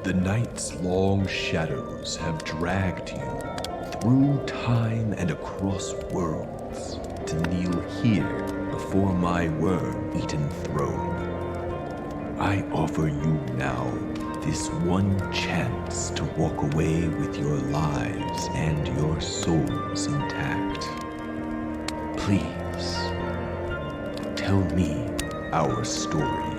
The night's long shadows have dragged you through time and across worlds to kneel here before my worm-eaten throne. I offer you now this one chance to walk away with your lives and your souls intact. Please, tell me our story.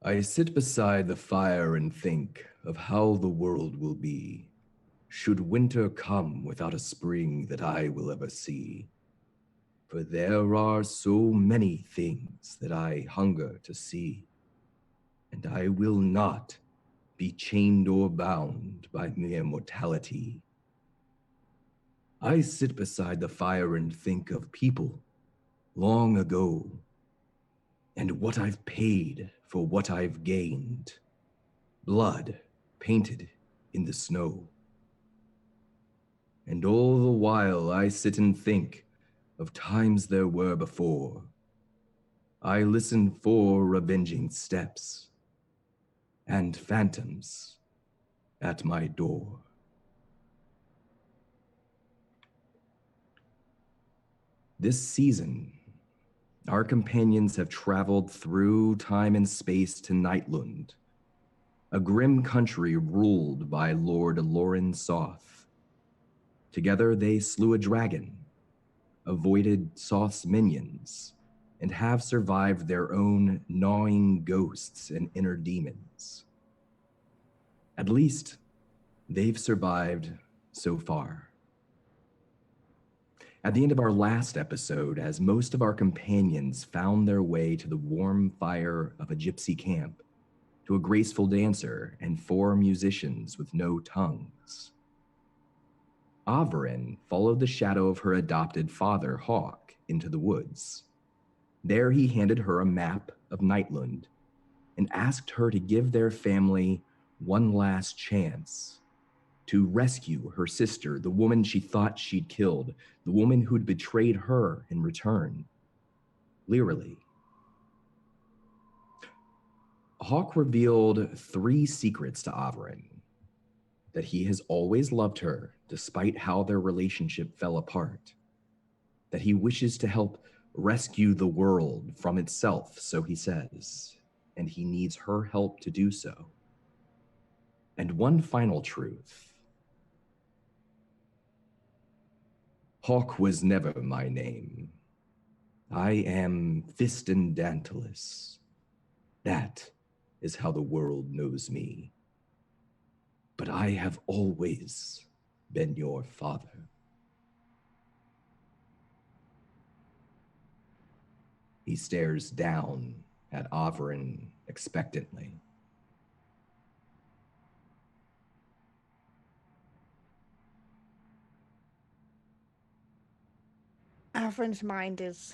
I sit beside the fire and think of how the world will be, should winter come without a spring that I will ever see. For there are so many things that I hunger to see, and I will not be chained or bound by mere mortality. I sit beside the fire and think of people long ago, and what I've paid for what I've gained. Blood painted in the snow. And all the while I sit and think of times there were before. I listen for avenging steps and phantoms at my door. This season, our companions have traveled through time and space to Nightlund, a grim country ruled by Lord Loren Soth. Together they slew a dragon, avoided Soth's minions, and have survived their own gnawing ghosts and inner demons. At least, they've survived so far. At the end of our last episode, as most of our companions found their way to the warm fire of a gypsy camp, to a graceful dancer and 4 musicians with no tongues, Averyn followed the shadow of her adopted father, Hawk, into the woods. There he handed her a map of Nightlund and asked her to give their family one last chance to rescue her sister, the woman she thought she'd killed, the woman who'd betrayed her in return, Leerily. Hawk revealed 3 secrets to Averyn: that he has always loved her despite how their relationship fell apart, that he wishes to help rescue the world from itself, so he says, and he needs her help to do so. And one final truth. Hawk was never my name. I am Dantalus. That is how the world knows me. But I have always been your father. He stares down at Averyn expectantly. Averyn's mind is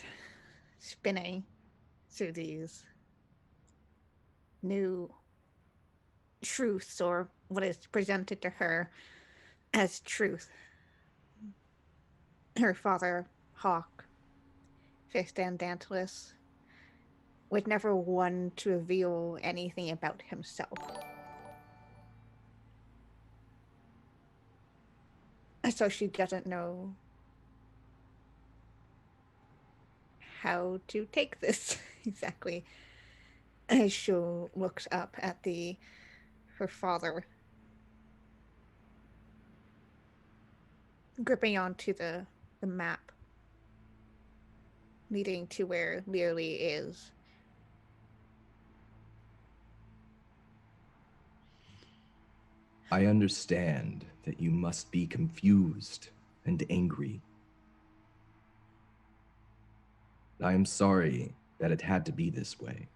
spinning through these new truths, or what is presented to her as truth. Her father, Hawk, Dantalus, was never one to reveal anything about himself. So she doesn't know how to take this exactly. As she looks up at her father, gripping onto the map leading to where Learly is. I understand that you must be confused and angry. I am sorry that it had to be this way.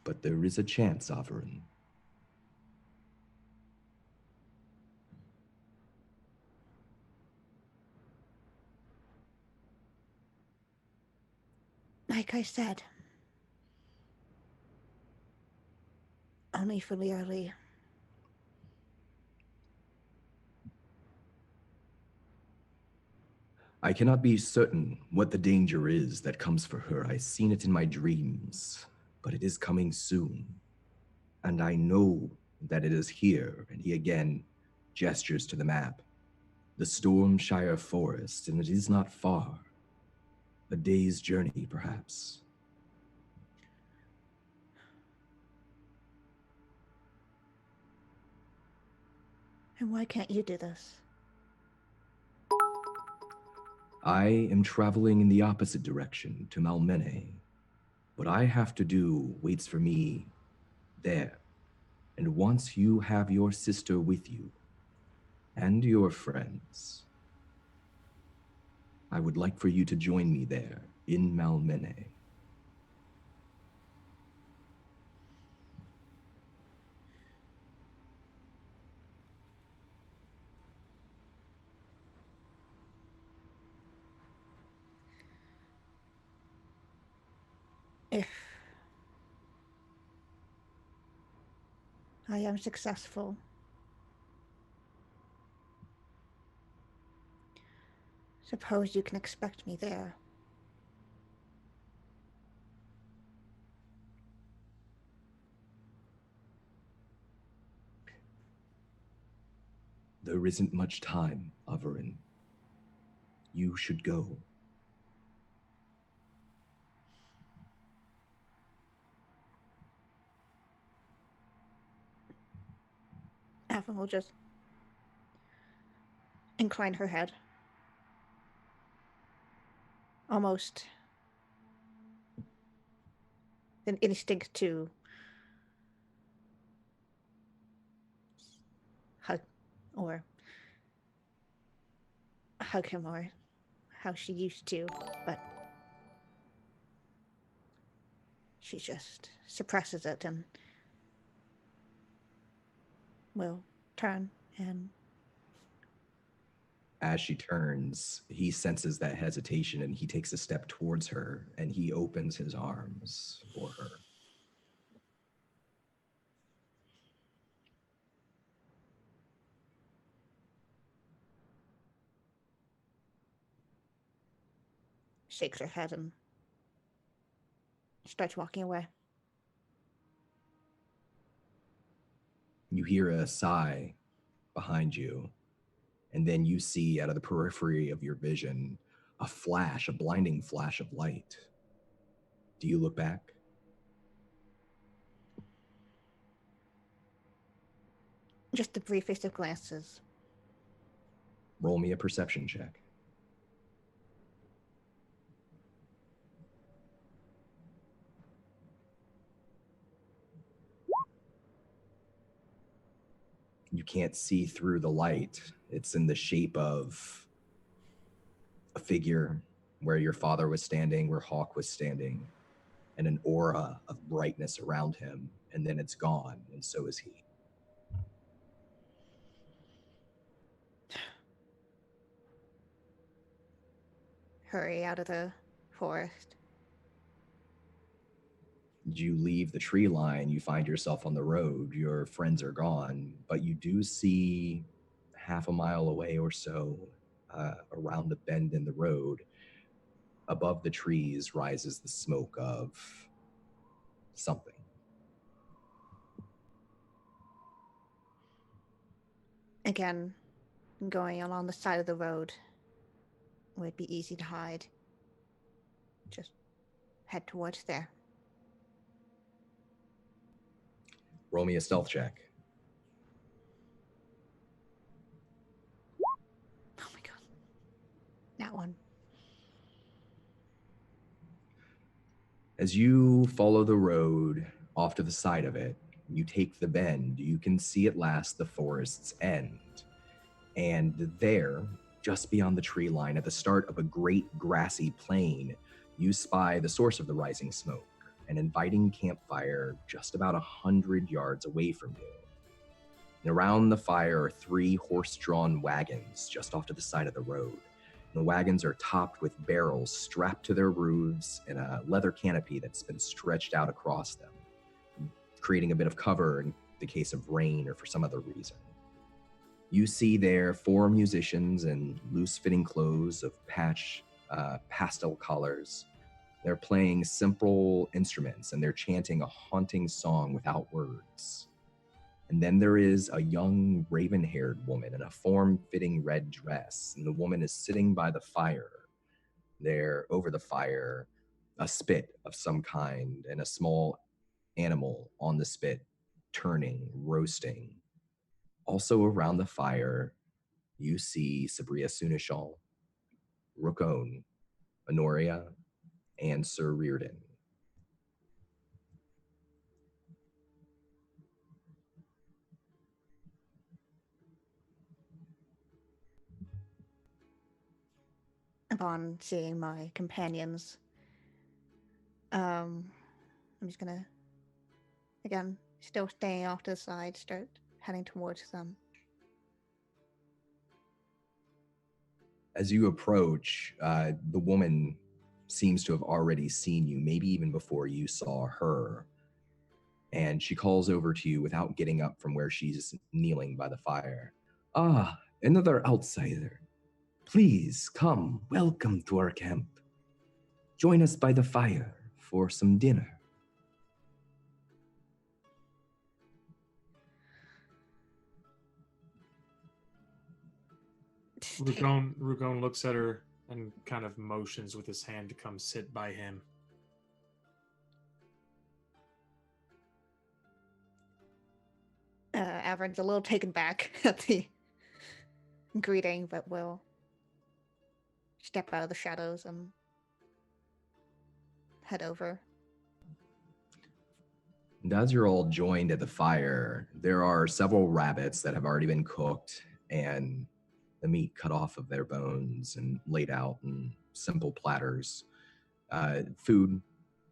But there is a chance, Averyn. Like I said, only for Learly. I cannot be certain what the danger is that comes for her. I've seen it in my dreams, but it is coming soon. And I know that it is here. And he again gestures to the map. The Stormshire Forest, and it is not far. A day's journey, perhaps. And why can't you do this? I am traveling in the opposite direction to Malmene. What I have to do waits for me there. And once you have your sister with you, and your friends, I would like for you to join me there in Malmene. If I am successful, suppose you can expect me there. There isn't much time, Averyn. You should go. Averyn will just incline her head, almost an instinct to hug or hug him, or how she used to, but she just suppresses it and will turn and. As she turns, he senses that hesitation and he takes a step towards her and he opens his arms for her. Shakes her head and starts walking away. You hear a sigh behind you, and then you see out of the periphery of your vision a flash, a blinding flash of light. Do you look back? Just the briefest of glances. Roll me a perception check. You can't see through the light. It's in the shape of a figure where your father was standing, where Hawk was standing, and an aura of brightness around him, and then it's gone, and so is he. Hurry out of the forest. You leave the tree line, you find yourself on the road, your friends are gone, but you do see half a mile away or so, around the bend in the road, above the trees rises the smoke of something. Again, going along the side of the road would be easy to hide. Just head towards there. Roll me a stealth check. Oh my god. That one. As you follow the road off to the side of it, you take the bend, you can see at last the forest's end. And there, just beyond the tree line, at the start of a great grassy plain, you spy the source of the rising smoke, an inviting campfire just about 100 yards away from you. And around the fire are 3 horse-drawn wagons just off to the side of the road. The wagons are topped with barrels strapped to their roofs and a leather canopy that's been stretched out across them, creating a bit of cover in the case of rain or for some other reason. You see there 4 musicians in loose-fitting clothes of pastel colors. They're playing simple instruments and they're chanting a haunting song without words. And then there is a young raven-haired woman in a form-fitting red dress, and the woman is sitting by the fire. There, over the fire, a spit of some kind and a small animal on the spit, turning, roasting. Also around the fire, you see Sabria Sunishal, Rukon, Honoria, and Sir Reardon. Upon seeing my companions, I'm just gonna, again, still staying off to the side, start heading towards them. As you approach, the woman seems to have already seen you, maybe even before you saw her. And she calls over to you without getting up from where she's kneeling by the fire. Ah, another outsider. Please come, welcome to our camp. Join us by the fire for some dinner. Rugon looks at her and kind of motions with his hand to come sit by him. Averyn's a little taken back at the greeting, but will step out of the shadows and head over. And as you're all joined at the fire, there are several rabbits that have already been cooked and the meat cut off of their bones and laid out in simple platters. Food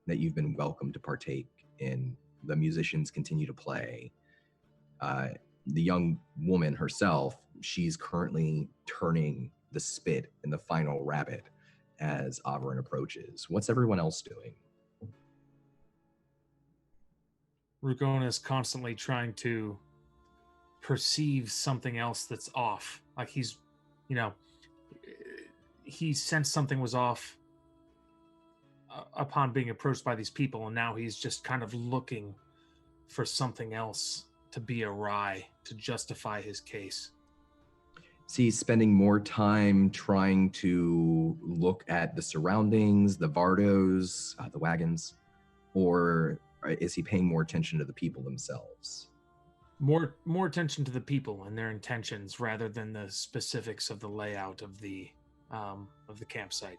that you've been welcome to partake in. The musicians continue to play. The young woman herself, she's currently turning the spit in the final rabbit as Averyn approaches. What's everyone else doing? Rugon is constantly trying to perceive something else that's off. Like he's, he sensed something was off upon being approached by these people, and now he's just kind of looking for something else to be awry to justify his case. So he's spending more time trying to look at the surroundings, the Vardos, the wagons, or is he paying more attention to the people themselves? More attention to the people and their intentions rather than the specifics of the layout of the campsite.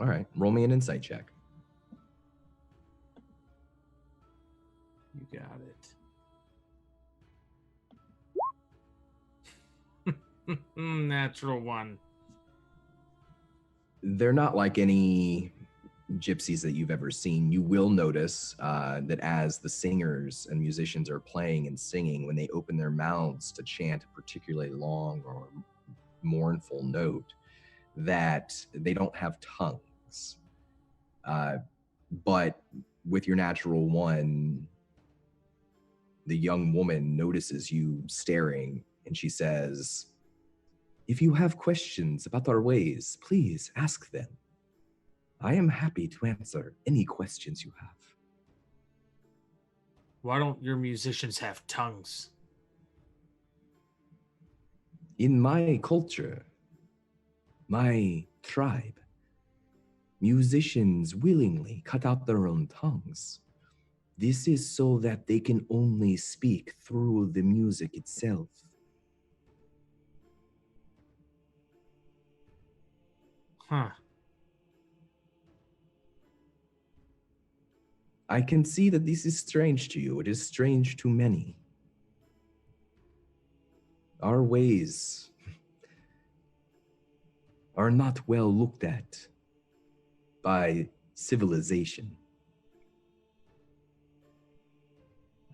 All right, roll me an insight check. You got it. Natural one. They're not like any gypsies that you've ever seen. You will notice that as the singers and musicians are playing and singing, when they open their mouths to chant a particularly long or mournful note, that they don't have tongues. But with your natural one, the young woman notices you staring, and she says, "If you have questions about our ways, please ask them. I am happy to answer any questions you have." Why don't your musicians have tongues? In my culture, my tribe, musicians willingly cut out their own tongues. This is so that they can only speak through the music itself. Huh. I can see that this is strange to you. It is strange to many. Our ways are not well looked at by civilization.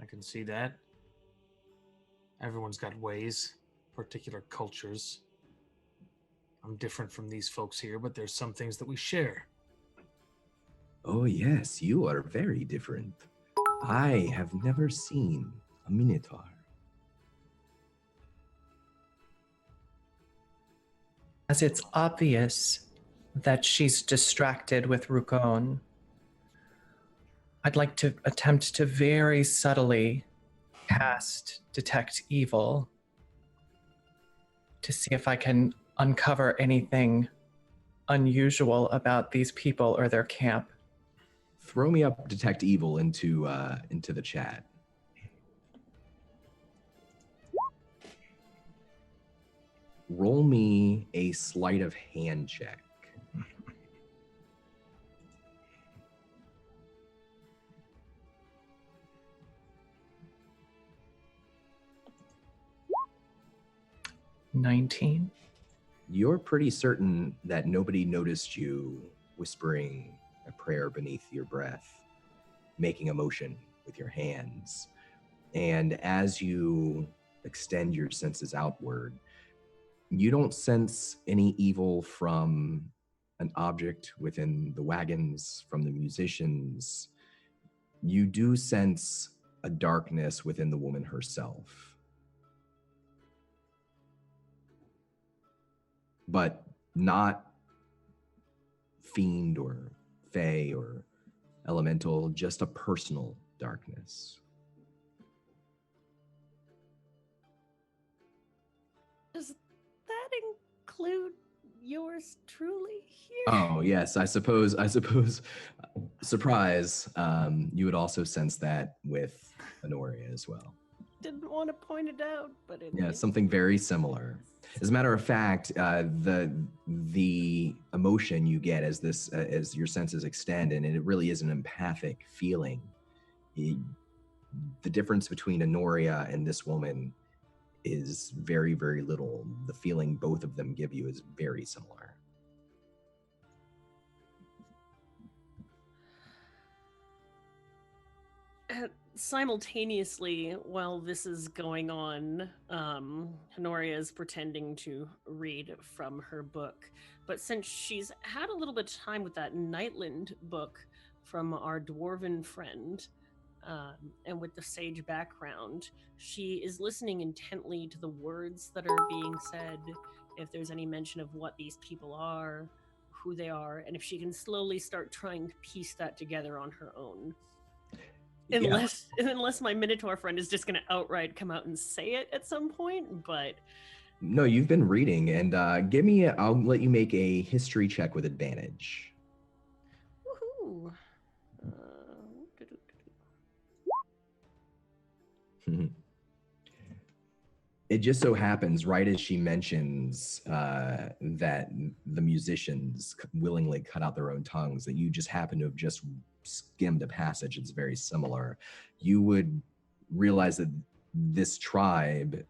I can see that. Everyone's got ways, particular cultures. I'm different from these folks here, but there's some things that we share. Oh yes, you are very different. I have never seen a minotaur. As it's obvious that she's distracted with Rukon, I'd like to attempt to very subtly cast Detect Evil to see if I can uncover anything unusual about these people or their camp. Throw me up Detect Evil into the chat. Roll me a sleight of hand check. $19. You're pretty certain that nobody noticed you whispering a prayer beneath your breath, making a motion with your hands. And as you extend your senses outward, you don't sense any evil from an object within the wagons, from the musicians. You do sense a darkness within the woman herself. But not fiend or fae or elemental, just a personal darkness. Does that include yours truly here? Oh yes, I suppose. Surprise! You would also sense that with Honoria as well. Didn't want to point it out, but Yeah, something very similar. As a matter of fact, the emotion you get as your senses extend, and it really is an empathic feeling. The difference between Honoria and this woman is very, very little. The feeling both of them give you is very similar. Simultaneously, while this is going on, Honoria is pretending to read from her book. But since she's had a little bit of time with that Nightland book from our dwarven friend, and with the sage background, she is listening intently to the words that are being said, if there's any mention of what these people are, who they are, and if she can slowly start trying to piece that together on her own. Unless my Minotaur friend is just going to outright come out and say it at some point, but... No, you've been reading, and I'll let you make a history check with advantage. Woohoo! It just so happens, right as she mentions that the musicians willingly cut out their own tongues, that you just happen to have just skimmed a passage that's very similar. You would realize that this tribe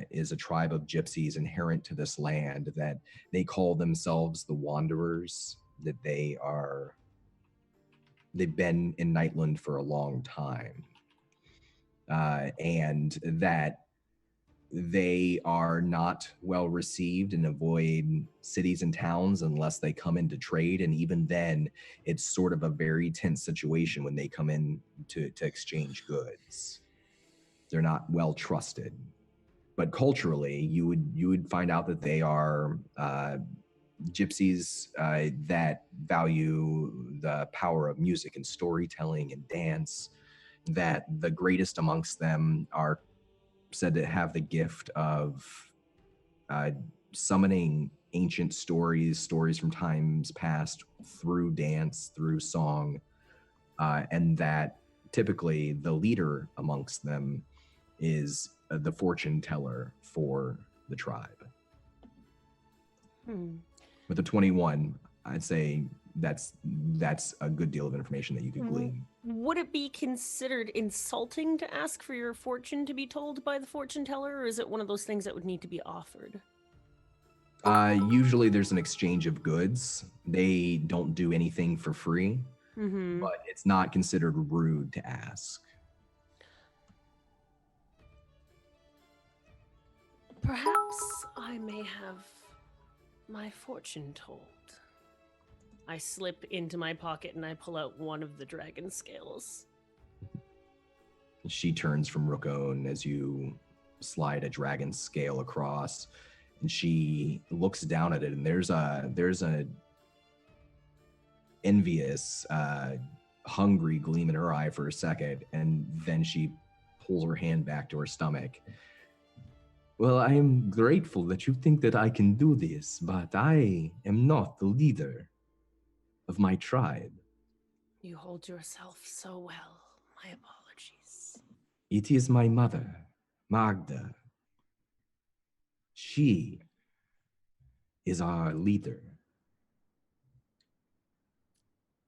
is a tribe of gypsies inherent to this land, that they call themselves the Wanderers, that they've been in Nightland for a long time, and that they are not well received and avoid cities and towns unless they come in to trade. And even then, it's sort of a very tense situation when they come in to exchange goods. They're not well trusted. But culturally, you would find out that they are gypsies that value the power of music and storytelling and dance, that the greatest amongst them are said to have the gift of summoning ancient stories from times past through dance, through song, and that typically the leader amongst them is the fortune teller for the tribe. With the 21, I'd say that's a good deal of information that you could glean. Would it be considered insulting to ask for your fortune to be told by the fortune teller, or is it one of those things that would need to be offered? Usually there's an exchange of goods. They don't do anything for free, but it's not considered rude to ask. Perhaps I may have my fortune told. I slip into my pocket and I pull out one of the dragon scales. She turns from Rookone as you slide a dragon scale across, and she looks down at it, and there's a envious, hungry gleam in her eye for a second, and then she pulls her hand back to her stomach. Well, I am grateful that you think that I can do this, but I am not the leader of my tribe. You hold yourself so well. My apologies. It is my mother, Magda. She is our leader.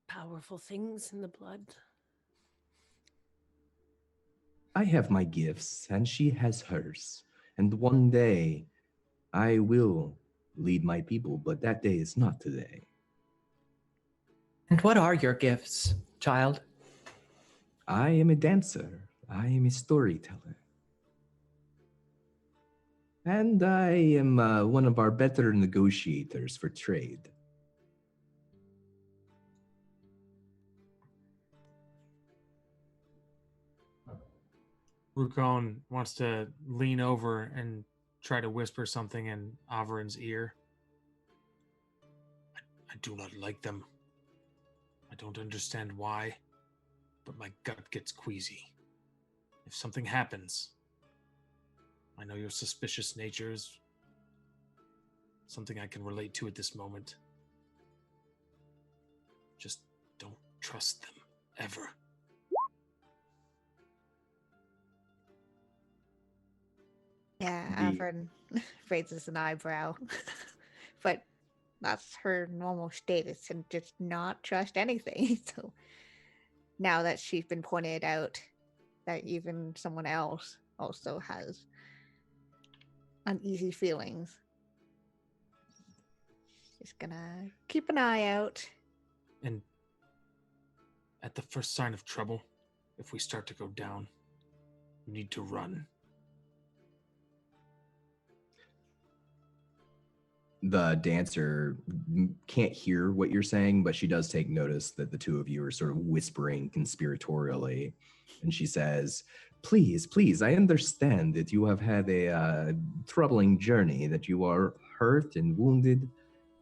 Powerful things in the blood. I have my gifts, and she has hers. And one day, I will lead my people, but that day is not today. And what are your gifts, child? I am a dancer. I am a storyteller. And I am one of our better negotiators for trade. Rookone wants to lean over and try to whisper something in Averyn's ear. I do not like them. I don't understand why, but my gut gets queasy. If something happens, I know your suspicious nature is something I can relate to at this moment. Just don't trust them, ever. Yeah, Averyn raises an eyebrow. But that's her normal status, and just not trust anything. So now that she's been pointed out that even someone else also has uneasy feelings, just gonna keep an eye out. And at the first sign of trouble, if we start to go down, we need to run. The dancer can't hear what you're saying, but she does take notice that the two of you are sort of whispering conspiratorially. And she says, please, I understand that you have had a troubling journey, that you are hurt and wounded.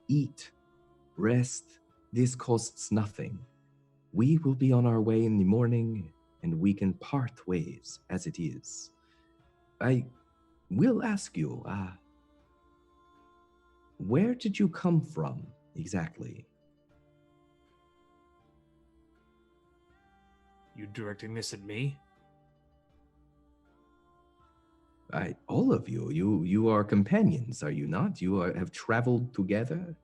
Eat, rest, this costs nothing. We will be on our way in the morning, and we can part ways as it is. I will ask you, where did you come from, exactly? You directing this at me? all of you, you are companions, are you not? You have traveled together?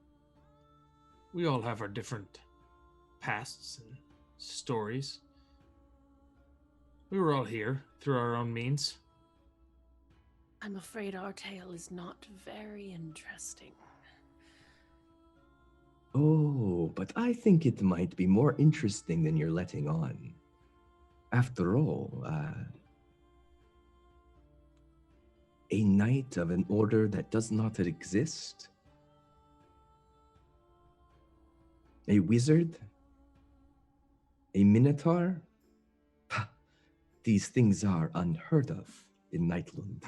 We all have our different pasts and stories. We were all here through our own means. I'm afraid our tale is not very interesting. Oh, but I think it might be more interesting than you're letting on. After all, a knight of an order that does not exist? A wizard? A minotaur? Pah, these things are unheard of in Nightland.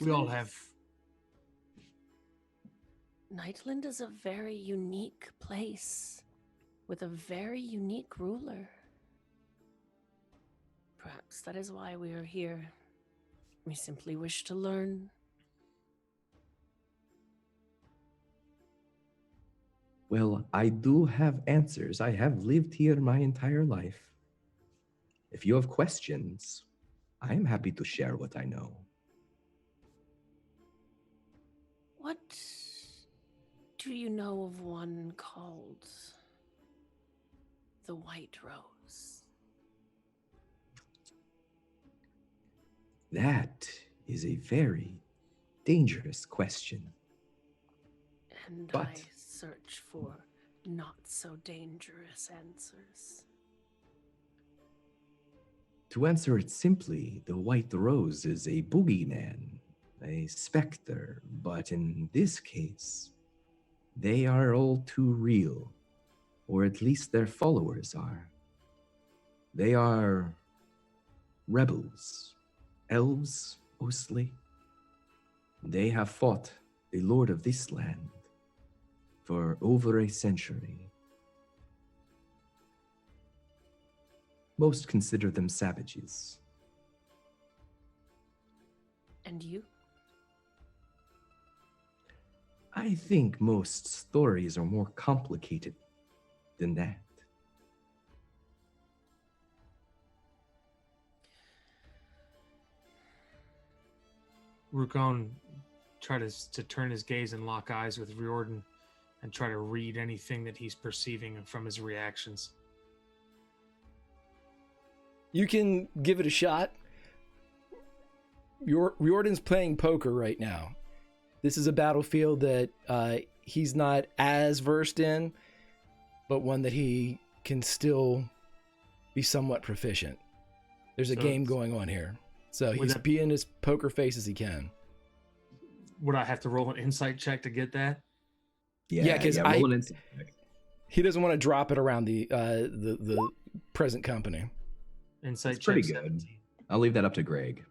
We all have. Nightland is a very unique place with a very unique ruler. Perhaps that is why we are here. We simply wish to learn. Well, I do have answers. I have lived here my entire life. If you have questions, I am happy to share what I know. What do you know of one called the White Rose? That is a very dangerous question. And But I search for not so dangerous answers. to answer it simply, the White Rose is a boogeyman, a specter, but in this case, they are all too real, or at least their followers are. They are rebels, elves mostly. They have fought the lord of this land for over a century. Most consider them savages. And you? I think most stories are more complicated than that. Rukon tries to turn his gaze and lock eyes with Riordan and try to read anything that he's perceiving from his reactions. You can give it a shot. Riordan's playing poker right now. This is a battlefield that he's not as versed in, but one that he can still be somewhat proficient. There's a game going on here. So he's being as poker face as he can. Would I have to roll an insight check to get that? Yeah, because roll an insight check. He doesn't want to drop it around the present company. Insight It's check. pretty good. 17. I'll leave that up to Greg.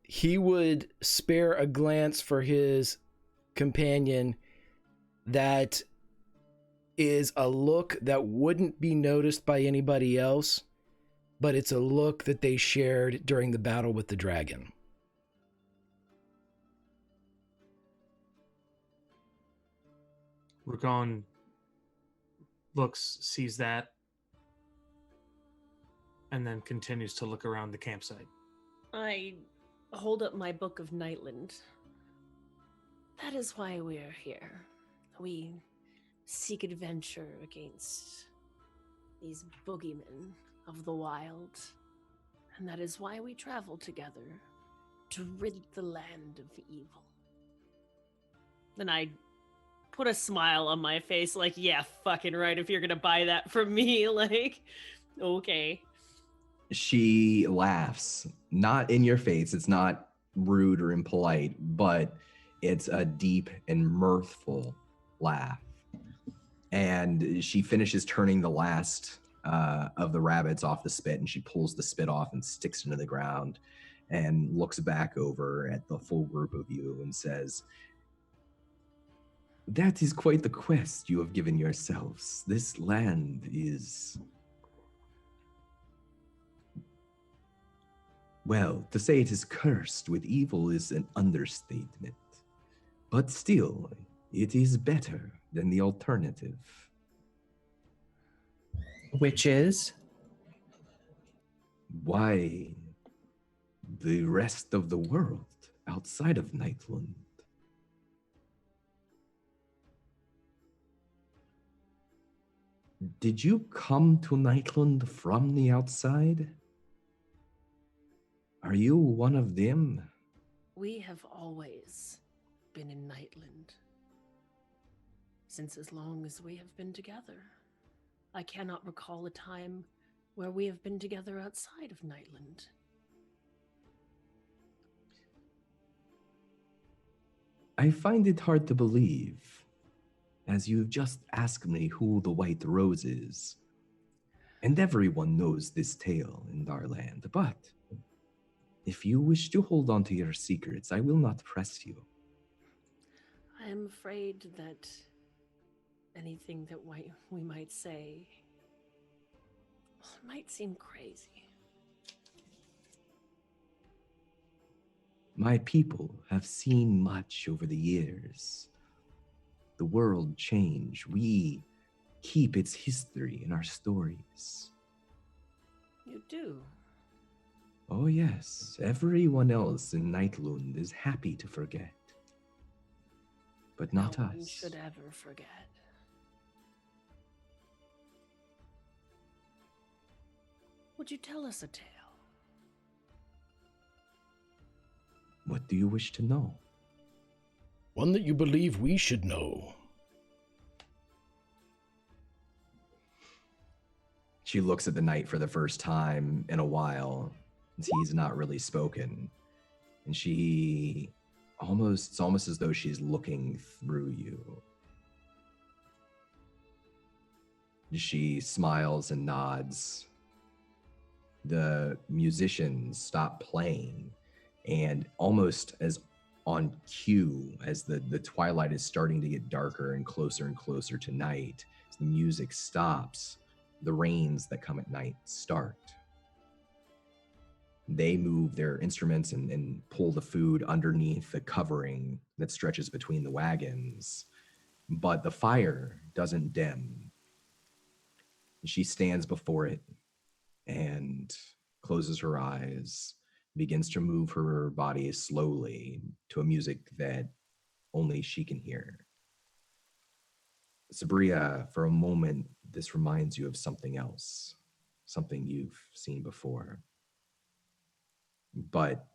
He would spare a glance for his companion that is a look that wouldn't be noticed by anybody else, but it's a look that they shared during the battle with the dragon. Rukon sees that, and then continues to look around the campsite. I hold up my book of Nightland. That is why we are here. We seek adventure against these boogeymen of the wild. And that is why we travel together, to rid the land of evil. Then I put a smile on my face, like, yeah, fucking right, if you're gonna buy that from me, like, okay. She laughs, not in your face. It's not rude or impolite, but it's a deep and mirthful laugh. And she finishes turning the last of the rabbits off the spit, and she pulls the spit off and sticks it into the ground and looks back over at the full group of you and says, "That is quite the quest you have given yourselves. This land is... well, to say it is cursed with evil is an understatement. But still, it is better than the alternative." Which is? Why the rest of the world outside of Nightland? Did you come to Nightland from the outside? Are you one of them? We have always been in Nightland. Since as long as we have been together. I cannot recall a time where we have been together outside of Nightland. I find it hard to believe, as you've just asked me who the White Rose is. And everyone knows this tale in our land, but if you wish to hold on to your secrets, I will not press you. I am afraid that anything that we might say might seem crazy. My people have seen much over the years. The world changed. We keep its history in our stories. You do? Oh yes, everyone else in Nightlund is happy to forget. But not no us. one should ever forget. Would you tell us a tale? What do you wish to know? One that you believe we should know. She looks at the knight for the first time in a while, and he's not really spoken. And it's almost as though she's looking through you. She smiles and nods. The musicians stop playing, and almost as on cue, as the twilight is starting to get darker and closer to night, as the music stops, the rains that come at night start. They move their instruments and pull the food underneath the covering that stretches between the wagons, but the fire doesn't dim. She stands before it and closes her eyes, begins to move her body slowly to a music that only she can hear. Sabria, for a moment, this reminds you of something else, something you've seen before. But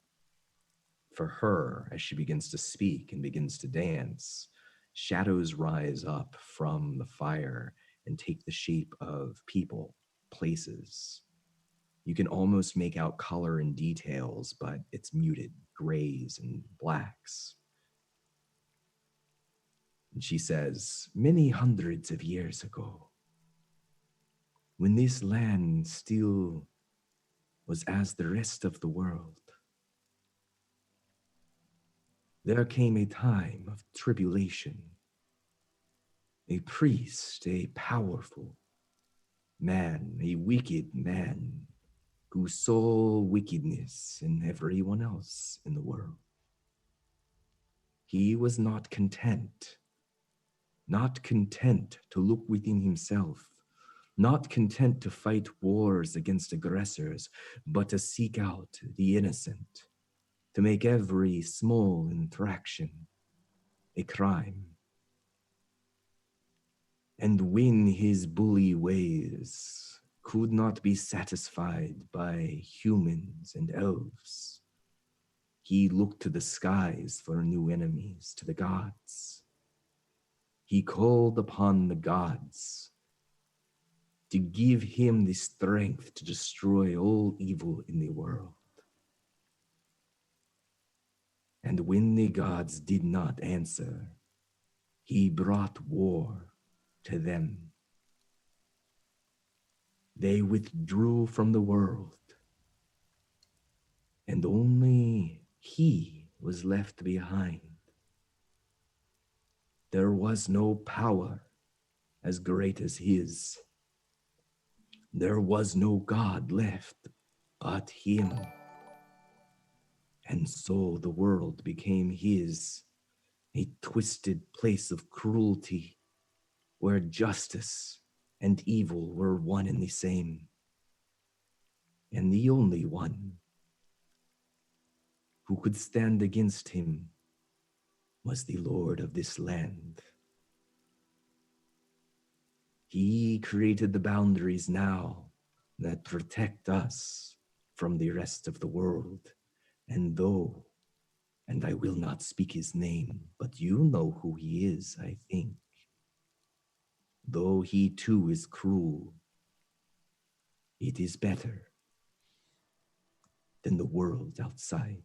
for her, as she begins to speak and begins to dance, shadows rise up from the fire and take the shape of people, places. You can almost make out color and details, but it's muted, grays and blacks. And she says, many hundreds of years ago, when this land still was as the rest of the world, there came a time of tribulation. A priest, a powerful man, a wicked man, who saw wickedness in everyone else in the world. He was not content to look within himself, not content to fight wars against aggressors, but to seek out the innocent, to make every small infraction a crime. And when his bully ways could not be satisfied by humans and elves, he looked to the skies for new enemies, to the gods. He called upon the gods to give him the strength to destroy all evil in the world. And when the gods did not answer, he brought war to them. They withdrew from the world, and only he was left behind. There was no power as great as his. There was no God left but him. And so the world became his, a twisted place of cruelty where justice and evil were one and the same. and the only one who could stand against him was the Lord of this land. He created the boundaries now that protect us from the rest of the world. And I will not speak his name, but you know who he is, I think. Though he too is cruel, it is better than the world outside.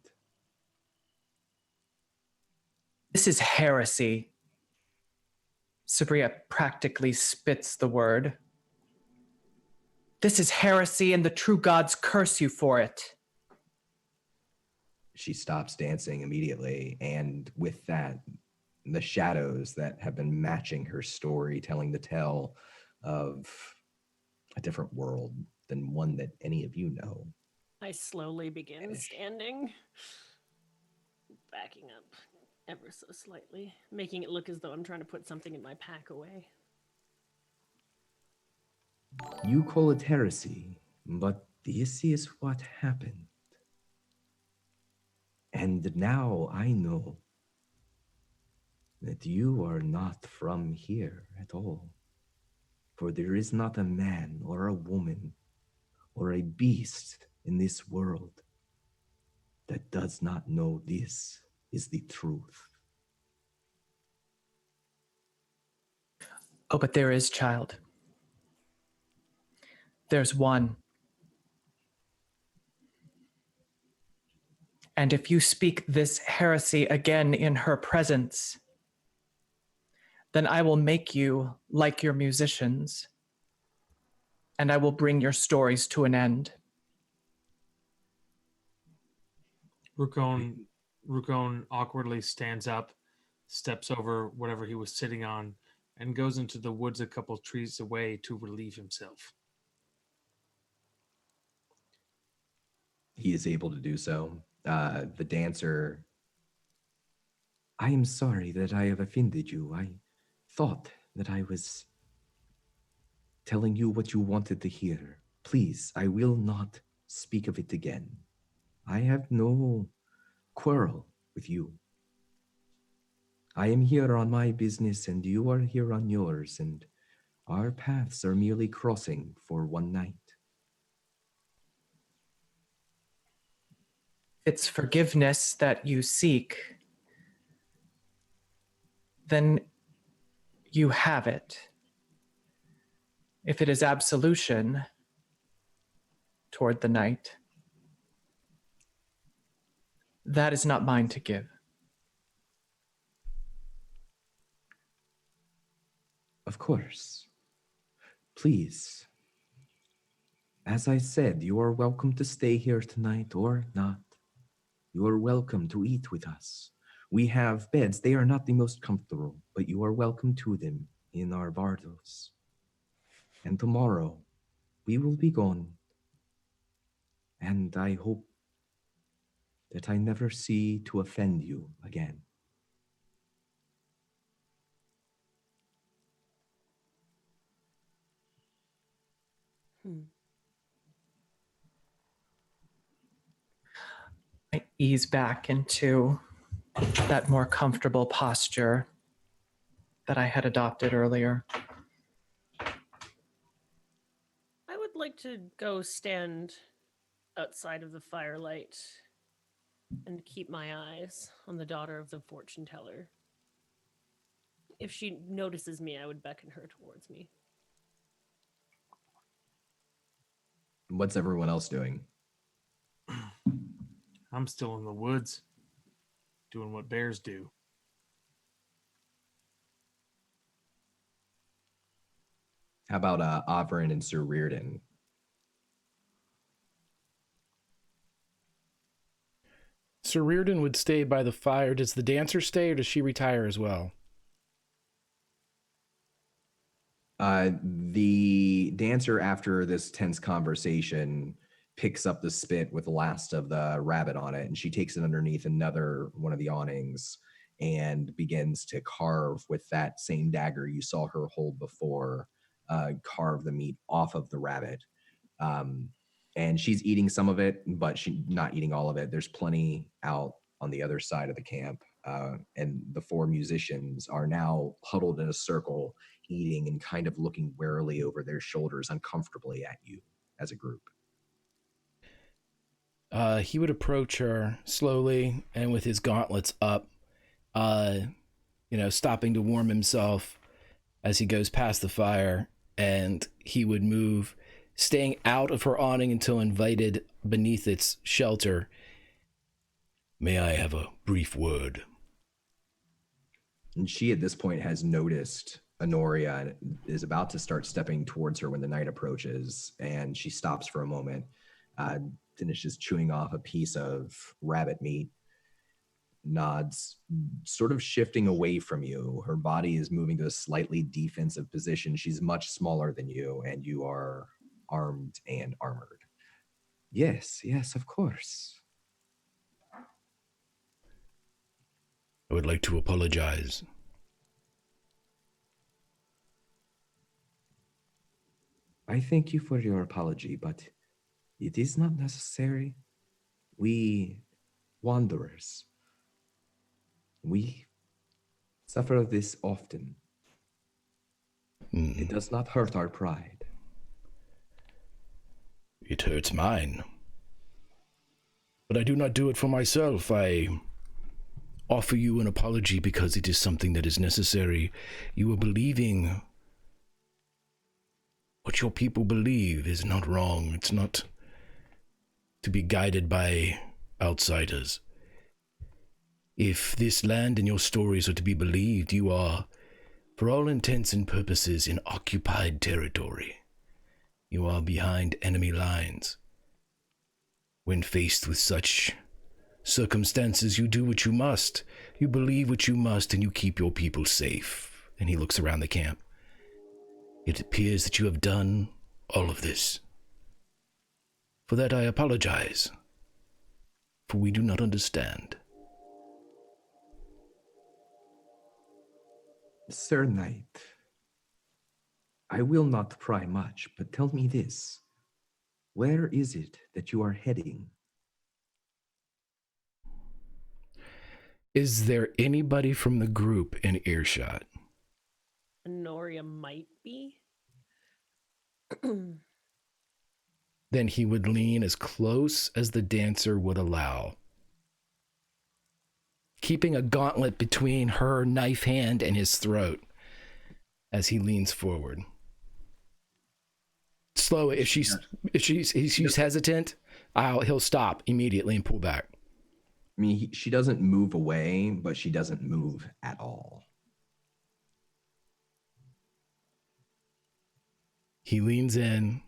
This is heresy. Sabria practically spits the word. This is heresy, and the true gods curse you for it. She stops dancing immediately, and with that, the shadows that have been matching her story, telling the tale of a different world than one that any of you know. I slowly begin standing, backing up ever so slightly, making it look as though I'm trying to put something in my pack away. You call it heresy, but this is what happened. And now I know that you are not from here at all. For there is not a man or a woman or a beast in this world that does not know this is the truth. Oh, but there is, child. There's one. And if you speak this heresy again in her presence, then I will make you like your musicians, and I will bring your stories to an end. Rukon awkwardly stands up, steps over whatever he was sitting on, and goes into the woods a couple trees away to relieve himself. He is able to do so. The dancer, I am sorry that I have offended you. I thought that I was telling you what you wanted to hear. Please, I will not speak of it again. I have no quarrel with you. I am here on my business and you are here on yours, and our paths are merely crossing for one night. It's forgiveness that you seek, then you have it. If it is absolution toward the night, that is not mine to give. Of course. Please. As I said, you are welcome to stay here tonight or not. You are welcome to eat with us. We have beds. They are not the most comfortable, but you are welcome to them in our bardos. And tomorrow, we will be gone. And I hope that I never see to offend you again. I ease back into that more comfortable posture that I had adopted earlier. I would like to go stand outside of the firelight and keep my eyes on the daughter of the fortune teller. If she notices me, I would beckon her towards me. What's everyone else doing? I'm still in the woods, doing what bears do. How about Averyn and Sir Reardon? Sir Reardon would stay by the fire. Does the dancer stay, or does she retire as well? The dancer, after this tense conversation, picks up the spit with the last of the rabbit on it, and she takes it underneath another one of the awnings and begins to carve with that same dagger you saw her hold before, carve the meat off of the rabbit. And she's eating some of it, but she's not eating all of it. There's plenty out on the other side of the camp. And the 4 musicians are now huddled in a circle, eating and kind of looking warily over their shoulders uncomfortably at you as a group. He would approach her slowly and with his gauntlets up, stopping to warm himself as he goes past the fire, and he would move, staying out of her awning until invited beneath its shelter. May I have a brief word? And she, at this point, has noticed Honoria and is about to start stepping towards her when the knight approaches, and she stops for a moment, finishes chewing off a piece of rabbit meat, nods, sort of shifting away from you. Her body is moving to a slightly defensive position. She's much smaller than you, and you are armed and armored. Yes, of course. I would like to apologize. I thank you for your apology, but it is not necessary. We wanderers, we suffer this often. It does not hurt our pride. It hurts mine. But I do not do it for myself. I offer you an apology because it is something that is necessary. You are believing what your people believe is not wrong. It's not to be guided by outsiders. If this land and your stories are to be believed, you are, for all intents and purposes, in occupied territory. You are behind enemy lines. When faced with such circumstances, you do what you must. You believe what you must, and you keep your people safe. And he looks around the camp. It appears that you have done all of this. For that I apologize, for we do not understand. Sir Knight, I will not pry much, but tell me this. Where is it that you are heading? Is there anybody from the group in earshot? Honoria might be. Then he would lean as close as the dancer would allow, keeping a gauntlet between her knife hand and his throat as he leans forward. Slow. If she's hesitant, he'll stop immediately and pull back. I mean, she doesn't move away, but she doesn't move at all. He leans in.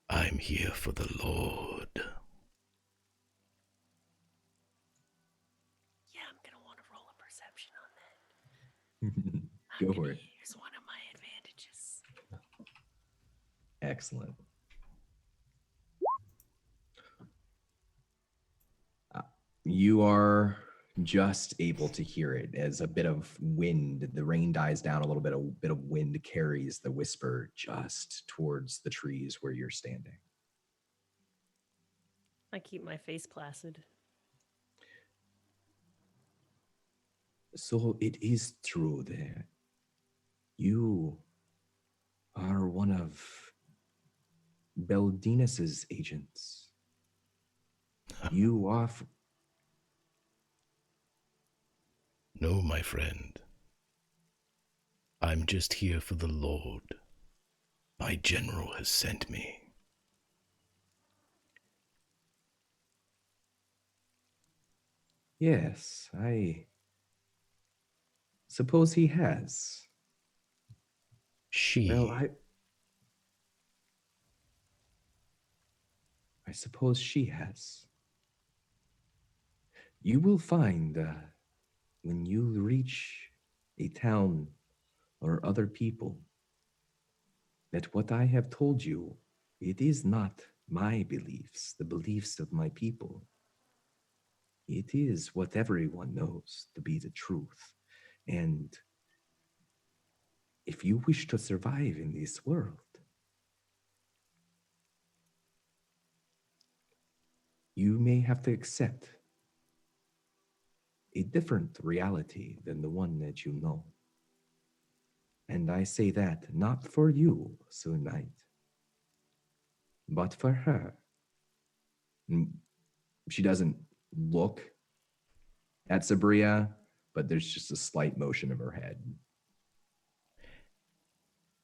I'm here for the Lord. Yeah, I'm going to want to roll a perception on that. Go for it. Here's one of my advantages. Excellent. You are just able to hear it as a bit of wind, the rain dies down a little bit, a bit of wind carries the whisper just towards the trees where you're standing. I keep my face placid. So it is true that you are one of Beldinus's agents. You are... No, my friend. I'm just here for the Lord. My general has sent me. Yes, I suppose he has. She. Well, I suppose she has. You will find when you reach a town or other people that what I have told you, it is not my beliefs, the beliefs of my people. It is what everyone knows to be the truth. And if you wish to survive in this world, you may have to accept a different reality than the one that you know. And I say that not for you, Sir Knight, but for her. She doesn't look at Sabria, but there's just a slight motion of her head.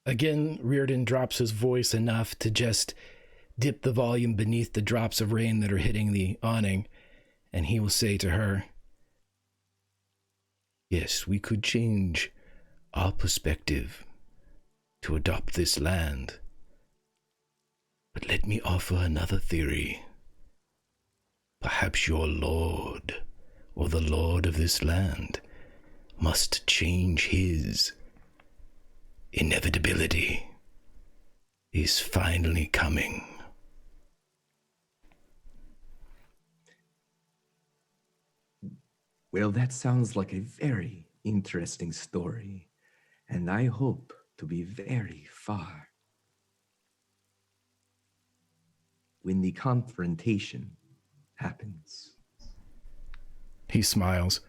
Again, Reardon drops his voice enough to just dip the volume beneath the drops of rain that are hitting the awning, and he will say to her, "Yes, we could change our perspective to adopt this land. But let me offer another theory. Perhaps your lord, or the lord of this land, must change his. Inevitability is finally coming." Well, that sounds like a very interesting story, and I hope to be very far when the confrontation happens. He smiles.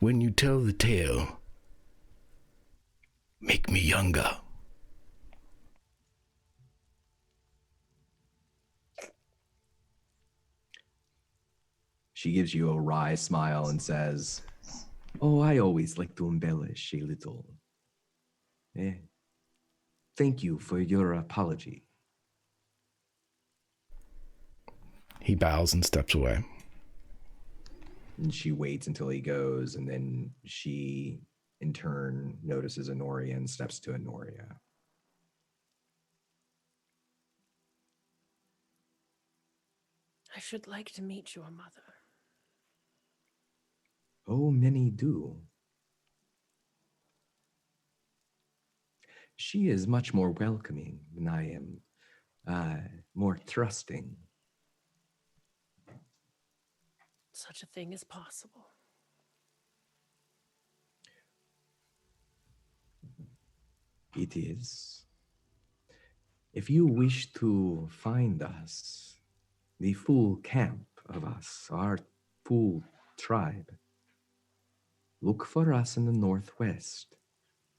"When you tell the tale, make me younger." She gives you a wry smile and says, "Oh, I always like to embellish a little. Thank you for your apology." He bows and steps away. And she waits until he goes, and then she, in turn, notices Honoria and steps to Honoria. I should like to meet your mother. Oh, many do. She is much more welcoming than I am, more trusting. Such a thing is possible. It is. If you wish to find us, the full camp of us, our full tribe, look for us in the northwest.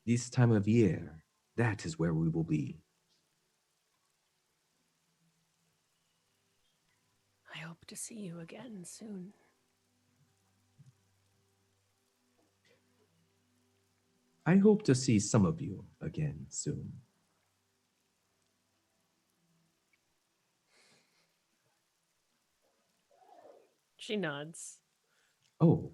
This time of year, that is where we will be. I hope to see you again soon. I hope to see some of you again soon. She nods. Oh,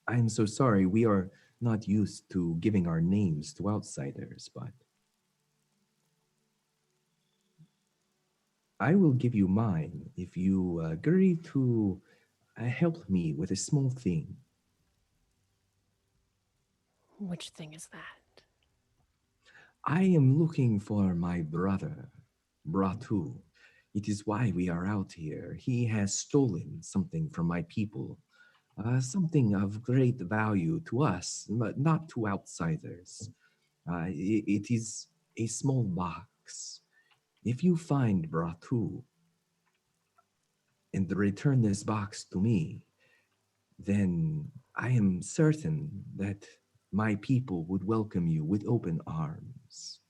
I'm so sorry. We are not used to giving our names to outsiders, but I will give you mine if you agree to help me with a small thing. Which thing is that? I am looking for my brother, Bratu. It is why we are out here. He has stolen something from my people, something of great value to us, but not to outsiders. It is a small box. If you find Bratu and return this box to me, then I am certain that my people would welcome you with open arms.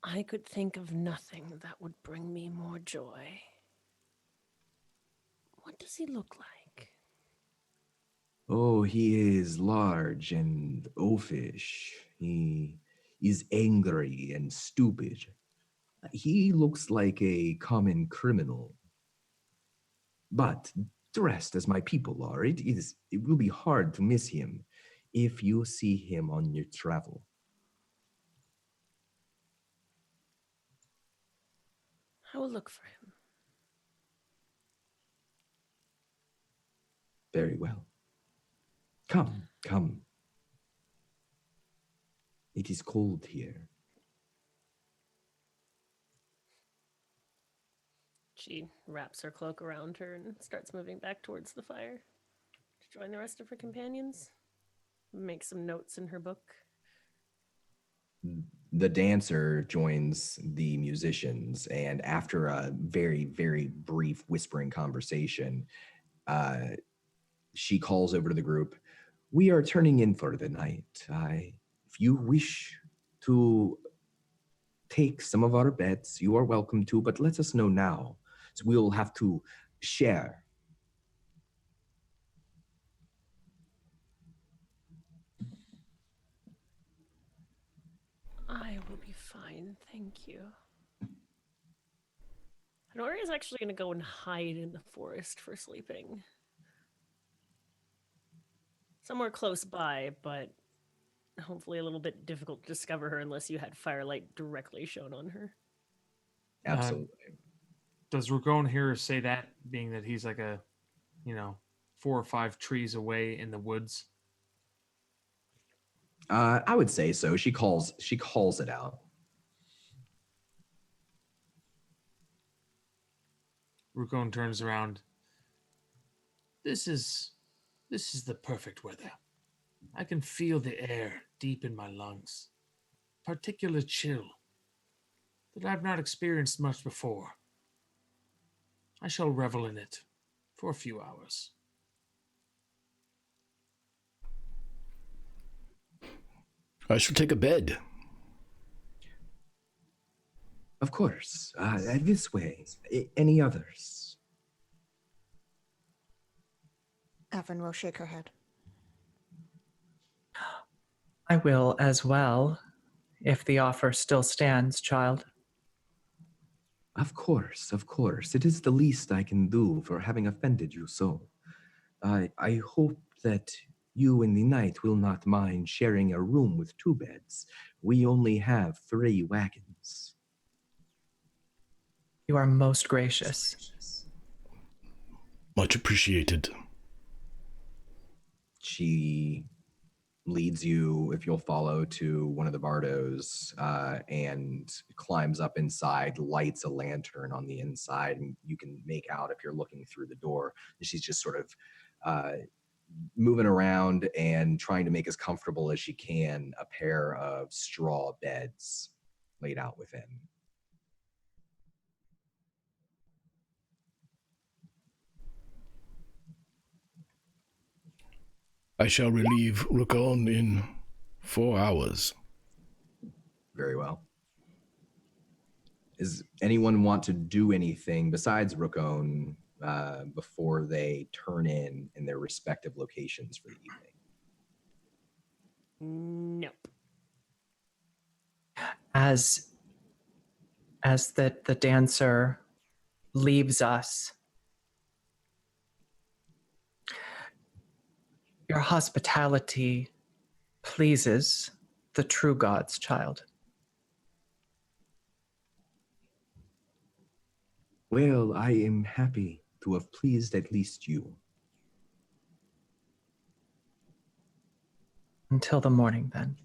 I could think of nothing that would bring me more joy. What does he look like? Oh, he is large and oafish. He is angry and stupid. He looks like a common criminal. But dressed as my people are, it will be hard to miss him if you see him on your travel. I will look for him. Very well. Come, come. It is cold here. She wraps her cloak around her and starts moving back towards the fire to join the rest of her companions. Make some notes in her book. The dancer joins the musicians, and after a very, very brief whispering conversation, she calls over to the group. We are turning in for the night. If you wish to take some of our beds, you are welcome to, but let us know now. So we'll have to share. I will be fine, thank you. Honoria's actually going to go and hide in the forest for sleeping. Somewhere close by, but hopefully a little bit difficult to discover her unless you had firelight directly shown on her. Absolutely. Does Rugon here say that, being that he's like 4 or 5 trees away in the woods? I would say so. She calls it out. Rugon turns around. This is the perfect weather. I can feel the air deep in my lungs. Particular chill that I've not experienced much before. I shall revel in it for a few hours. I shall take a bed. Of course. This way. Any others? Averyn will shake her head. I will as well, if the offer still stands, child. Of course, of course. It is the least I can do for having offended you so. I hope that you in the night will not mind sharing a room with 2 beds. We only have 3 wagons. You are most gracious. Much appreciated. She leads you, if you'll follow, to one of the bardos and climbs up inside, lights a lantern on the inside, and you can make out, if you're looking through the door, she's just sort of moving around and trying to make as comfortable as she can a pair of straw beds laid out within. I shall relieve Rugon in 4 hours. Very well. Does anyone want to do anything besides Rugon before they turn in their respective locations for the evening? Nope. As the dancer leaves us, your hospitality pleases the true gods, child. Well, I am happy to have pleased at least you. Until the morning, then.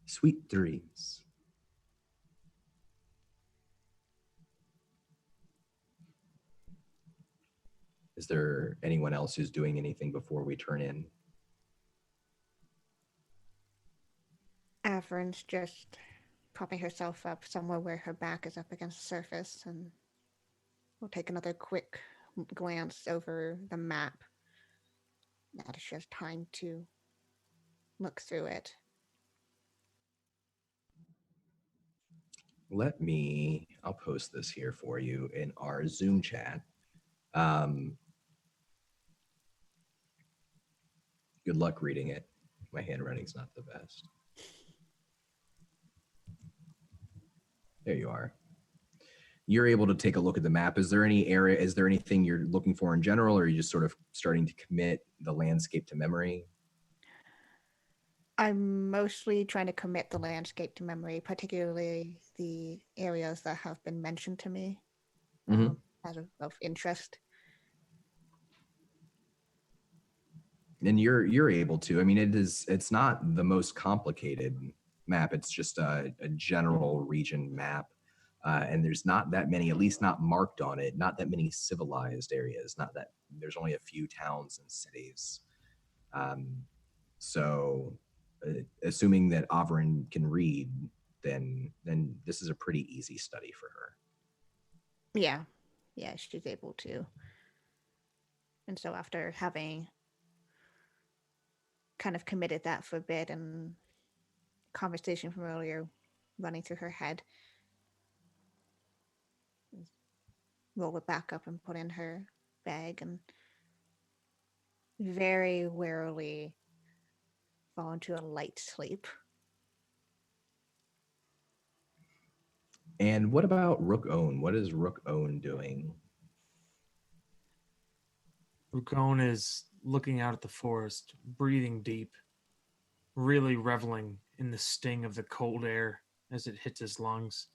Sweet dreams. Is there anyone else who's doing anything before we turn in? Averyn's just propping herself up somewhere where her back is up against the surface, and we'll take another quick glance over the map. Now that she has time to look through it. I'll post this here for you in our Zoom chat. Good luck reading it. My handwriting's not the best. There you are. You're able to take a look at the map. Is there anything you're looking for in general, or are you just sort of starting to commit the landscape to memory? I'm mostly trying to commit the landscape to memory, particularly the areas that have been mentioned to me as of interest. And you're able to. I mean, it's not the most complicated map. It's just a general region map. And there's not that many, at least not marked on it, not that many civilized areas. Not that there's only a few towns and cities. So, assuming that Averyn can read, then this is a pretty easy study for her. Yeah. Yeah, she's able to. And so after having kind of committed that forbidden conversation from earlier running through her head, roll it back up and put in her bag and very warily fall into a light sleep. And what about Rook Own? What is Rook Own doing? Rukon is looking out at the forest, breathing deep, really reveling in the sting of the cold air as it hits his lungs,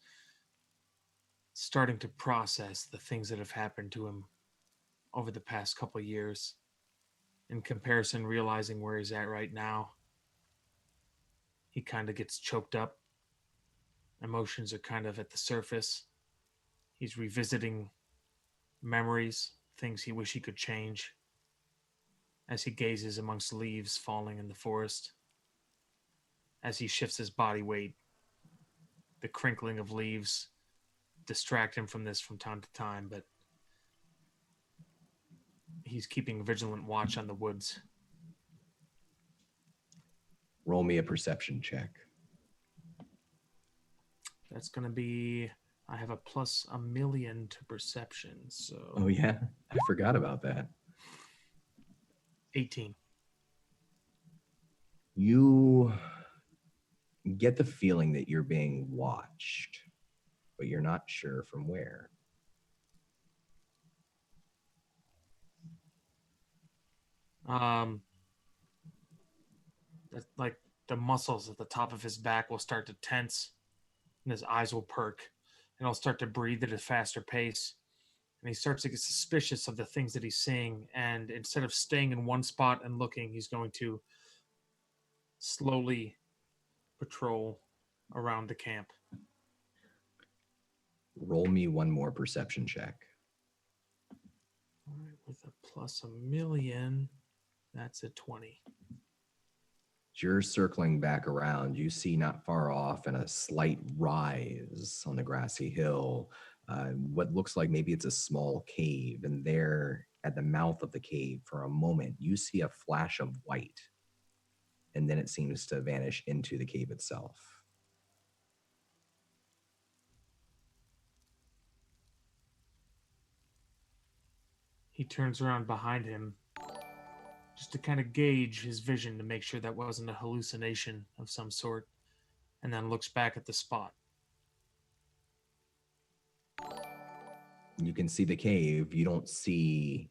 starting to process the things that have happened to him over the past couple of years. In comparison, realizing where he's at right now, he kind of gets choked up. Emotions are kind of at the surface. He's revisiting memories, things he wish he could change, as he gazes amongst leaves falling in the forest. As he shifts his body weight, the crinkling of leaves distract him from this from time to time, but he's keeping vigilant watch on the woods. Roll me a perception check. That's going to be, I have a plus a million to perception, so Oh yeah, I forgot about that. 18. You get the feeling that you're being watched, but you're not sure from where. That's like the muscles at the top of his back will start to tense, and his eyes will perk, and he'll start to breathe at a faster pace. And he starts to get suspicious of the things that he's seeing. And instead of staying in one spot and looking, he's going to slowly patrol around the camp. Roll me one more perception check. All right, with a plus a million, that's a 20. As you're circling back around, you see not far off and a slight rise on the grassy hill, what looks like maybe it's a small cave. And there at the mouth of the cave, for a moment, you see a flash of white. And then it seems to vanish into the cave itself. He turns around behind him just to kind of gauge his vision to make sure that wasn't a hallucination of some sort, and then looks back at the spot. You can see the cave. You don't see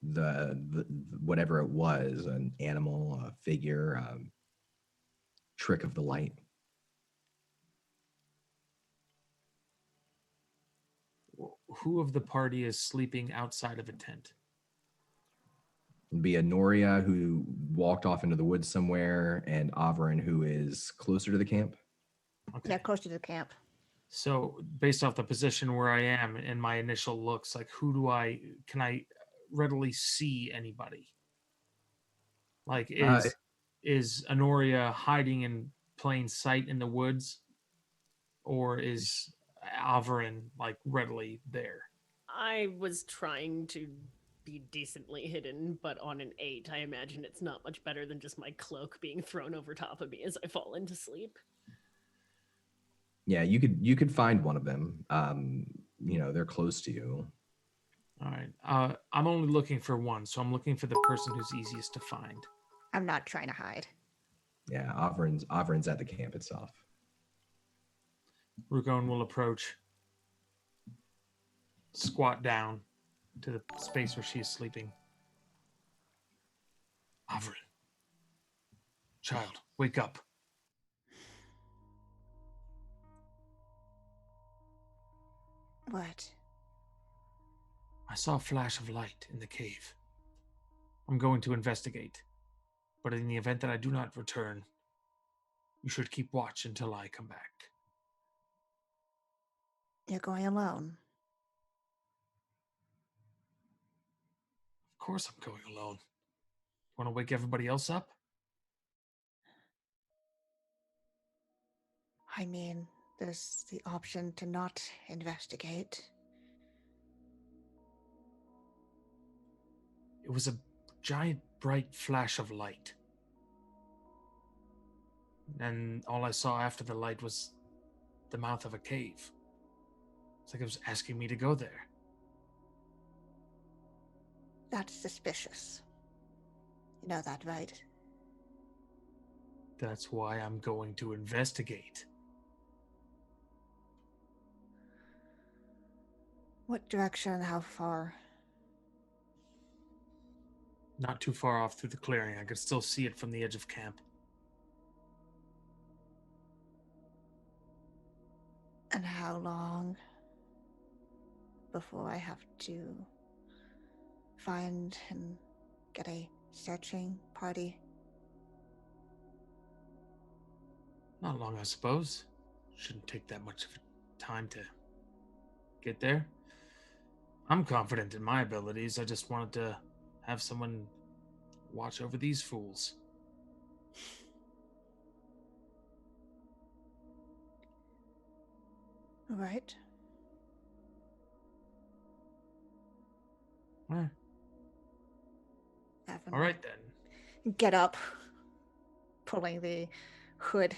the whatever it was, an animal, a figure, trick of the light. Who of the party is sleeping outside of a tent? It'd be Honoria, who walked off into the woods somewhere, and Averyn, who is closer to the camp. Okay. Yeah, close to the camp. So based off the position where I am in my initial looks, like can I readily see anybody? Like is Honoria hiding in plain sight in the woods? Or is Averyn like readily there? I was trying to be decently hidden, but on an 8, I imagine it's not much better than just my cloak being thrown over top of me as I fall into sleep. Yeah, you could find one of them. They're close to you. All right. I'm only looking for one, so I'm looking for the person who's easiest to find. I'm not trying to hide. Yeah, Averyn's at the camp itself. Rukon will approach, squat down to the space where she's sleeping. Averyn, child, wake up. What? I saw a flash of light in the cave. I'm going to investigate, but in the event that I do not return, you should keep watch until I come back. You're going alone. Of course I'm going alone. Want to wake everybody else up? I mean, there's the option to not investigate. It was a giant, bright flash of light. And all I saw after the light was the mouth of a cave. It's like it was asking me to go there. That's suspicious. You know that, right? That's why I'm going to investigate. What direction, how far? Not too far off through the clearing. I could still see it from the edge of camp. And how long before I have to find and get a searching party? Not long, I suppose. Shouldn't take that much of time to get there. I'm confident in my abilities. I just wanted to have someone watch over these fools. All right. All Averyn right then. get up, pulling the hood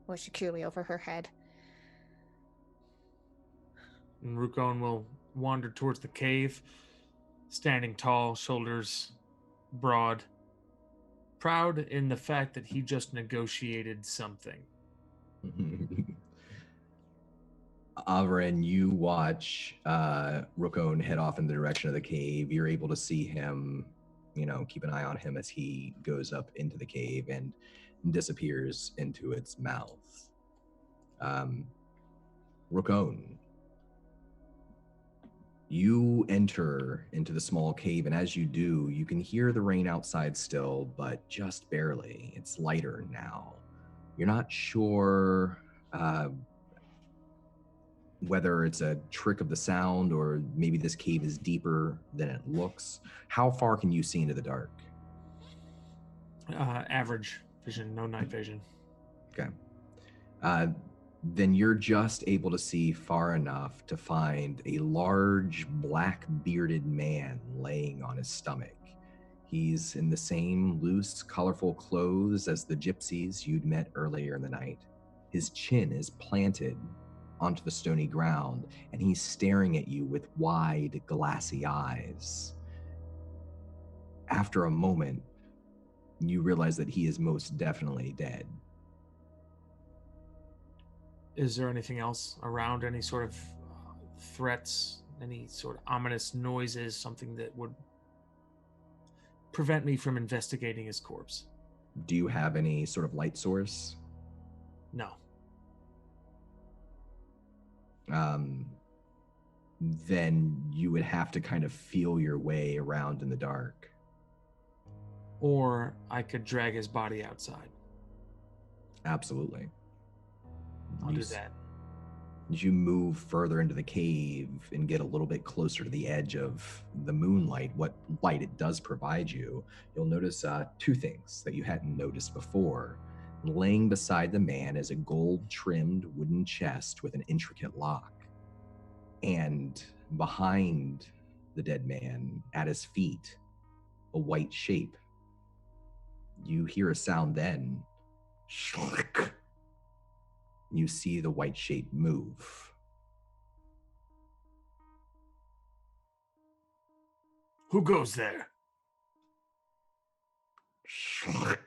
more securely over her head. And Rukon will wander towards the cave, standing tall, shoulders broad, proud in the fact that he just negotiated something. Averyn, you watch Rukon head off in the direction of the cave. You're able to see him, keep an eye on him as he goes up into the cave and disappears into its mouth. Rukon, you enter into the small cave, and as you do, you can hear the rain outside still, but just barely. It's lighter now. You're not sure whether it's a trick of the sound or maybe this cave is deeper than it looks. How far can you see into the dark? Average vision, no night vision. Okay. Then you're just able to see far enough to find a large black bearded man laying on his stomach. He's in the same loose, colorful clothes as the gypsies you'd met earlier in the night. His chin is planted onto the stony ground, and he's staring at you with wide, glassy eyes. After a moment, you realize that he is most definitely dead. Is there anything else around? Any sort of threats? Any sort of ominous noises? Something that would prevent me from investigating his corpse? Do you have any sort of light source? No. Then you would have to kind of feel your way around in the dark. Or I could drag his body outside. Absolutely. I'll do that. As you move further into the cave and get a little bit closer to the edge of the moonlight, what light it does provide you, you'll notice two things that you hadn't noticed before. Laying beside the man is a gold-trimmed wooden chest with an intricate lock. And behind the dead man, at his feet, a white shape. You hear a sound then. Shlick. You see the white shape move. Who goes there? Shlick.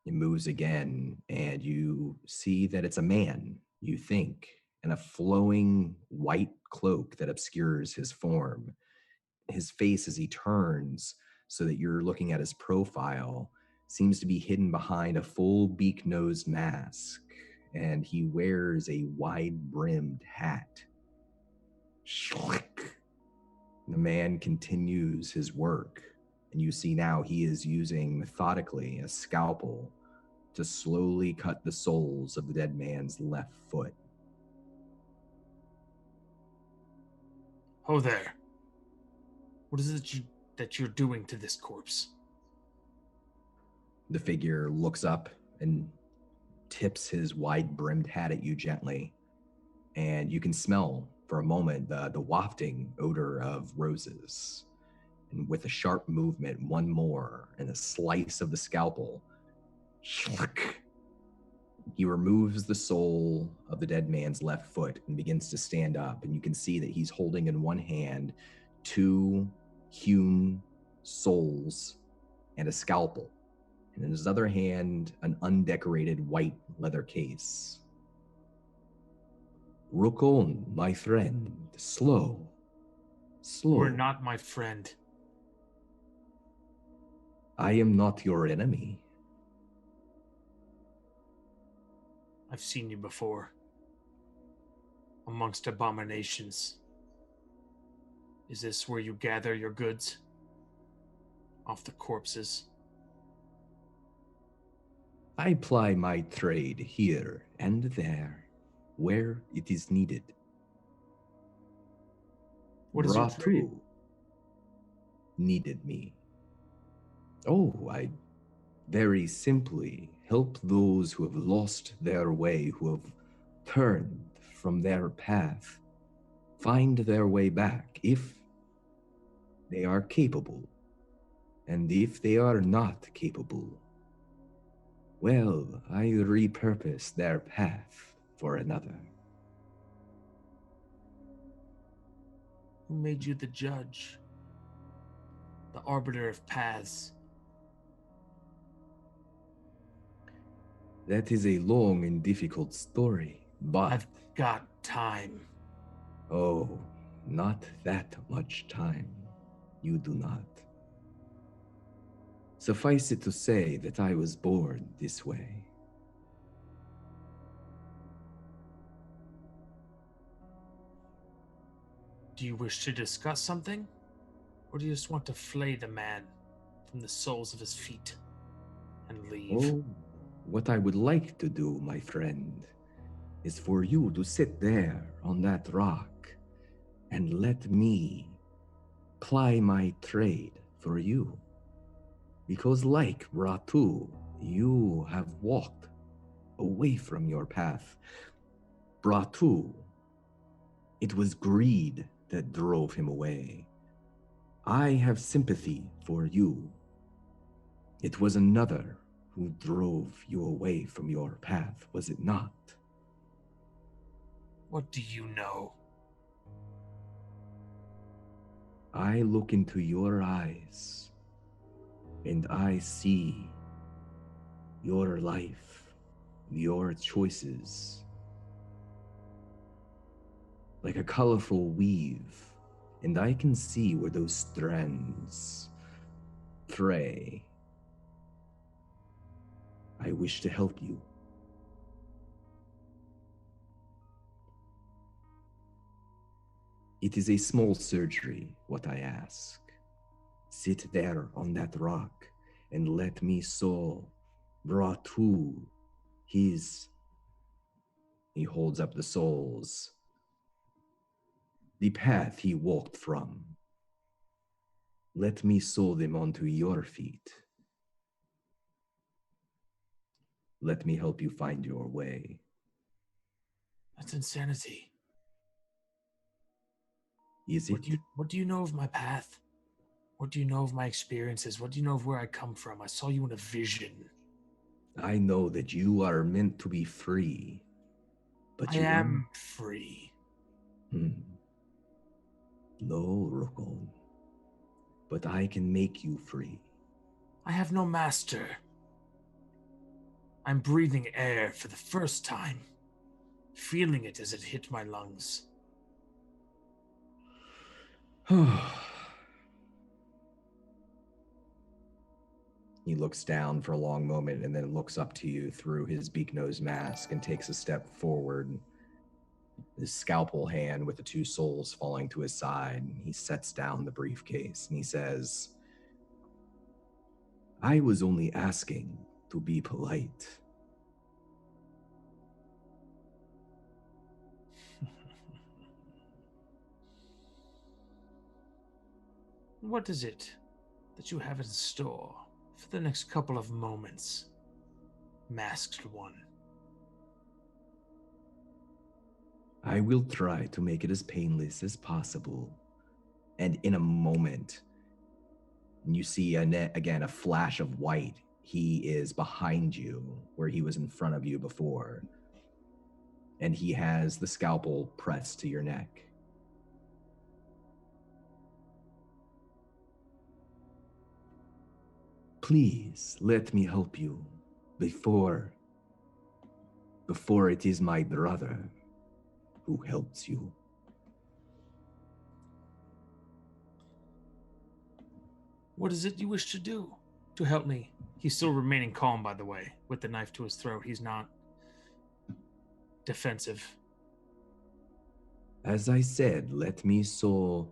It moves again, and you see that it's a man, you think, in a flowing white cloak that obscures his form. His face, as he turns so that you're looking at his profile, seems to be hidden behind a full beak-nosed mask, and he wears a wide-brimmed hat. Shlick. The man continues his work, and you see now he is using methodically a scalpel to slowly cut the soles of the dead man's left foot. Oh, there. What is it that you're doing to this corpse? The figure looks up and tips his wide-brimmed hat at you gently, and you can smell for a moment the wafting odor of roses. And with a sharp movement, one more, and a slice of the scalpel, he removes the sole of the dead man's left foot and begins to stand up. And you can see that he's holding in one hand 2 hewn soles and a scalpel, and in his other hand, an undecorated white leather case. Rukon, my friend, slow. You are not my friend. I am not your enemy. I've seen you before. Amongst abominations. Is this where you gather your goods? Off the corpses? I ply my trade here and there, where it is needed. What is your trade? Ratu needed me. Oh, I very simply help those who have lost their way, who have turned from their path, find their way back if they are capable. And if they are not capable, well, I repurpose their path for another. Who made you the judge? The arbiter of paths? That is a long and difficult story, but... I've got time. Oh, not that much time. You do not. Suffice it to say that I was born this way. Do you wish to discuss something? Or do you just want to flay the man from the soles of his feet and leave? Oh, what I would like to do, my friend, is for you to sit there on that rock and let me ply my trade for you. Because like Ratu, you have walked away from your path. Ratu, it was greed that drove him away. I have sympathy for you. It was another who drove you away from your path, was it not? What do you know? I look into your eyes, and I see your life, your choices, like a colorful weave, and I can see where those strands fray. I wish to help you. It is a small surgery, what I ask. Sit there on that rock and let me sow Ratu his. He holds up the souls. The path he walked from. Let me sow them onto your feet. Let me help you find your way. That's insanity. Is it? What do you know of my path? What do you know of my experiences? What do you know of where I come from? I saw you in a vision. I know that you are meant to be free, but I am free. No, Rokon. But I can make you free. I have no master. I'm breathing air for the first time, feeling it as it hit my lungs. He looks down for a long moment and then looks up to you through his beak-nosed mask and takes a step forward. His scalpel hand with the 2 souls falling to his side. He sets down the briefcase and he says, I was only asking to be polite. What is it that you have in store for the next couple of moments, masked one? I will try to make it as painless as possible. And in a moment, you see again a flash of white. He is behind you where he was in front of you before. And he has the scalpel pressed to your neck. Please let me help you before it is my brother who helps you. What is it you wish to do to help me? He's still remaining calm, by the way, with the knife to his throat. He's not defensive. As I said, let me sew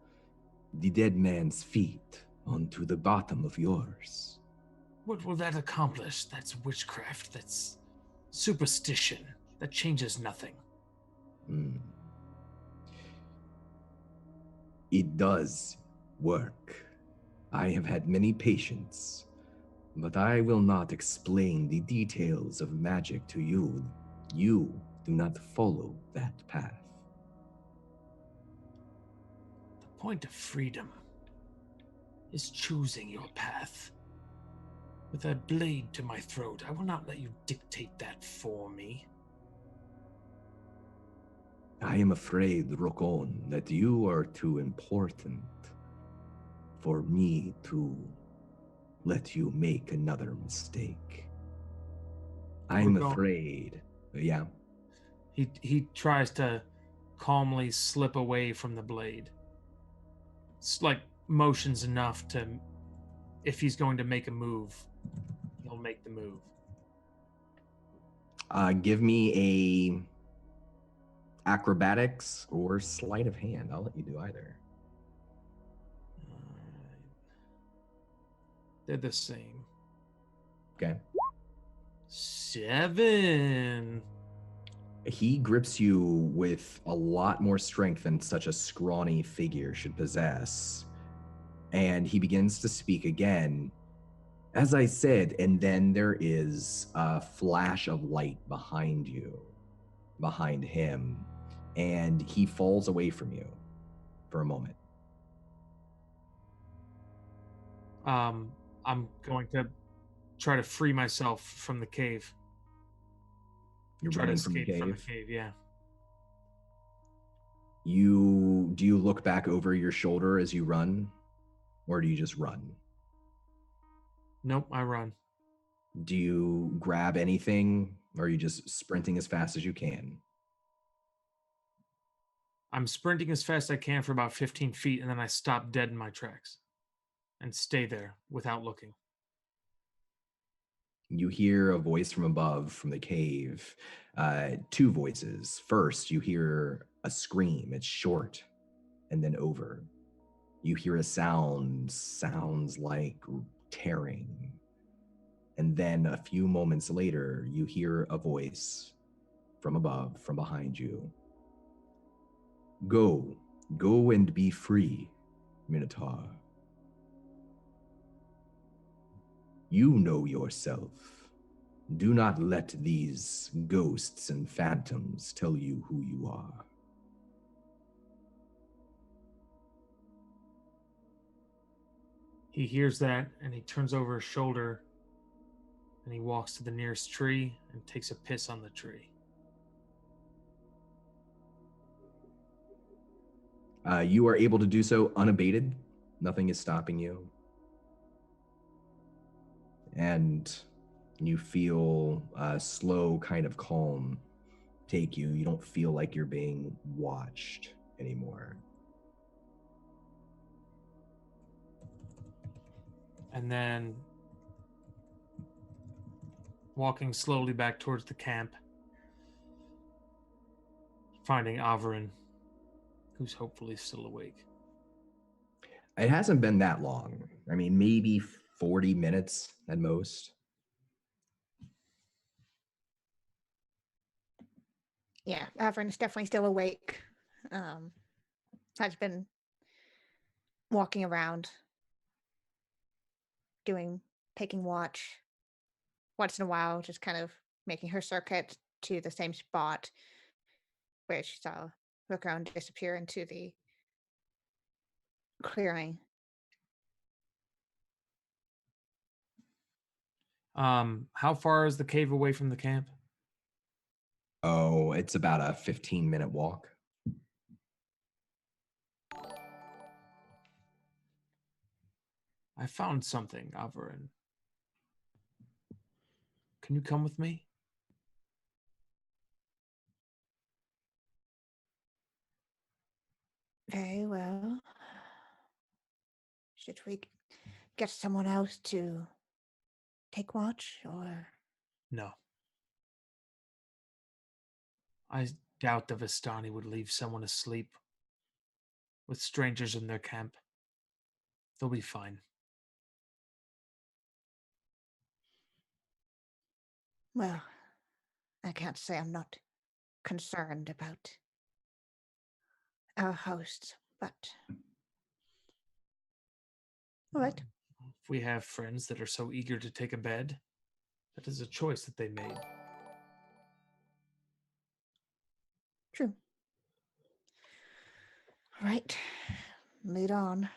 the dead man's feet onto the bottom of yours. What will that accomplish? That's witchcraft. That's superstition. That changes nothing. It does work. I have had many patients, but I will not explain the details of magic to you. You do not follow that path. The point of freedom is choosing your path. With a blade to my throat, I will not let you dictate that for me. I am afraid, Rokon, that you are too important for me to let you make another mistake. I'm afraid. Yeah. He tries to calmly slip away from the blade. It's like motions enough to, if he's going to make a move, he'll make the move. Give me a acrobatics or sleight of hand. I'll let you do either. They're the same. Okay. 7. He grips you with a lot more strength than such a scrawny figure should possess. And he begins to speak again. As I said, and then there is a flash of light behind you, behind him, and he falls away from you for a moment. I'm going to try to free myself from the cave. You're Try to running from the escape cave? from the cave, yeah. Do you look back over your shoulder as you run, or do you just run? Nope, I run. Do you grab anything, or are you just sprinting as fast as you can? I'm sprinting as fast as I can for about 15 feet, and then I stop dead in my tracks and stay there without looking. You hear a voice from above, from the cave. Two voices. First, you hear a scream. It's short and then over. You hear a sounds like tearing. And then a few moments later, you hear a voice from above, from behind you. Go and be free, Minotaur. You know yourself. Do not let these ghosts and phantoms tell you who you are. He hears that, and he turns over his shoulder, and he walks to the nearest tree and takes a piss on the tree. You are able to do so unabated. Nothing is stopping you. And you feel a slow kind of calm take you. You don't feel like you're being watched anymore. And then, walking slowly back towards the camp, finding Averyn, who's hopefully still awake. It hasn't been that long. I mean, maybe 40 minutes at most. Yeah, Averyn's definitely still awake. Has been walking around, taking watch. Once in a while, just kind of making her circuit to the same spot where she saw Rukon disappear into the clearing. How far is the cave away from the camp? Oh, it's about a 15-minute walk. I found something, Averyn. Can you come with me? Very well. Should we get someone else to take watch, or? No. I doubt the Vistani would leave someone asleep with strangers in their camp. They'll be fine. Well, I can't say I'm not concerned about our hosts, but all right. If we have friends that are so eager to take a bed, that is a choice that they made. True. Right. Lead on.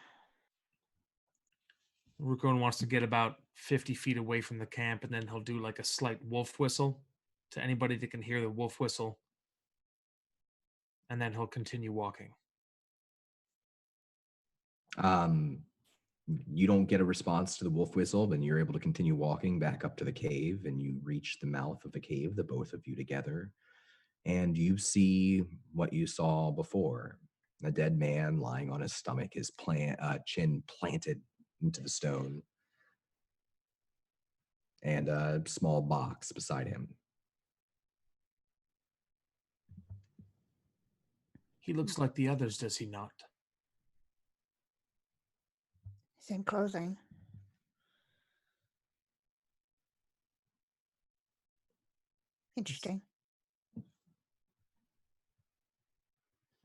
Rukon wants to get about 50 feet away from the camp, and then he'll do like a slight wolf whistle to anybody that can hear the wolf whistle. And then he'll continue walking. You don't get a response to the wolf whistle, then you're able to continue walking back up to the cave, and you reach the mouth of the cave, the both of you together, and you see what you saw before. A dead man lying on his stomach, his chin planted into the stone, and a small box beside him. He looks like the others, does he not? Same clothing. Interesting.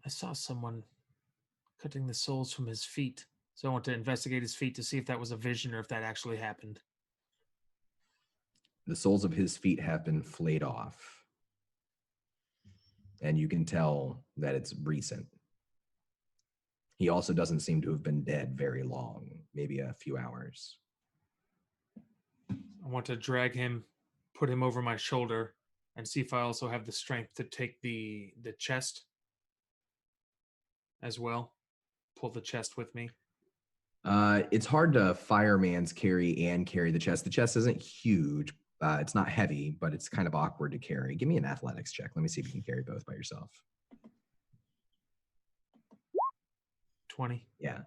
I saw someone cutting the soles from his feet, so I want to investigate his feet to see if that was a vision or if that actually happened. The soles of his feet have been flayed off, and you can tell that it's recent. He also doesn't seem to have been dead very long, maybe a few hours. I want to drag him, put him over my shoulder, and see if I also have the strength to take the chest as well. Pull the chest with me. It's hard to fireman's carry the chest. The chest isn't huge. It's not heavy, but it's kind of awkward to carry. Give me an athletics check. Let me see if you can carry both by yourself. 20. Yeah.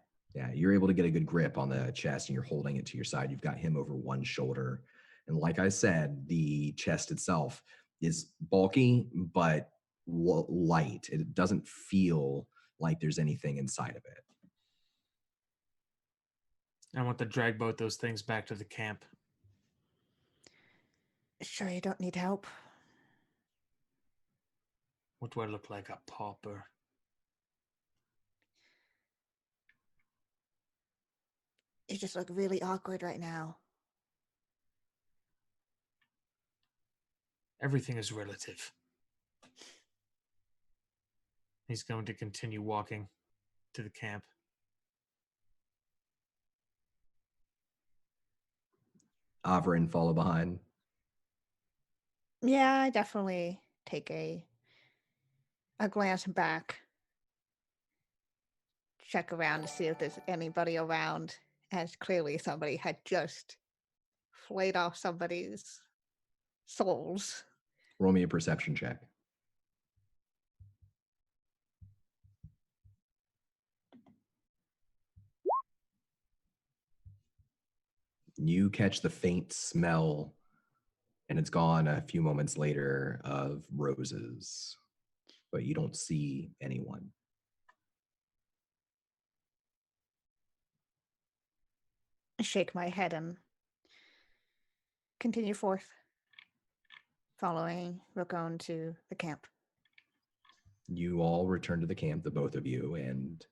You're able to get a good grip on the chest, and you're holding it to your side. You've got him over one shoulder. And like I said, the chest itself is bulky, but light. It doesn't feel like there's anything inside of it. I want to drag both those things back to the camp. Sure you don't need help? What do I look like, a pauper? You just look really awkward right now. Everything is relative. He's going to continue walking to the camp. Averyn follow behind. Yeah, I definitely take a glance back. Check around to see if there's anybody around, as clearly somebody had just flayed off somebody's souls. Roll me a perception check. You catch the faint smell, and it's gone a few moments later, of roses, but you don't see anyone. I shake my head and continue forth, following Rukon to the camp. You all return to the camp, the both of you, and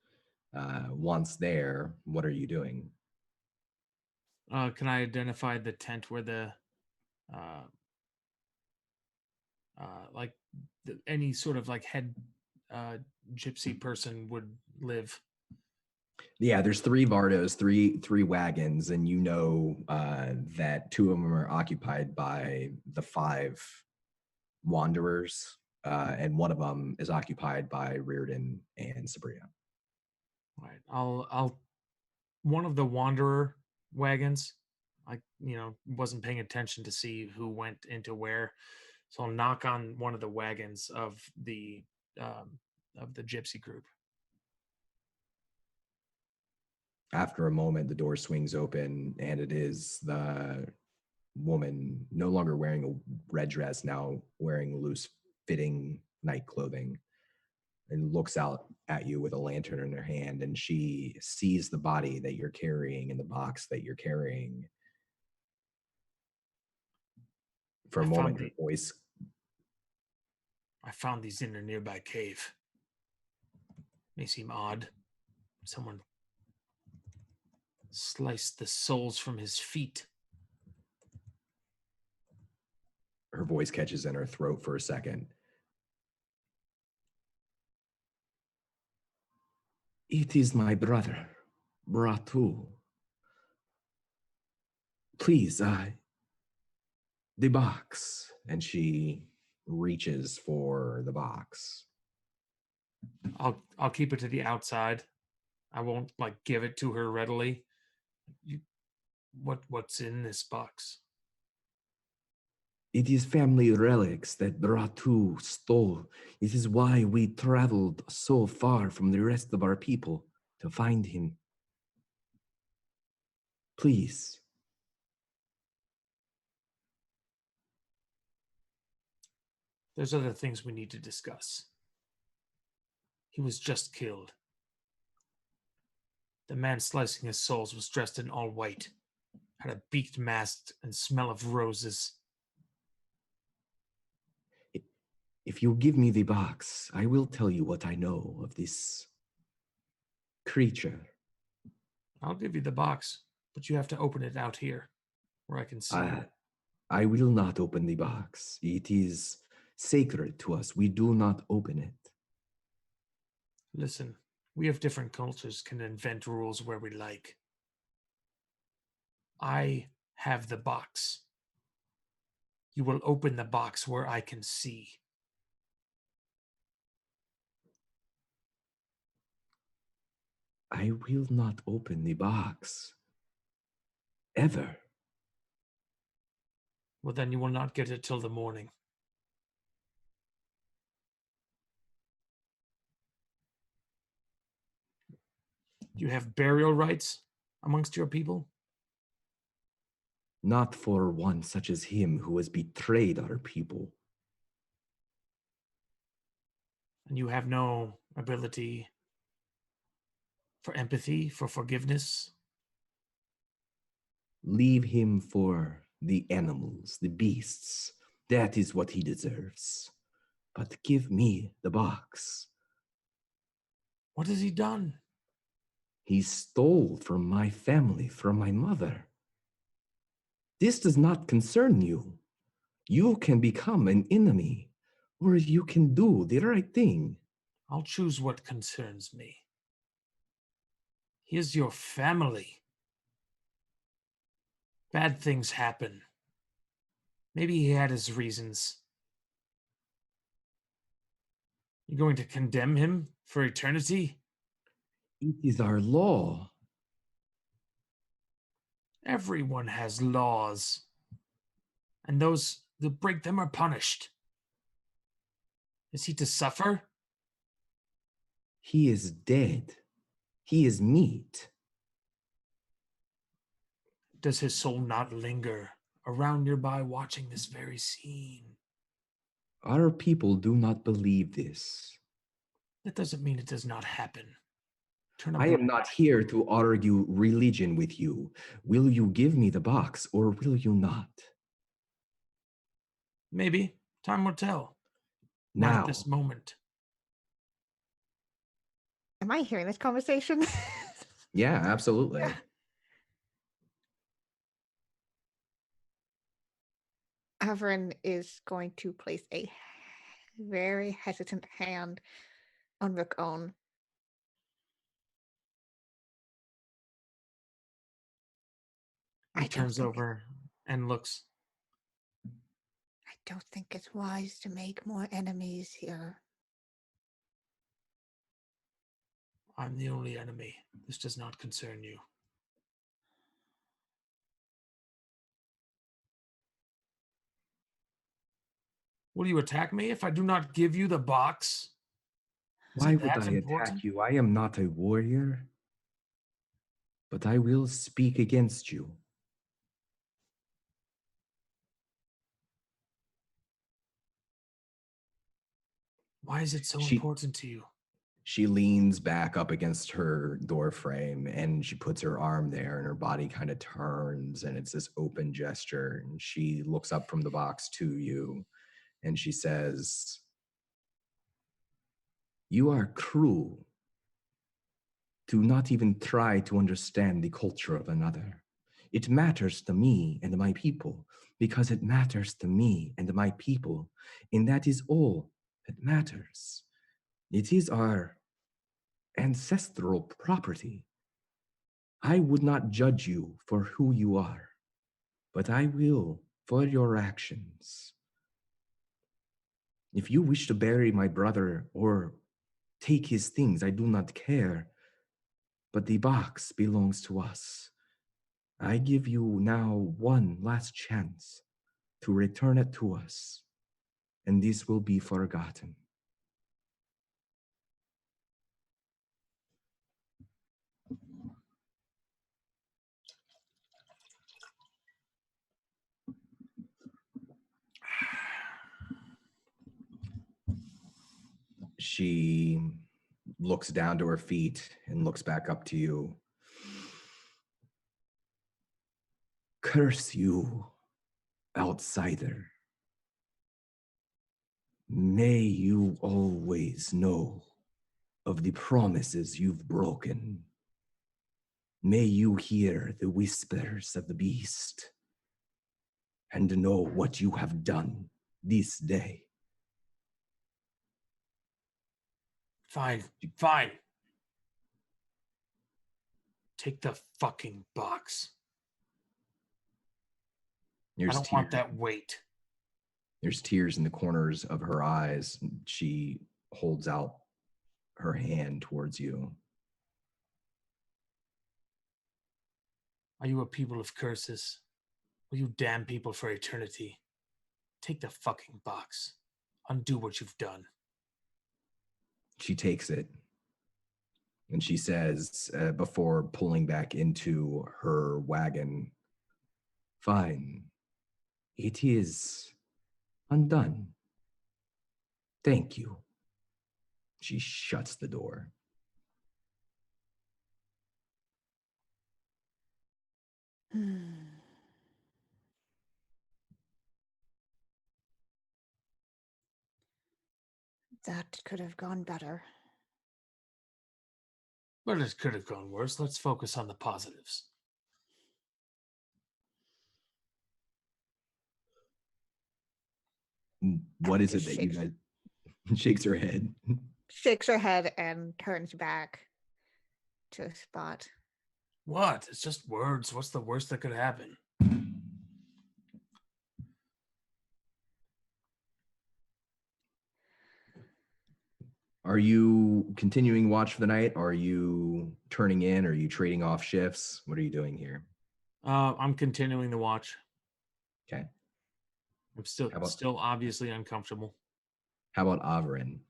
once there, what are you doing? Can I identify the tent where the any sort of like head gypsy person would live? Yeah, there's 3 Vardos, three wagons, and you know that 2 of them are occupied by the 5 wanderers, and 1 of them is occupied by Reardon and Sabria. All right, I'll one of the wanderer wagons. I wasn't paying attention to see who went into where, so I'll knock on one of the wagons of the gypsy group. After a moment, the door swings open, and it is the woman, no longer wearing a red dress, now wearing loose-fitting night clothing, and looks out at you with a lantern in her hand, and she sees the body that you're carrying in the box that you're carrying. For a moment, her voice... I found these in a nearby cave. May seem odd. Someone sliced the soles from his feet. Her voice catches in her throat for a second. It is my brother, Bratu. Please, the box. And she reaches for the box. I'll keep it to the outside. I won't give it to her readily. What's in this box? It is family relics that Bratu stole. It is why we traveled so far from the rest of our people to find him. Please. There's other things we need to discuss. He was just killed. The man slicing his soles was dressed in all white, had a beaked mask and smell of roses. If you give me the box, I will tell you what I know of this creature. I'll give you the box, but you have to open it out here, where I can see it. I will not open the box. It is sacred to us. We do not open it. Listen, we have different cultures, can invent rules where we like. I have the box. You will open the box where I can see. I will not open the box. Ever. Well, then you will not get it till the morning. Do you have burial rites amongst your people? Not for one such as him who has betrayed our people. And you have no ability for empathy, for forgiveness? Leave him for the animals, the beasts. That is what he deserves. But give me the box. What has he done? He stole from my family, from my mother. This does not concern you. You can become an enemy, or you can do the right thing. I'll choose what concerns me. He is your family. Bad things happen. Maybe he had his reasons. You're going to condemn him for eternity? It is our law. Everyone has laws. And those that break them are punished. Is he to suffer? He is dead. He is meat. Does his soul not linger around nearby watching this very scene? Our people do not believe this. That doesn't mean it does not happen. I am not here to argue religion with you. Will you give me the box or will you not? Maybe. Time will tell. Now. Not at this moment. Am I hearing this conversation? Yeah, absolutely. Yeah. Averyn is going to place a very hesitant hand on Rukon. He turns over and looks. I don't think it's wise to make more enemies here. I'm the only enemy. This does not concern you. Will you attack me if I do not give you the box? Why would I attack you? I am not a warrior. But I will speak against you. Why is it so important to you? She leans back up against her door frame and she puts her arm there and her body kind of turns and it's this open gesture. And she looks up from the box to you and she says, "You are cruel. Do not even try to understand the culture of another. It matters to me and my people because it matters to me and my people, and that is all that matters. It is our ancestral property. I would not judge you for who you are, but I will for your actions. If you wish to bury my brother or take his things, I do not care, but the box belongs to us. I give you now one last chance to return it to us, and this will be forgotten." She looks down to her feet and looks back up to you. "Curse you, outsider. May you always know of the promises you've broken. May you hear the whispers of the beast and know what you have done this day." Fine. Take the fucking box. I don't want that weight. There's tears in the corners of her eyes. She holds out her hand towards you. Are you a people of curses? Will you damn people for eternity? Take the fucking box. Undo what you've done. She takes it. And she says, before pulling back into her wagon, "Fine. It is undone. Thank you." She shuts the door. That could have gone better. But it could have gone worse. Let's focus on the positives. What is it that you guys... Shakes her head. Shakes her head and turns back to a spot. What? It's just words. What's the worst that could happen? Are you continuing watch for the night? Are you turning in? Are you trading off shifts? What are you doing here? I'm continuing to watch. Okay. I'm still obviously uncomfortable. How about Averyn?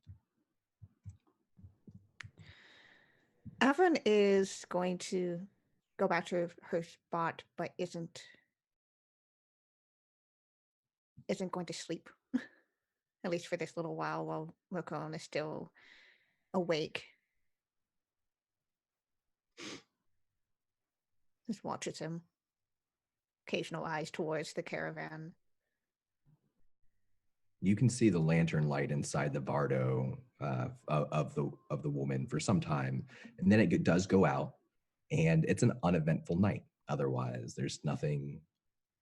Averyn is going to go back to her spot, but isn't going to sleep. At least for this little while Rukon is still awake. Just watches him. Occasional eyes towards the caravan. You can see the lantern light inside the bardo of the woman for some time, and then it does go out, and it's an uneventful night. Otherwise, there's nothing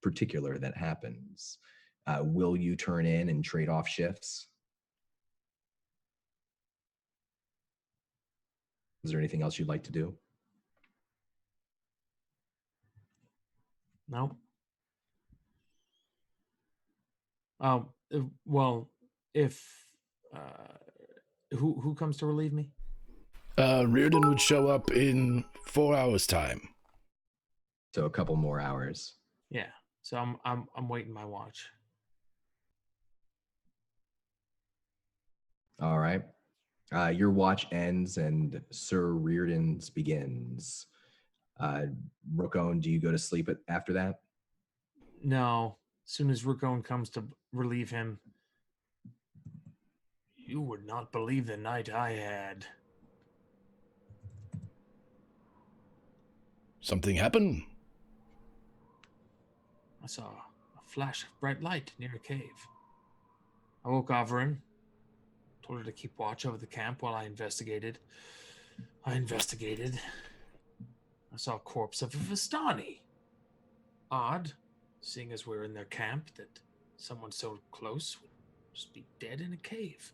particular that happens. Will you turn in and trade off shifts? Is there anything else you'd like to do? No. Well, if who comes to relieve me? Reardon would show up in 4 hours' time. So a couple more hours. Yeah. So I'm waiting my watch. All right. Your watch ends and Sir Reardon's begins. Rookone, do you go to sleep after that? No. As soon as Rukone comes to relieve him, you would not believe the night I had. Something happened? I saw a flash of bright light near a cave. I woke Averyn, told her to keep watch over the camp while I investigated. I saw a corpse of a Vistani. Odd, seeing as we're in their camp, that someone so close would just be dead in a cave.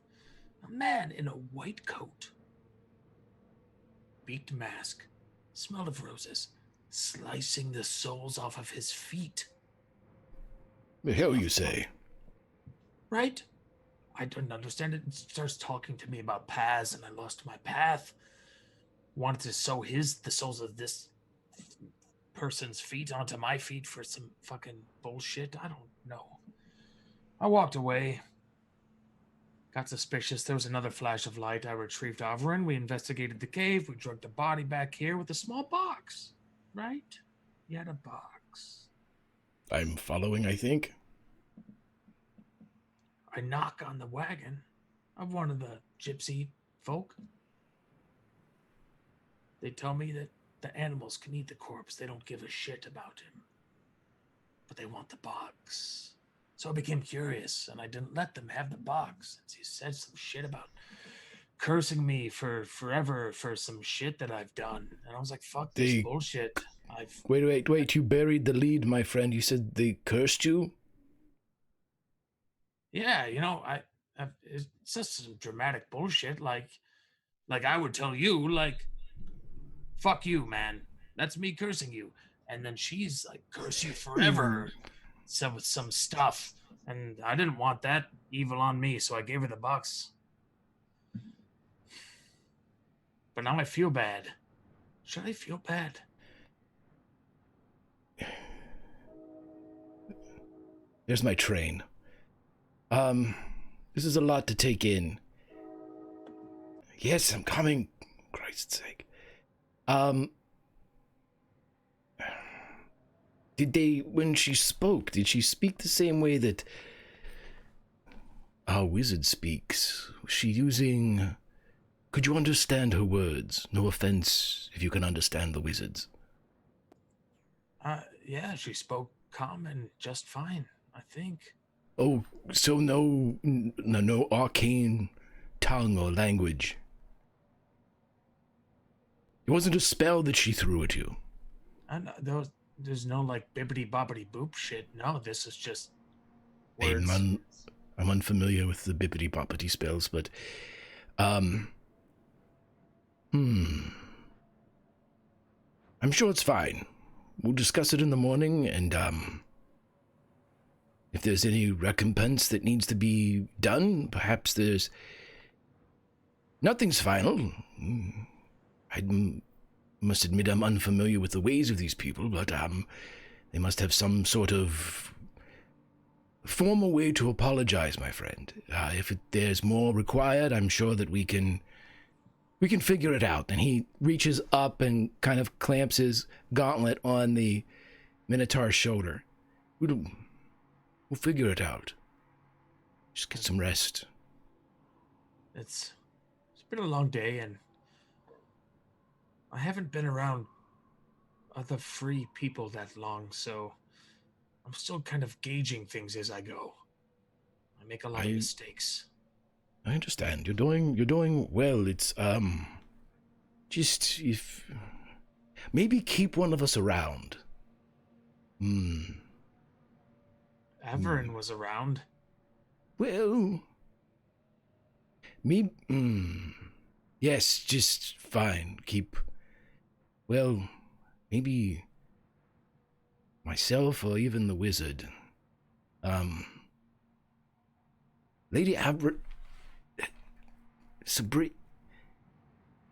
A man in a white coat. Beaked mask, smell of roses, slicing the soles off of his feet. The hell you say? Right? I don't understand it. It starts talking to me about paths, and I lost my path. Wanted to sew the soles of this person's feet onto my feet for some fucking bullshit. I don't know. I walked away. Got suspicious. There was another flash of light. I retrieved Averyn. We investigated the cave. We dragged the body back here with a small box. Right? You had a box. I'm following, I think. I knock on the wagon of one of the gypsy folk. They tell me that the animals can eat the corpse. They don't give a shit about him. But they want the box. So I became curious, and I didn't let them have the box. He said some shit about cursing me for forever for some shit that I've done. And I was like, fuck this bullshit. Wait, you buried the lead, my friend. You said they cursed you? Yeah, it's just some dramatic bullshit. Like I would tell you, like, fuck you, man. That's me cursing you. And then she's like, curse you forever. So with some stuff. And I didn't want that evil on me, so I gave her the box. But now I feel bad. Should I feel bad? There's my train. This is a lot to take in. Yes, I'm coming. Christ's sake. When she spoke, did she speak the same way that our wizard speaks? Was she using... Could you understand her words? No offense if you can understand the wizards. Yeah, she spoke calm and just fine, I think. Oh, so no arcane tongue or language. It wasn't a spell that she threw at you. There's no like bibbity bobbity boop shit. No, this is just words. I'm unfamiliar with the bibbity boppity spells, but I'm sure it's fine. We'll discuss it in the morning, and if there's any recompense that needs to be done, perhaps there's... Nothing's final. I must admit I'm unfamiliar with the ways of these people, but they must have some sort of formal way to apologize, my friend. If there's more required, I'm sure that we can figure it out. And he reaches up and kind of clamps his gauntlet on the Minotaur's shoulder. We'll figure it out. Just get some rest. It's been a long day, and I haven't been around other free people that long, so I'm still kind of gauging things as I go. I make a lot of mistakes. I understand. You're doing well. It's just if maybe keep one of us around. Averyn was around. Well, Yes, just fine. Well, maybe myself or even the wizard. Lady Averyn... Sabri...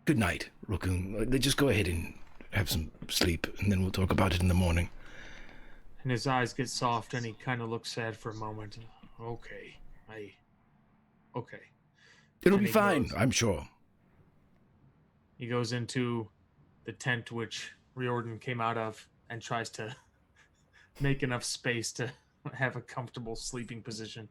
Good night, Rukun. Just go ahead and have some sleep, and then we'll talk about it in the morning. And his eyes get soft, and he kind of looks sad for a moment. Okay. Okay. It'll And be he fine, goes- I'm sure. He goes into the tent which Riordan came out of and tries to make enough space to have a comfortable sleeping position.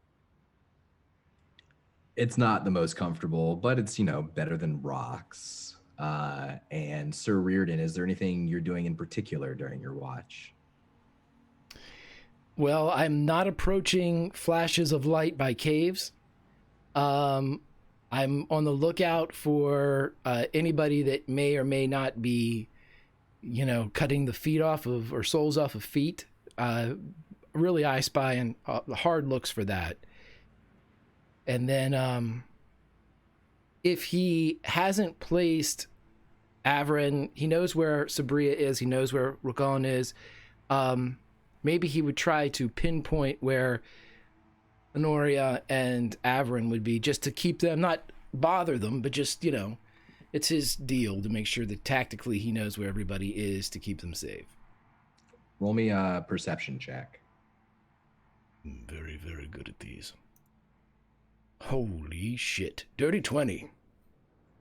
It's not the most comfortable, but it's, better than rocks. And Sir Reardon, is there anything you're doing in particular during your watch? Well, I'm not approaching flashes of light by caves. I'm on the lookout for anybody that may or may not be, cutting the feet off of, or soles off of feet. Really I spy and hard looks for that. And then if he hasn't placed Averyn, he knows where Sabria is, he knows where Rukon is. Maybe he would try to pinpoint where Honoria and Averyn would be, just to keep them, not bother them, but just, it's his deal to make sure that tactically he knows where everybody is to keep them safe. Roll me a perception check. Very, very good at these. Holy shit. Dirty 20.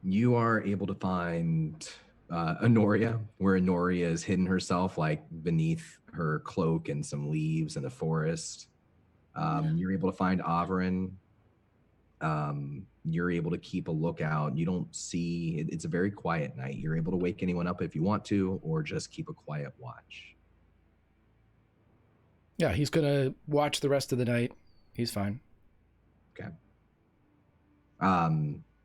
You are able to find Honoria, where Honoria has hidden herself, like beneath her cloak and some leaves in the forest. You're able to find Averyn. You're able to keep a lookout. You don't see, it's a very quiet night. You're able to wake anyone up if you want to, or just keep a quiet watch. Yeah, he's going to watch the rest of the night. He's fine. Okay.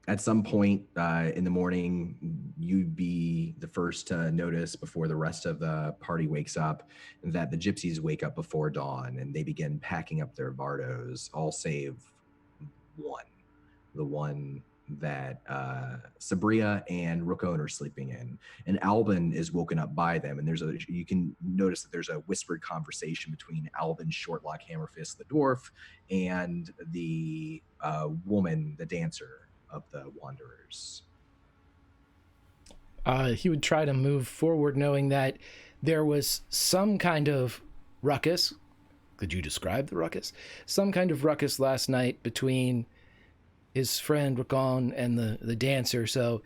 At some point in the morning, you'd be the first to notice, before the rest of the party wakes up, that the gypsies wake up before dawn and they begin packing up their bardos, all save one. The one that Sabria and Rukon are sleeping in. And Albin is woken up by them, and you can notice that there's a whispered conversation between Albin Shortlock Hammerfist, the dwarf, and the woman, the dancer of the Wanderers. He would try to move forward, knowing that there was some kind of ruckus. Could you describe the ruckus? Some kind of ruckus last night between his friend Rukon and the dancer. So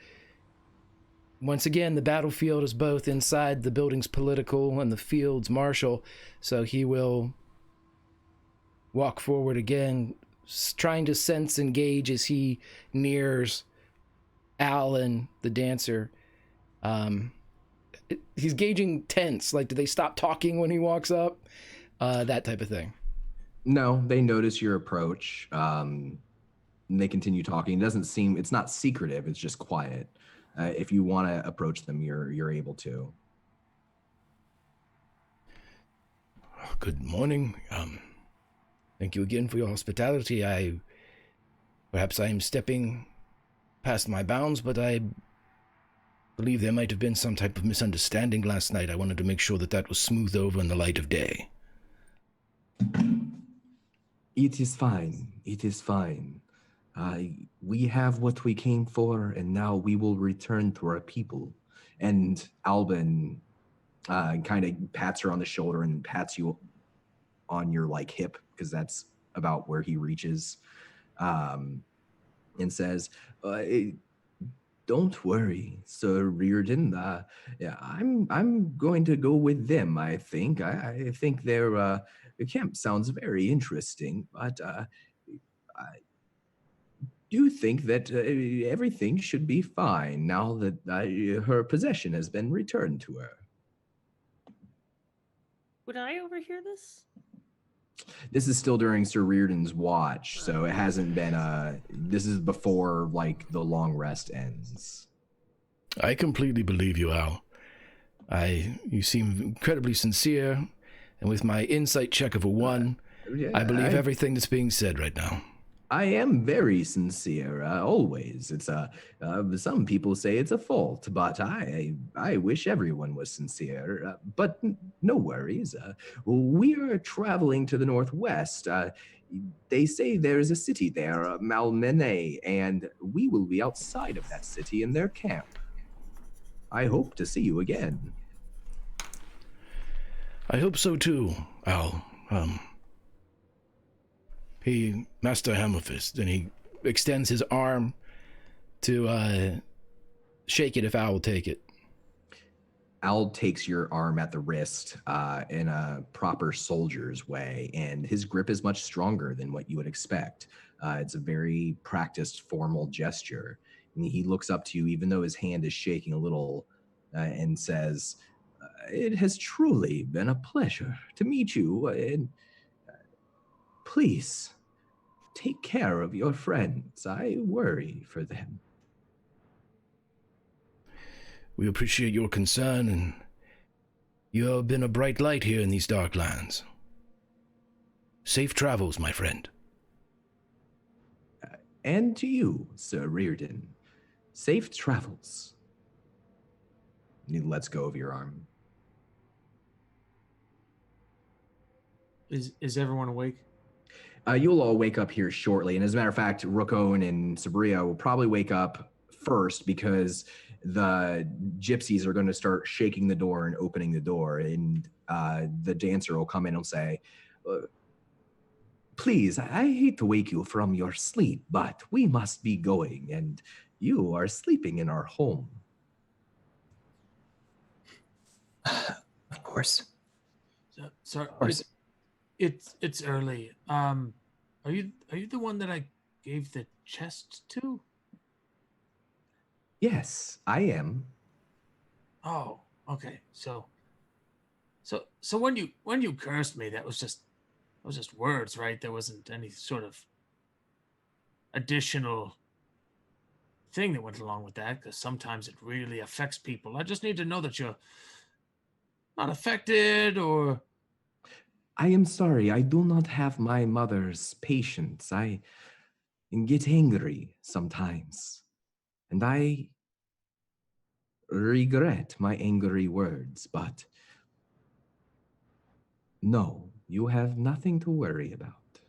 once again, the battlefield is both inside the building's political and the field's martial. So he will walk forward again, trying to sense and gauge as he nears Alan, the dancer. He's gauging tense. Like, do they stop talking when he walks up? That type of thing. No, they notice your approach. And they continue talking. It's not secretive, it's just quiet. If you want to approach them, you're able to. Good morning. Thank you again for your hospitality. Perhaps I am stepping past my bounds, but I believe there might have been some type of misunderstanding last night. I wanted to make sure that was smoothed over in the light of day. It is fine. It is fine. We have what we came for, and now we will return to our people. And Albin kind of pats her on the shoulder and pats you on your hip, because that's about where he reaches, and says, "Don't worry, Sir Reardon. I'm going to go with them. I think. I think their camp sounds very interesting, but I do think that everything should be fine now that her possession has been returned to her." Would I overhear this? This is still during Sir Reardon's watch, so it hasn't been this is before the long rest ends. I completely believe you, Al. You seem incredibly sincere, and with my insight check of a 1, I believe everything that's being said right now. I am very sincere, always. It's some people say it's a fault, but I wish everyone was sincere. But no worries. We are traveling to the northwest. They say there is a city there, Malmene, and we will be outside of that city in their camp. I hope to see you again. I hope so too, Al. Master Hammerfist, and he extends his arm to shake it if Al will take it. Al takes your arm at the wrist in a proper soldier's way, and his grip is much stronger than what you would expect. It's a very practiced, formal gesture. And he looks up to you, even though his hand is shaking a little, and says, "It has truly been a pleasure to meet you, and please, take care of your friends. I worry for them." We appreciate your concern, and you have been a bright light here in these dark lands. Safe travels, my friend. And to you, Sir Reardon, safe travels. And he lets go of your arm. Is everyone awake? You'll all wake up here shortly. And as a matter of fact, Rukon and Sabria will probably wake up first because the gypsies are going to start shaking the door and opening the door. And the dancer will come in and say, "Please, I hate to wake you from your sleep, but we must be going. And you are sleeping in our home." Of course. Sorry, Of course. it's early. Are you the one that I gave the chest to? Yes, I am. Oh, okay. So when you cursed me, that was just words, right? There wasn't any sort of additional thing that went along with that, because sometimes it really affects people. I just need to know that you're not affected, or... I am sorry, I do not have my mother's patience. I get angry sometimes, and I regret my angry words, but no, you have nothing to worry about.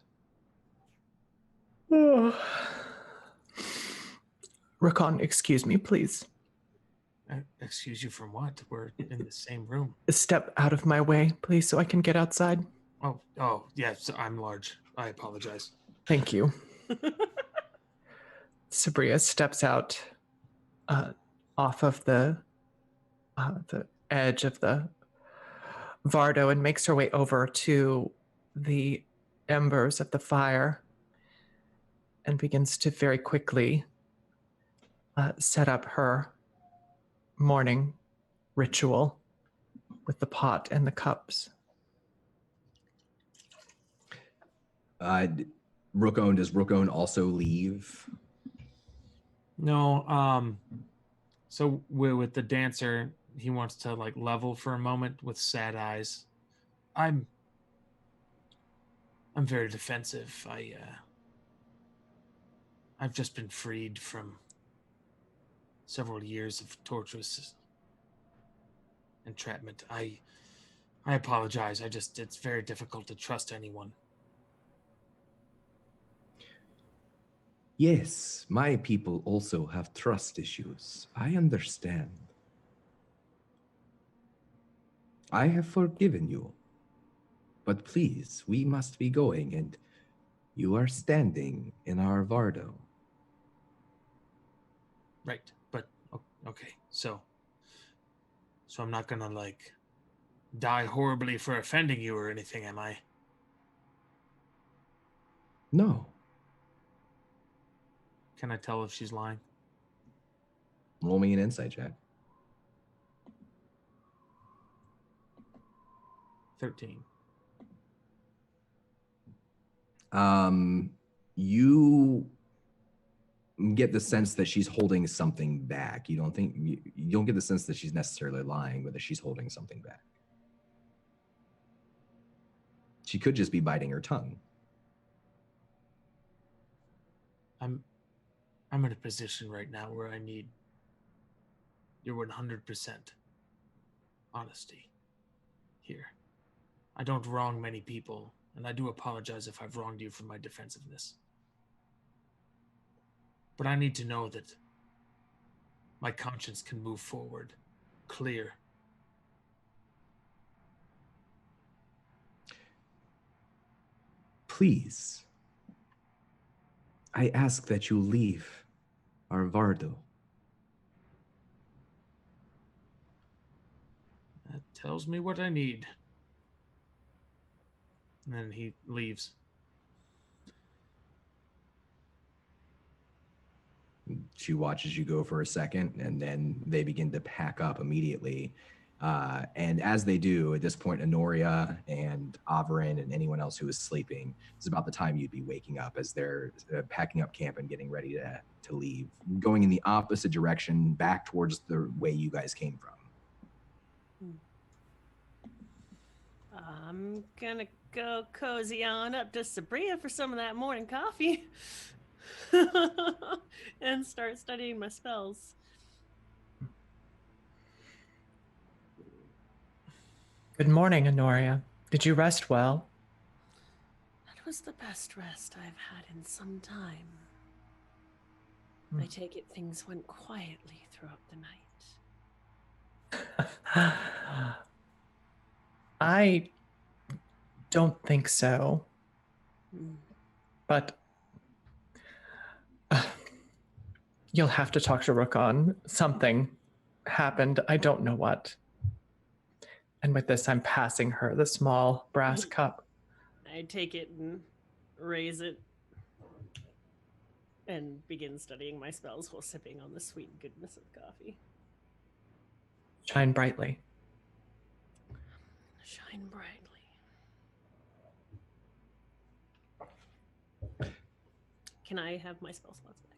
Rakan, excuse me, please. Excuse you from what? We're in the same room. Step out of my way, please, so I can get outside. Oh, yes, I'm large. I apologize. Thank you. Sabria steps out off of the edge of the Vardo and makes her way over to the embers of the fire and begins to very quickly set up her morning ritual with the pot and the cups. Does Rukon also leave? No, so we're with the dancer. He wants to like level for a moment with sad eyes. I'm very defensive. I've just been freed from several years of torturous entrapment. I apologize. It's very difficult to trust anyone. Yes, my people also have trust issues. I understand. I have forgiven you. But please, we must be going, and you are standing in our Vardo. Right, but okay, so I'm not gonna like die horribly for offending you or anything, am I? No. Can I tell if she's lying? Roll me an insight check. 13. You get the sense that she's holding something back. You don't get the sense that she's necessarily lying, but that she's holding something back. She could just be biting her tongue. I'm in a position right now where I need your 100% honesty here. I don't wrong many people, and I do apologize if I've wronged you for my defensiveness. But I need to know that my conscience can move forward, clear. Please, I ask that you leave our Vardo. That tells me what I need. And then he leaves. She watches you go for a second, and then they begin to pack up immediately. And as they do, at this point, Honoria and Averyn and anyone else who is sleeping, it's about the time you'd be waking up as they're packing up camp and getting ready to leave, going in the opposite direction, back towards the way you guys came from. I'm gonna go cozy on up to Sabria for some of that morning coffee and start studying my spells. Good morning, Honoria. Did you rest well? That was the best rest I've had in some time. I take it things went quietly throughout the night. I don't think so. But you'll have to talk to Rukon. Something happened. I don't know what. And with this, I'm passing her the small brass cup. I take it and raise it and begin studying my spells while sipping on the sweet goodness of coffee. Shine brightly. Shine brightly. Can I have my spell slots back?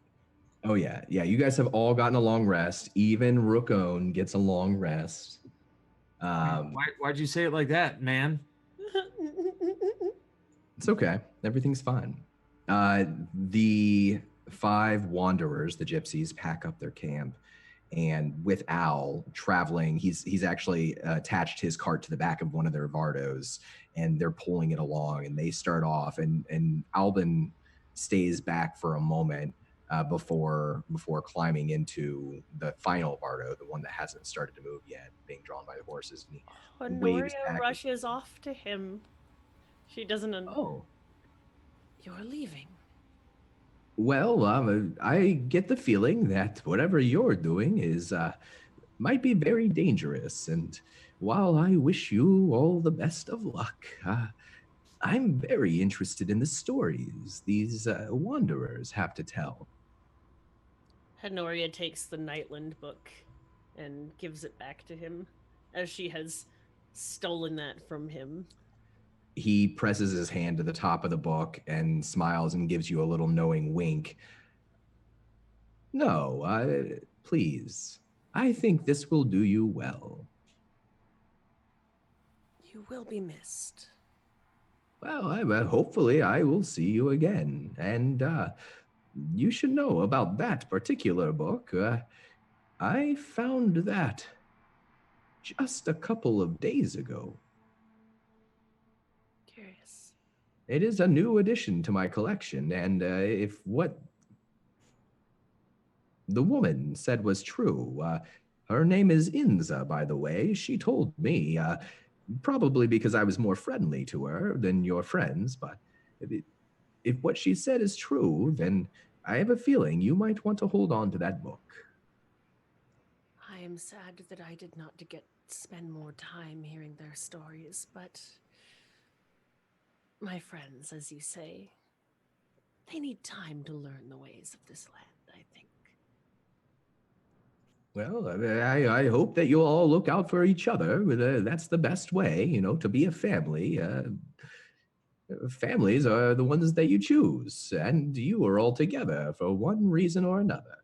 Oh, yeah. Yeah, you guys have all gotten a long rest. Even Rukon gets a long rest. Why'd you say it like that, man? It's okay. Everything's fine. The 5 wanderers, the gypsies, pack up their camp. And with Al traveling, he's actually attached his cart to the back of one of their Vardos, and they're pulling it along, and they start off, and Albin stays back for a moment before climbing into the final Vardo, the one that hasn't started to move yet, being drawn by the horses. And he waves Honoria back. rushes off to him. She doesn't. Oh. You're leaving. Well, I get the feeling that whatever you're doing is might be very dangerous. And while I wish you all the best of luck, I'm very interested in the stories these wanderers have to tell. Honoria takes the Nightland book and gives it back to him, as she has stolen that from him. He presses his hand to the top of the book and smiles and gives you a little knowing wink. No, please. I think this will do you well. You will be missed. Well, hopefully I will see you again. And you should know about that particular book. I found that just a couple of days ago. Curious. It is a new addition to my collection, and if what the woman said was true, her name is Inza, by the way. She told me, probably because I was more friendly to her than your friends, but if what she said is true, then I have a feeling you might want to hold on to that book. I am sad that I did not spend more time hearing their stories, but my friends, as you say, they need time to learn the ways of this land, I think. Well, I hope that you'll all look out for each other. That's the best way, to be a family. Families are the ones that you choose, and you are all together for one reason or another.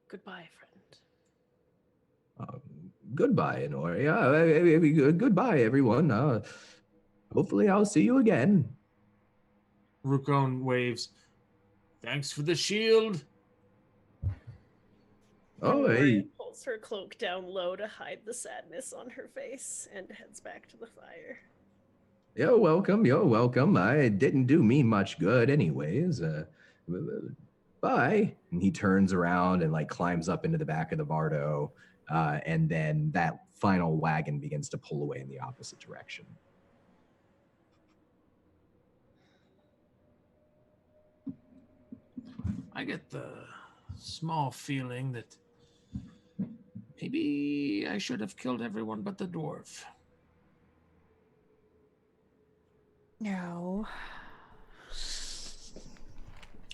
Goodbye, friend. Goodbye, Honoria. Goodbye, everyone. Hopefully I'll see you again. Rukon waves. Thanks for the shield. Oh, Honoria hey. pulls her cloak down low to hide the sadness on her face and heads back to the fire. You're welcome. You're welcome. I didn't do me much good, anyways. Bye. And he turns around and like climbs up into the back of the Bardo, and then that final wagon begins to pull away in the opposite direction. I get the small feeling that maybe I should have killed everyone but the dwarf. No.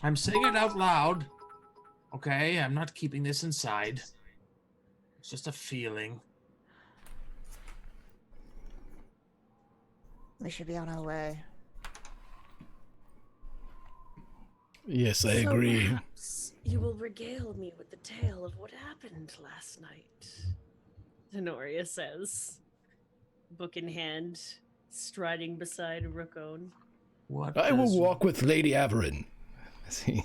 I'm saying it out loud. Okay, I'm not keeping this inside. It's just a feeling. We should be on our way. Yes, I agree. Perhaps you will regale me with the tale of what happened last night, Honoria says, book in hand, striding beside Rookone. What I will does- walk with Lady Averyn. See.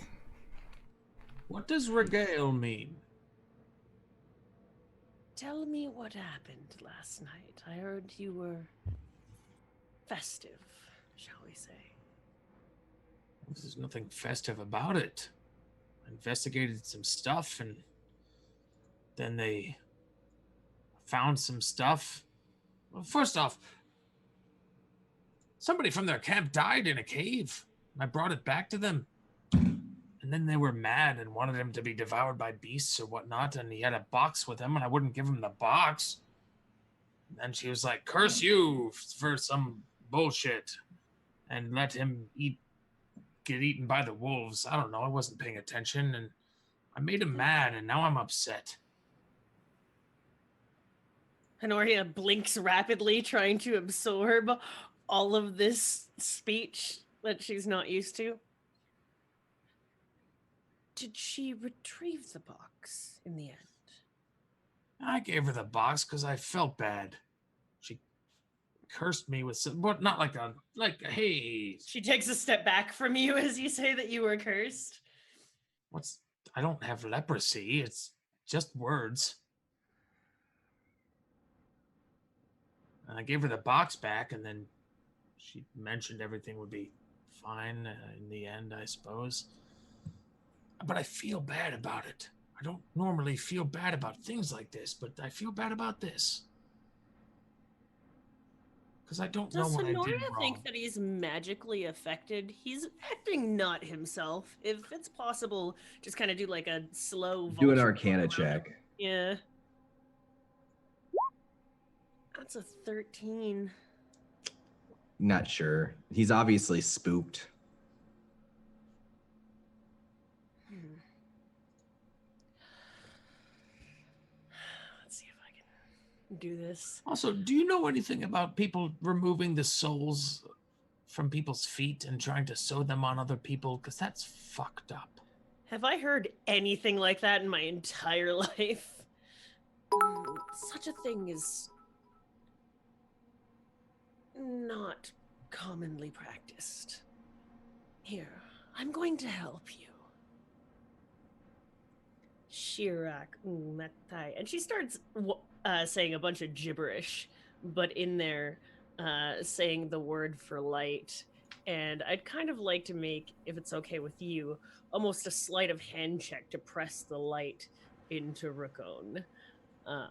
What does regale mean? Tell me what happened last night. I heard you were festive, shall we say. There's nothing festive about it. I investigated some stuff and then they found some stuff. Well, first off, somebody from their camp died in a cave. I brought it back to them. And then they were mad and wanted him to be devoured by beasts or whatnot. And he had a box with him and I wouldn't give him the box. And then she was like, curse you for some bullshit. And let him get eaten by the wolves. I don't know. I wasn't paying attention. And I made him mad and now I'm upset. Honoria blinks rapidly, trying to absorb all of this speech that she's not used to. Did she retrieve the box in the end? I gave her the box because I felt bad. She cursed me with some, but not like hey, She takes a step back from you as you say that you were cursed. I don't have leprosy. It's just words. And I gave her the box back, and then she mentioned everything would be fine in the end, I suppose. But I feel bad about it. I don't normally feel bad about things like this, but I feel bad about this. Because I don't know Does what I did Honoria wrong. think that he's magically affected? He's acting not himself. If it's possible, just kind of do like a slow Do an vulture Arcana around check. him. Yeah. That's a 13. Not sure. He's obviously spooked. Let's see if I can do this. Also, do you know anything about people removing the souls from people's feet and trying to sew them on other people? Because that's fucked up. Have I heard anything like that in my entire life? Such a thing is not commonly practiced. Here, I'm going to help you. Shirak Matai. And she starts saying a bunch of gibberish, but in there saying the word for light. And I'd kind of like to make, if it's okay with you, almost a sleight of hand check to press the light into Rookone. Are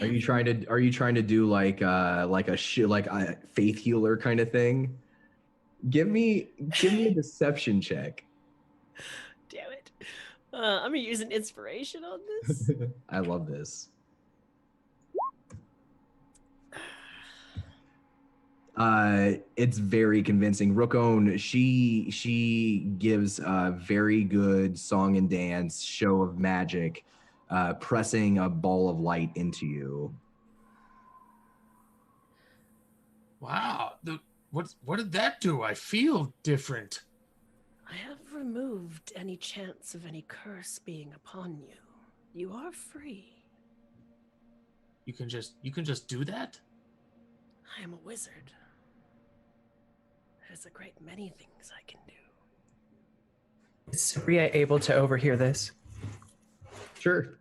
you trying to do like a faith healer kind of thing? Give me a deception check. Damn it. I'm gonna use an inspiration on this. I love this. It's very convincing. Rookone, she gives a very good song and dance show of magic, pressing a ball of light into you. Wow. What did that do? I feel different. I have removed any chance of any curse being upon you. You are free. You can just do that? I am a wizard. There's a great many things I can do. Is Ria able to overhear this? Sure.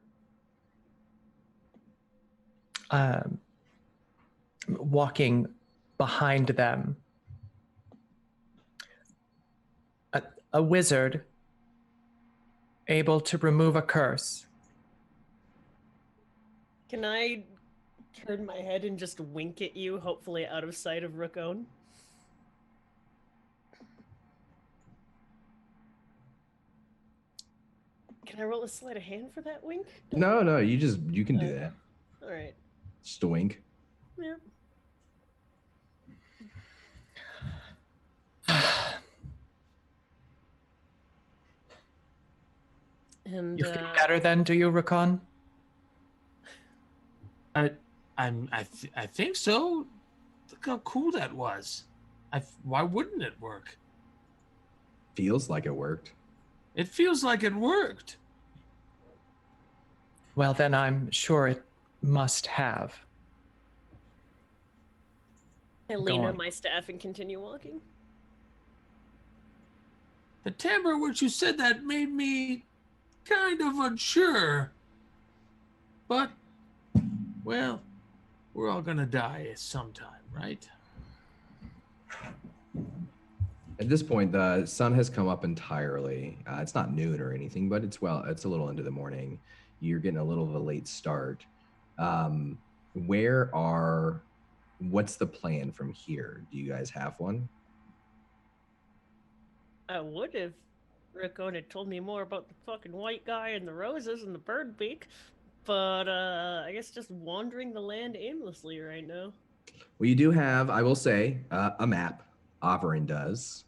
Walking behind them, a wizard able to remove a curse. Can I turn my head and just wink at you, hopefully out of sight of Rookone? Can I roll a sleight of hand for that wink? No, you can do that. All right. Just a wink. Yeah. And You feel better then, do you, Rakan? I think so. Look how cool that was. Why wouldn't it work? Feels like it worked. It feels like it worked. Well, then I'm sure it must have. I lean Go on on. my staff and continue walking. The timbre in which you said that made me kind of unsure. But, well, we're all gonna die sometime, right? At this point, the sun has come up entirely. It's not noon or anything, but it's a little into the morning. You're getting a little of a late start. What's the plan from here? Do you guys have one? I would if Rookone had told me more about the fucking white guy and the roses and the bird beak, but I guess just wandering the land aimlessly right now. Well, you do have, I will say, a map. Averyn does.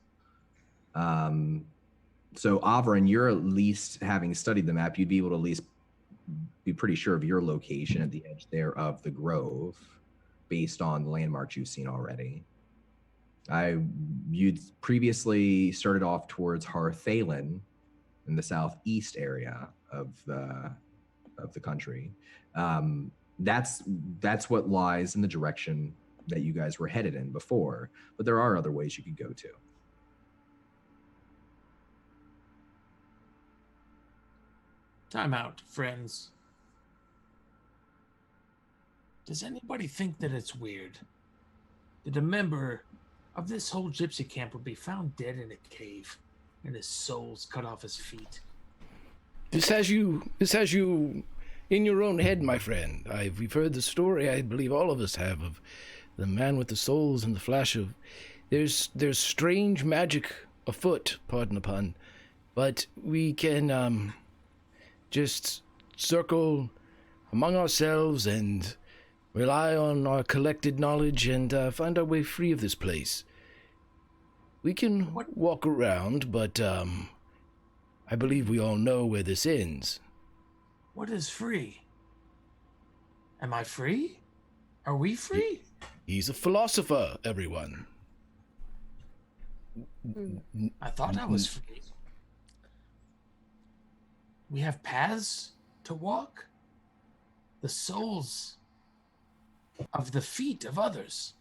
So Averyn, you're at least, having studied the map, you'd be able to at least be pretty sure of your location at the edge there of the grove, based on the landmarks you've seen already. You'd previously started off towards Harthalen in the southeast area of the country. That's what lies in the direction that you guys were headed in before, but there are other ways you could go to. Time out, friends. Does anybody think that it's weird that a member of this whole gypsy camp would be found dead in a cave and his soul's cut off his feet? This has you in your own head, my friend. We've heard the story, I believe all of us have, of the man with the souls and the flash of... There's strange magic afoot, pardon the pun, but we can just circle among ourselves and rely on our collected knowledge and find our way free of this place. We can walk around, but I believe we all know where this ends. What is free? Am I free? Are we free? He's a philosopher, everyone. I thought I was free. We have paths to walk. The souls of the feet of others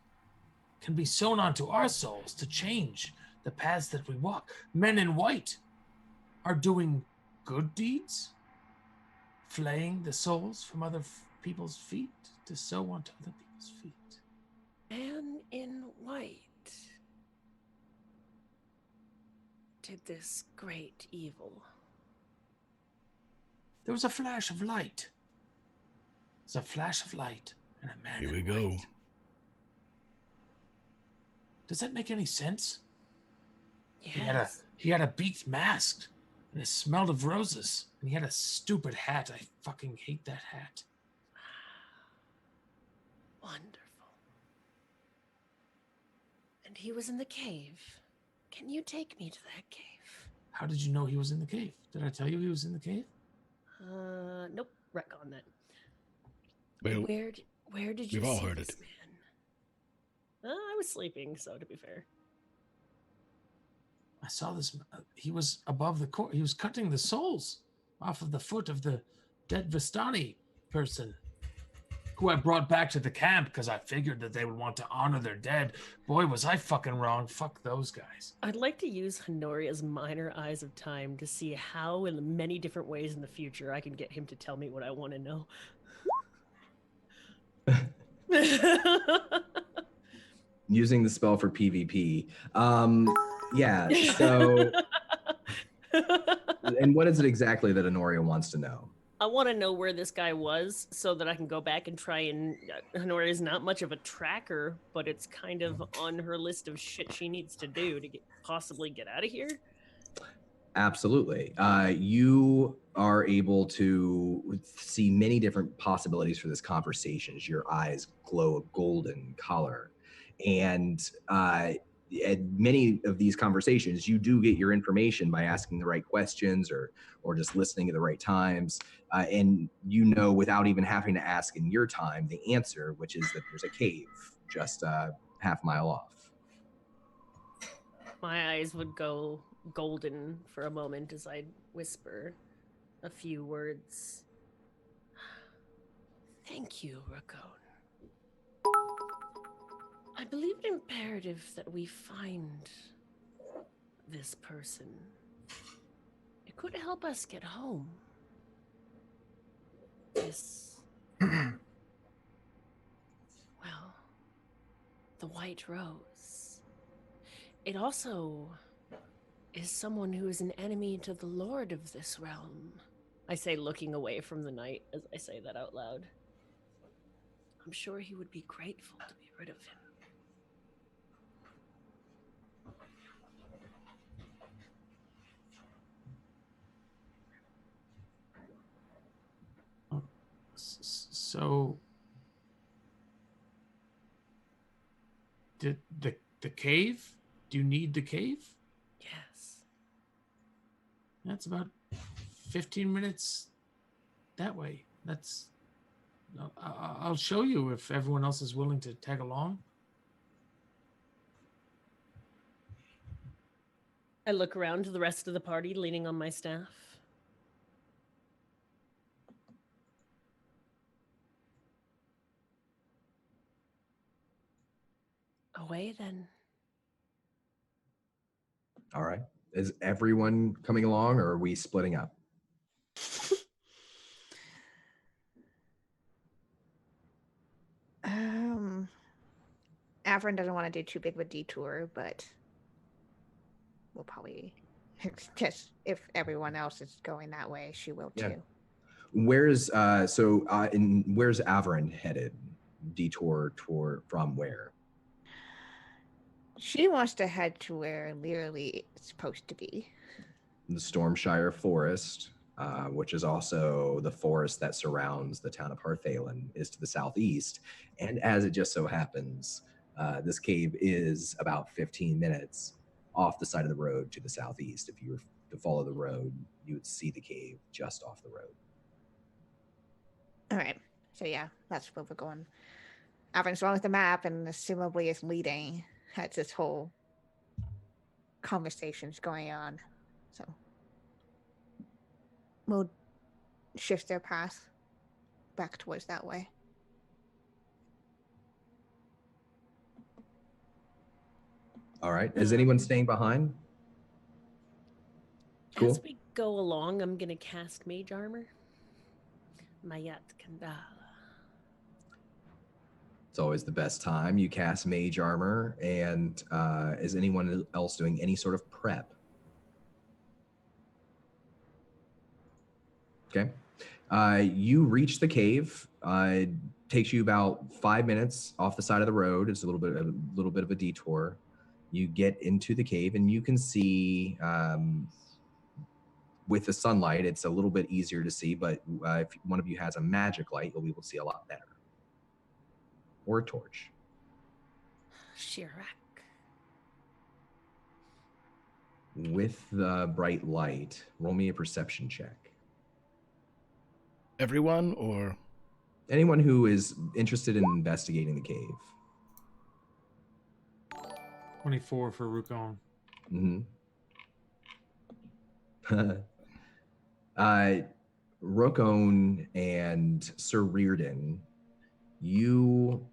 can be sewn onto our souls to change the paths that we walk. Men in white are doing good deeds, flaying the souls from other people's feet to sew onto other people's feet. Man in white did this great evil. There was a flash of light. There's a flash of light and a man Here in we go. white. Does that make any sense? Yes. He had a beaked mask, and it smelled of roses, and he had a stupid hat. I fucking hate that hat. Wonderful. And he was in the cave. Can you take me to that cave? How did you know he was in the cave? Did I tell you he was in the cave? Nope. Wreck on that. Well, Where did you we've all see heard this it. man? I was sleeping, so to be fair. I saw this. He was above the court. He was cutting the souls off of the foot of the dead Vistani person. who I brought back to the camp because I figured that they would want to honor their dead. Boy, was I fucking wrong. Fuck those guys. I'd like to use Honoria's minor eyes of time to see how, in the many different ways in the future, I can get him to tell me what I want to know. Using the spell for PvP. Yeah, so... And what is it exactly that Honoria wants to know? I want to know where this guy was so that I can go back and try and... Honoria's not much of a tracker, but it's kind of on her list of shit she needs to do to possibly get out of here. Absolutely. You are able to see many different possibilities for this conversation as your eyes glow a golden color. And at many of these conversations, you do get your information by asking the right questions or just listening at the right times. And you know, without even having to ask in your time, the answer, which is that there's a cave just half a mile off. My eyes would go golden for a moment as I'd whisper a few words. Thank you, Raccoon. I believe it imperative that we find this person. It could help us get home. This... well, the White Rose. It also is someone who is an enemy to the Lord of this realm. I say, looking away from the night as I say that out loud. I'm sure he would be grateful to be rid of him. So, the cave? Do you need the cave? Yes. That's about 15 minutes that way. That's... I'll show you if everyone else is willing to tag along. I look around to the rest of the party leaning on my staff. Away then. All right. Is everyone coming along, or are we splitting up? Averyn doesn't want to do too big of a detour, but we'll probably just, if everyone else is going that way, she will too. Where's where's Averyn headed? Detour from where? She wants to head to where Learly is supposed to be. The Stormshire Forest, which is also the forest that surrounds the town of Harthalen, is to the southeast. And as it just so happens, this cave is about 15 minutes off the side of the road to the southeast. If you were to follow the road, you would see the cave just off the road. All right. So yeah, that's where we're going. Averyn's wrong with the map and assumably is leading as this whole conversation's going on. So we'll shift their path back towards that way. All right. Is anyone staying behind? Cool. As we go along, I'm going to cast Mage Armor. Mayat Kandala. It's always the best time. You cast Mage Armor, and is anyone else doing any sort of prep? Okay. You reach the cave. It takes you about 5 minutes off the side of the road. It's a little bit of a detour. You get into the cave, and you can see with the sunlight, it's a little bit easier to see, but if one of you has a magic light, you'll be able to see a lot better. Or a torch. Shirak. With the bright light, roll me a perception check. Everyone, or anyone who is interested in investigating the cave. 24 for Rukon. Rokon and Sir Reardon, you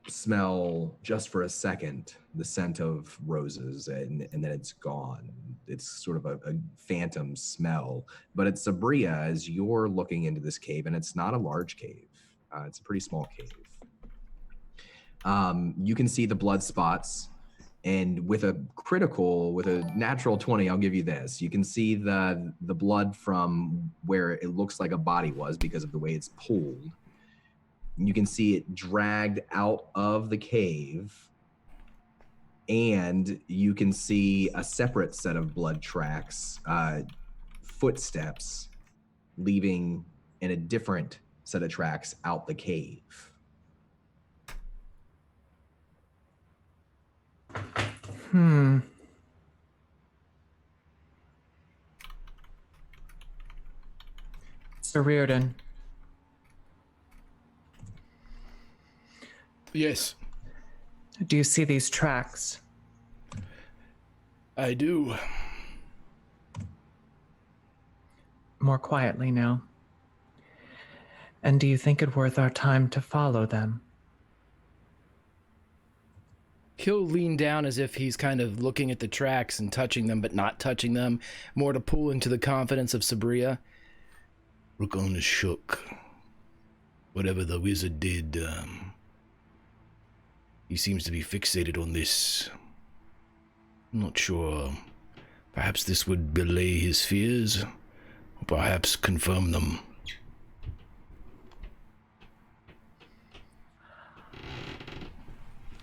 smell just for a second the scent of roses, and then it's gone. It's sort of a phantom smell, but it's Sabria as you're looking into this cave, and it's not a large cave. It's a pretty small cave. You can see the blood spots, and with a natural 20, I'll give you this. You can see the blood from where it looks like a body was because of the way it's pulled. You can see it dragged out of the cave, and you can see a separate set of blood tracks, footsteps leaving in a different set of tracks out the cave. Sir Reardon. Yes. Do you see these tracks? I do. More quietly now. And do you think it worth our time to follow them? He'll lean down as if he's kind of looking at the tracks and touching them, but not touching them, more to pull into the confidence of Sabria. Rukon is shook. Whatever the wizard did, he seems to be fixated on this. I'm not sure. Perhaps this would belay his fears, or perhaps confirm them.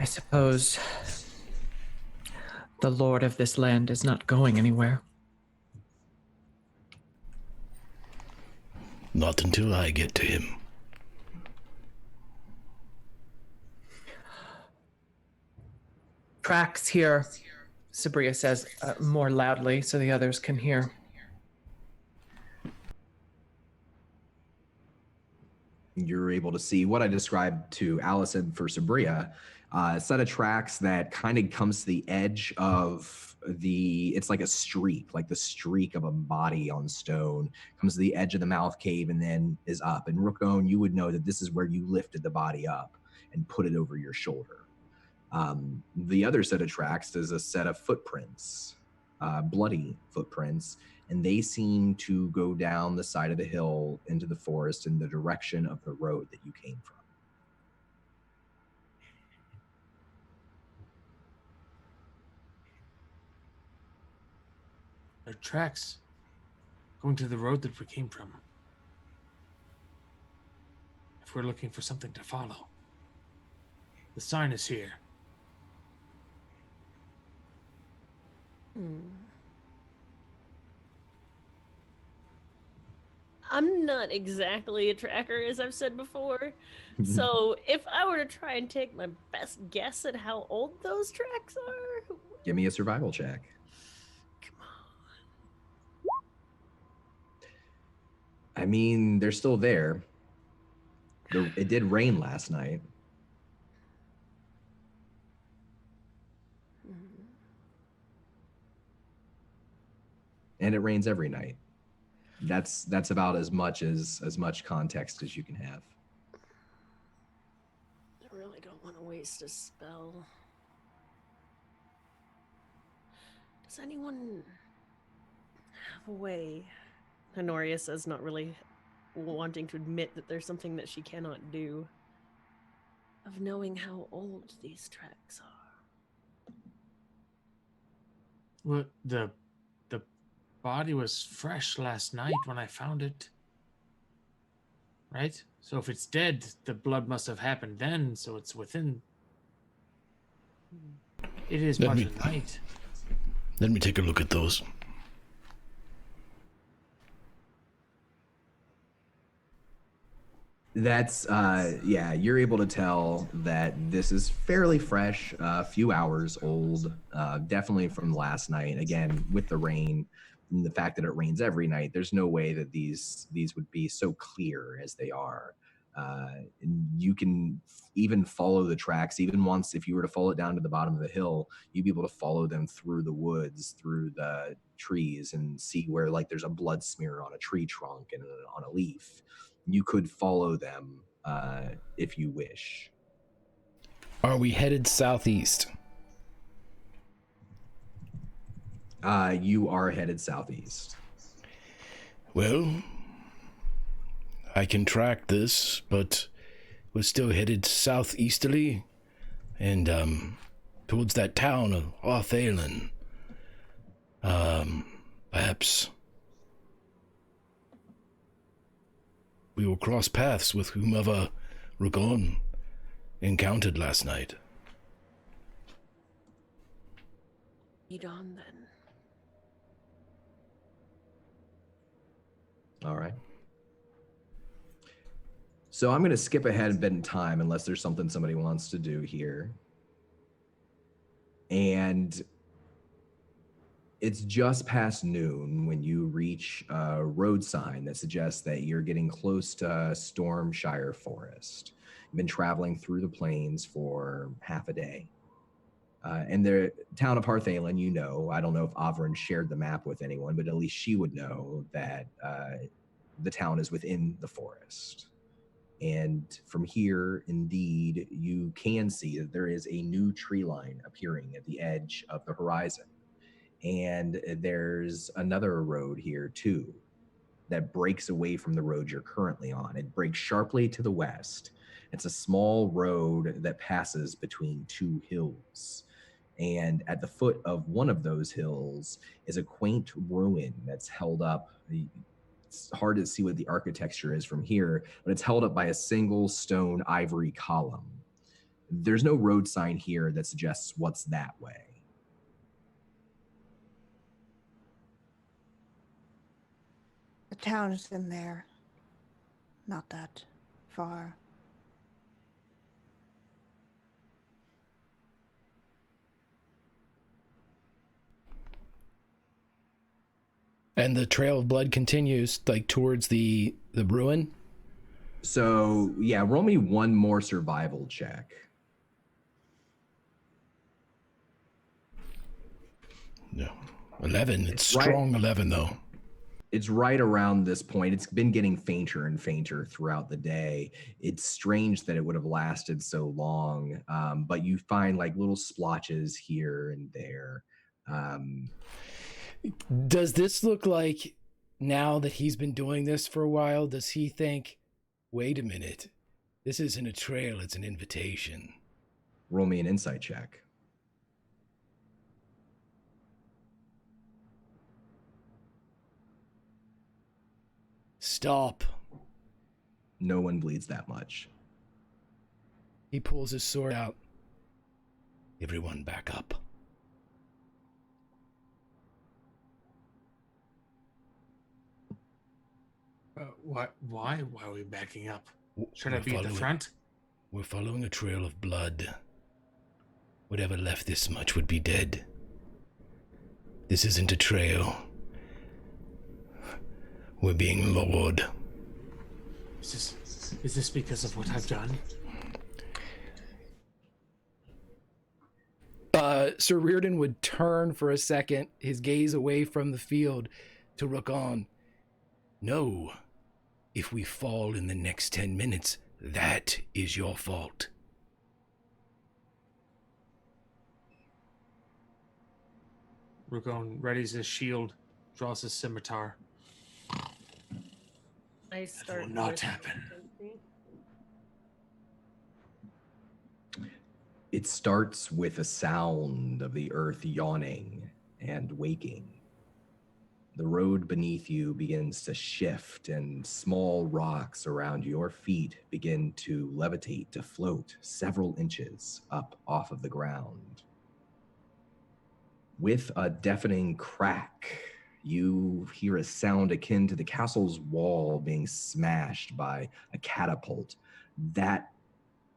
I suppose the lord of this land is not going anywhere. Not until I get to him. Tracks here, Sabria says more loudly so the others can hear. You're able to see what I described to Allison for Sabria, a set of tracks that kind of comes to the edge of it's like a streak, like the streak of a body on stone, comes to the edge of the mouth cave and then is up. And Rukon, you would know that this is where you lifted the body up and put it over your shoulder. The other set of tracks is a set of footprints, bloody footprints, and they seem to go down the side of the hill into the forest in the direction of the road that you came from. There are tracks going to the road that we came from. If we're looking for something to follow, the sign is here. I'm not exactly a tracker, as I've said before. So if I were to try and take my best guess at how old those tracks are... Give me a survival check. Come I mean, they're still there. It did rain last night. And it rains every night. That's about as much context as you can have. I really don't want to waste a spell. Does anyone have a way? Honoria says, not really wanting to admit that there's something that she cannot do, of knowing how old these tracks are. Well, the body was fresh last night when I found it. Right? So if it's dead, the blood must have happened then, so it's within... It is part of the night. Let me take a look at those. That's, yeah, you're able to tell that this is fairly fresh, a few hours old, definitely from last night. Again, with the rain and the fact that it rains every night, there's no way that these would be so clear as they are. And you can even follow the tracks, even once, if you were to follow it down to the bottom of the hill, you'd be able to follow them through the woods, through the trees, and see where, like, there's a blood smear on a tree trunk and on a leaf. You could follow them if you wish. Are we headed southeast? You are headed southeast. Well, I can track this, but we're still headed southeasterly and towards that town of Averyn. Perhaps we will cross paths with whomever Rugon encountered last night. Lead on then. All right. So I'm going to skip ahead a bit in time unless there's something somebody wants to do here. And it's just past noon when you reach a road sign that suggests that you're getting close to Stormshire Forest. You've been traveling through the plains for half a day. And the town of Harthalan, you know, I don't know if Averyn shared the map with anyone, but at least she would know that the town is within the forest. And from here, indeed, you can see that there is a new tree line appearing at the edge of the horizon. And there's another road here, too, that breaks away from the road you're currently on. It breaks sharply to the west. It's a small road that passes between two hills. And at the foot of one of those hills is a quaint ruin that's held up. It's hard to see what the architecture is from here, but it's held up by a single stone ivory column. There's no road sign here that suggests what's that way. The town is in there. Not that far. And the trail of blood continues, like, towards the ruin? So, yeah, roll me one more survival check. No. 11. It's strong right. 11, though. It's right around this point. It's been getting fainter and fainter throughout the day. It's strange that it would have lasted so long, but you find like little splotches here and there. Does this look like, now that he's been doing this for a while, does he think, wait a minute, this isn't a trail, it's an invitation? Roll me an insight check. Stop. No one bleeds that much. He pulls his sword out. Everyone back up. Why are we backing up? Should I be at the front? We're following a trail of blood. Whatever left this much would be dead. This isn't a trail. We're being lured. Is this because of what I've done? Sir Reardon would turn for a second, his gaze away from the field, to Rugon. No. If we fall in the next 10 minutes, that is your fault. Rugon readies his shield, draws his scimitar. That will not happen. It starts with a sound of the earth yawning and waking. The road beneath you begins to shift, and small rocks around your feet begin to levitate, to float several inches up off of the ground. With a deafening crack, you hear a sound akin to the castle's wall being smashed by a catapult. That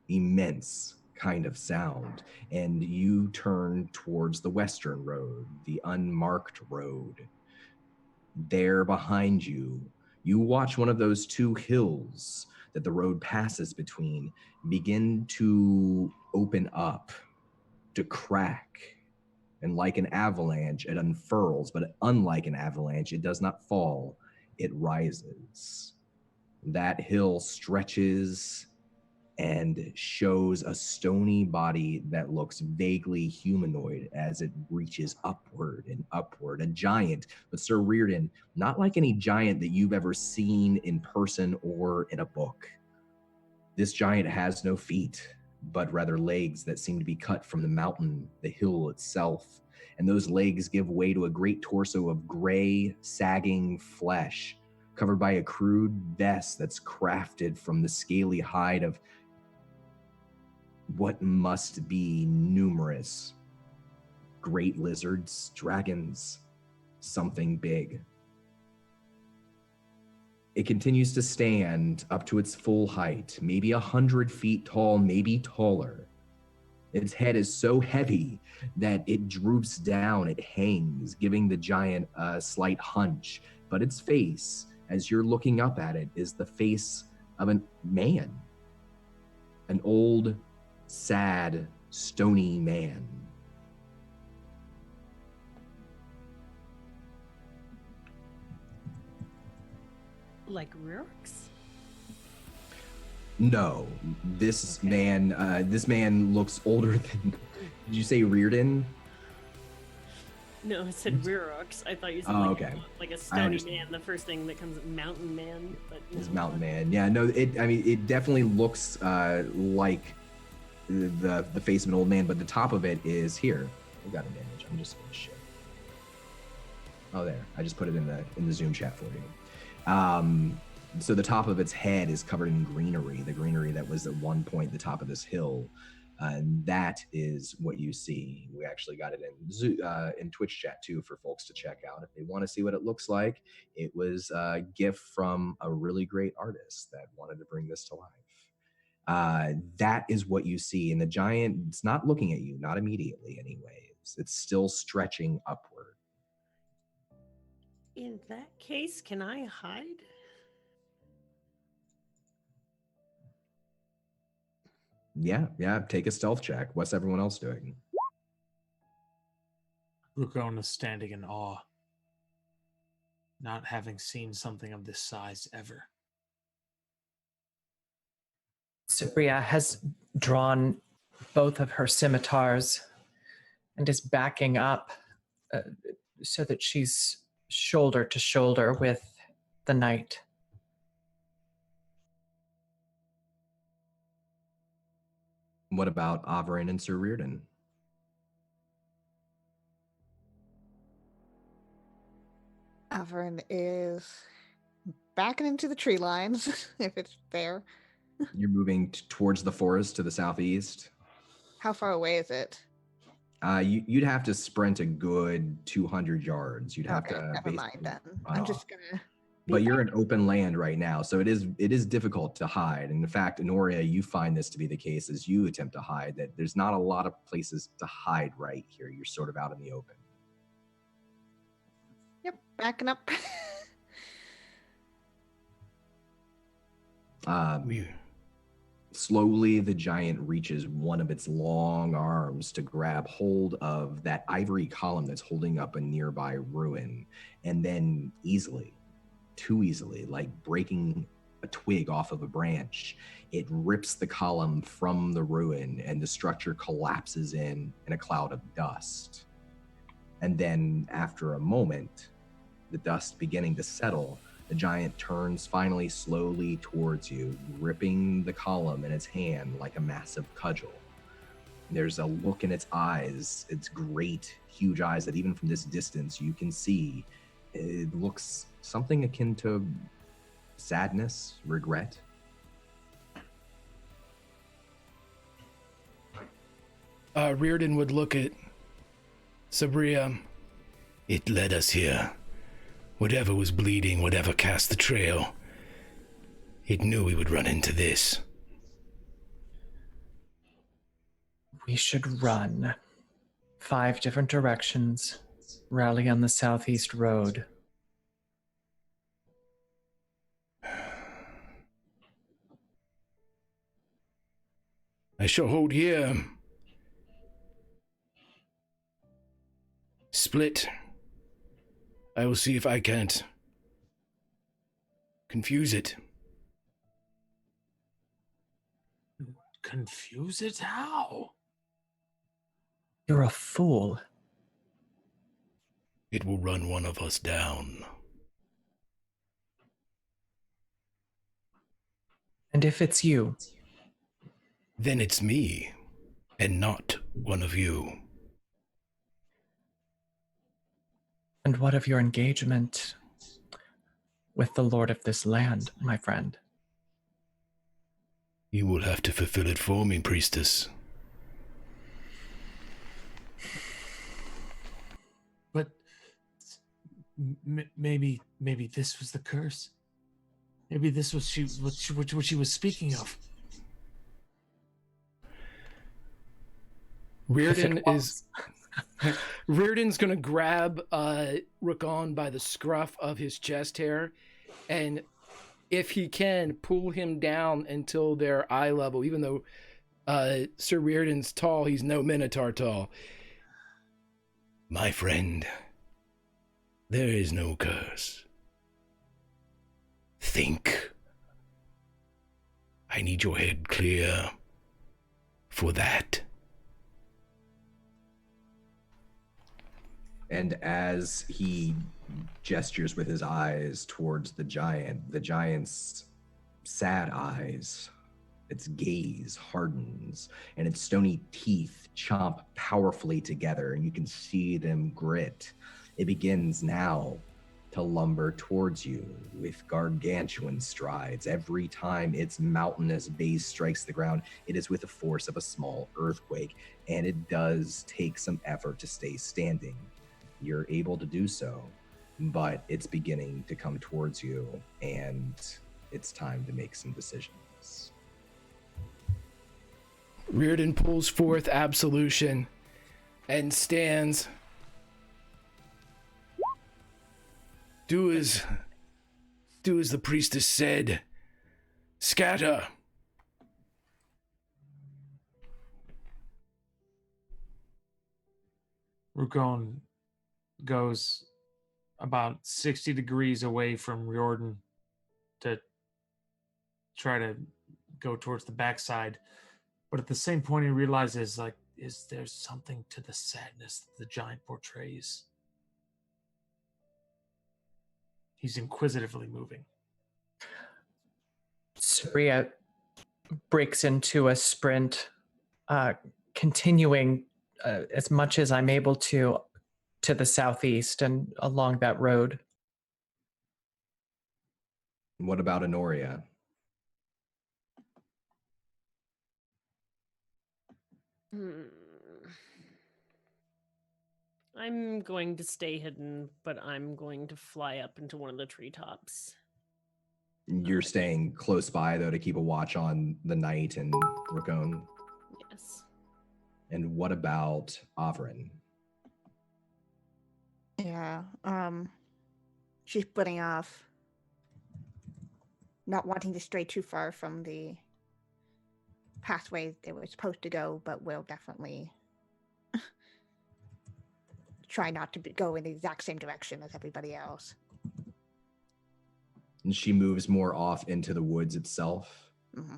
immense kind of sound. And you turn towards the western road, the unmarked road. There behind you, you watch one of those two hills that the road passes between begin to open up, to crack. And like an avalanche, it unfurls, but unlike an avalanche, it does not fall, it rises. That hill stretches and shows a stony body that looks vaguely humanoid as it reaches upward and upward. A giant, but Sir Reardon, not like any giant that you've ever seen in person or in a book. This giant has no feet, but rather legs that seem to be cut from the mountain, the hill itself. And those legs give way to a great torso of gray, sagging flesh, covered by a crude vest that's crafted from the scaly hide of what must be numerous great lizards, dragons, something big. It continues to stand up to its full height, maybe 100 feet tall, maybe taller. Its head is so heavy that it droops down, it hangs, giving the giant a slight hunch. But its face, as you're looking up at it, is the face of a man. An old, sad, stony man. Like Rurik's? No, this man looks older than. Did you say Reardon? No, I said Rurik's. I thought you said like a stony man. The first thing that comes, mountain man. But no. It's mountain man. Yeah, no. It definitely looks like the face of an old man, but the top of it is here. I got an image. I'm just gonna share. Oh, there. I just put it in the Zoom chat for you. So the top of its head is covered in greenery, the greenery that was at one point the top of this hill. And that is what you see. We actually got it in Twitch chat too for folks to check out if they want to see what it looks like. It was a gift from a really great artist that wanted to bring this to life. That is what you see. And the giant, it's not looking at you, not immediately anyways. It's still stretching upward. In that case, can I hide? Yeah. Take a stealth check. What's everyone else doing? Rukon is standing in awe, not having seen something of this size ever. Sabria has drawn both of her scimitars and is backing up so that she's shoulder to shoulder with the knight. What about Averyn and Sir Reardon? Averyn is backing into the tree lines, if it's there. You're moving towards the forest to the southeast. How far away is it? You'd have to sprint a good 200 yards. You'd have to. Never mind then. I'm just gonna. But you're in open land right now, so it is difficult to hide. And in fact, Honoria, you find this to be the case as you attempt to hide, that there's not a lot of places to hide right here. You're sort of out in the open. Yep, backing up. Slowly, the giant reaches one of its long arms to grab hold of that ivory column that's holding up a nearby ruin, and then too easily, like breaking a twig off of a branch, it rips the column from the ruin and the structure collapses in a cloud of dust. And then after a moment, the dust beginning to settle, the giant turns finally slowly towards you, gripping the column in its hand like a massive cudgel. There's a look in its eyes, its great, huge eyes that even from this distance you can see. It looks something akin to sadness, regret. Reardon would look at Sabria. It led us here. Whatever was bleeding, whatever cast the trail, it knew we would run into this. We should run 5 different directions, rally on the southeast road. I shall hold here. Split. I will see if I can't confuse it. confuse it? How? You're a fool. It will run one of us down. And if it's you, Then it's me, and not one of you. and what of your engagement with the lord of this land, my friend? You will have to fulfill it for me, priestess. But maybe this was the curse. Maybe this was what she was speaking of. Reardon's gonna grab Rakon by the scruff of his chest hair, and if he can, pull him down until they're eye level. Even though Sir Reardon's tall, he's no Minotaur tall. My friend, there is no curse. Think. I need your head clear for that. And as he gestures with his eyes towards the giant's sad eyes, its gaze hardens, and its stony teeth chomp powerfully together, and you can see them grit. It begins now to lumber towards you with gargantuan strides. Every time its mountainous base strikes the ground, it is with the force of a small earthquake, and it does take some effort to stay standing. You're able to do so, but it's beginning to come towards you, and it's time to make some decisions. Reardon pulls forth Absolution and stands. Do as the priestess said. Scatter. Rukon goes about 60 degrees away from Riordan to try to go towards the backside. But at the same point, he realizes, like, is there something to the sadness that the giant portrays? He's inquisitively moving. Saria breaks into a sprint, continuing as much as I'm able to the southeast and along that road. What about Honoria? I'm going to stay hidden, but I'm going to fly up into one of the treetops. You're staying close by, though, to keep a watch on the knight and Rukon? Yes. And what about Averyn? Yeah, she's putting off, not wanting to stray too far from the pathway they were supposed to go, but will definitely try not to go in the exact same direction as everybody else. And she moves more off into the woods itself. Mm-hmm.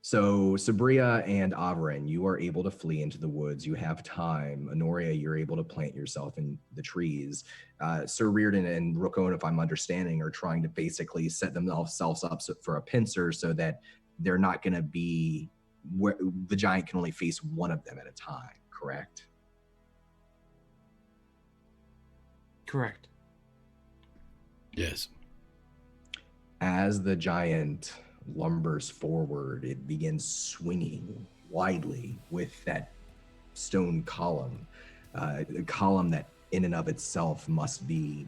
So Sabria and Averyn, you are able to flee into the woods. You have time. Honoria, you're able to plant yourself in the trees. Sir Reardon and Rukon, if I'm understanding, are trying to basically set themselves up for a pincer so that they're not going to be where the giant can only face one of them at a time, correct? Correct. Yes. As the giant lumbers forward, it begins swinging widely with that stone column, a column that in and of itself must be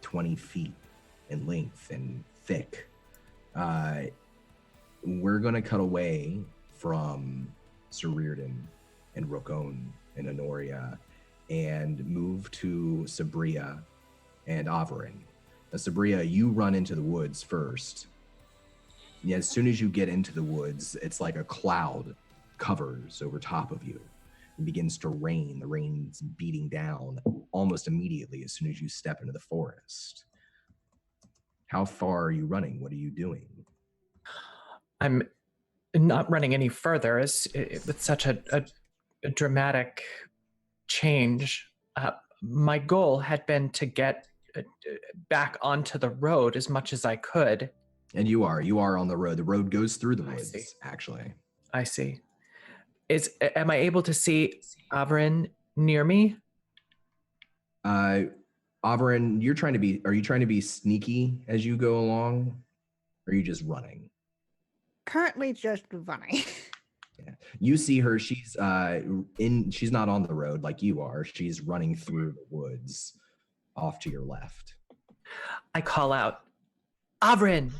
20 feet in length and thick. We're going to cut away from Sir Reardon and Rukon and Honoria and move to Sabria and Averyn. Now, Sabria, you run into the woods first. Yeah, as soon as you get into the woods, it's like a cloud covers over top of you. It begins to rain. The rain's beating down almost immediately as soon as you step into the forest. How far are you running? What are you doing? I'm not running any further with such a dramatic change. My goal had been to get back onto the road as much as I could. And you are on the road. The road goes through the I woods, see. actually. I see. Am I able to see Averyn near me? Averyn, are you trying to be sneaky as you go along? Or are you just running? Currently just running. Yeah. You see her, she's not on the road like you are. She's running through the woods off to your left. I call out, Averyn!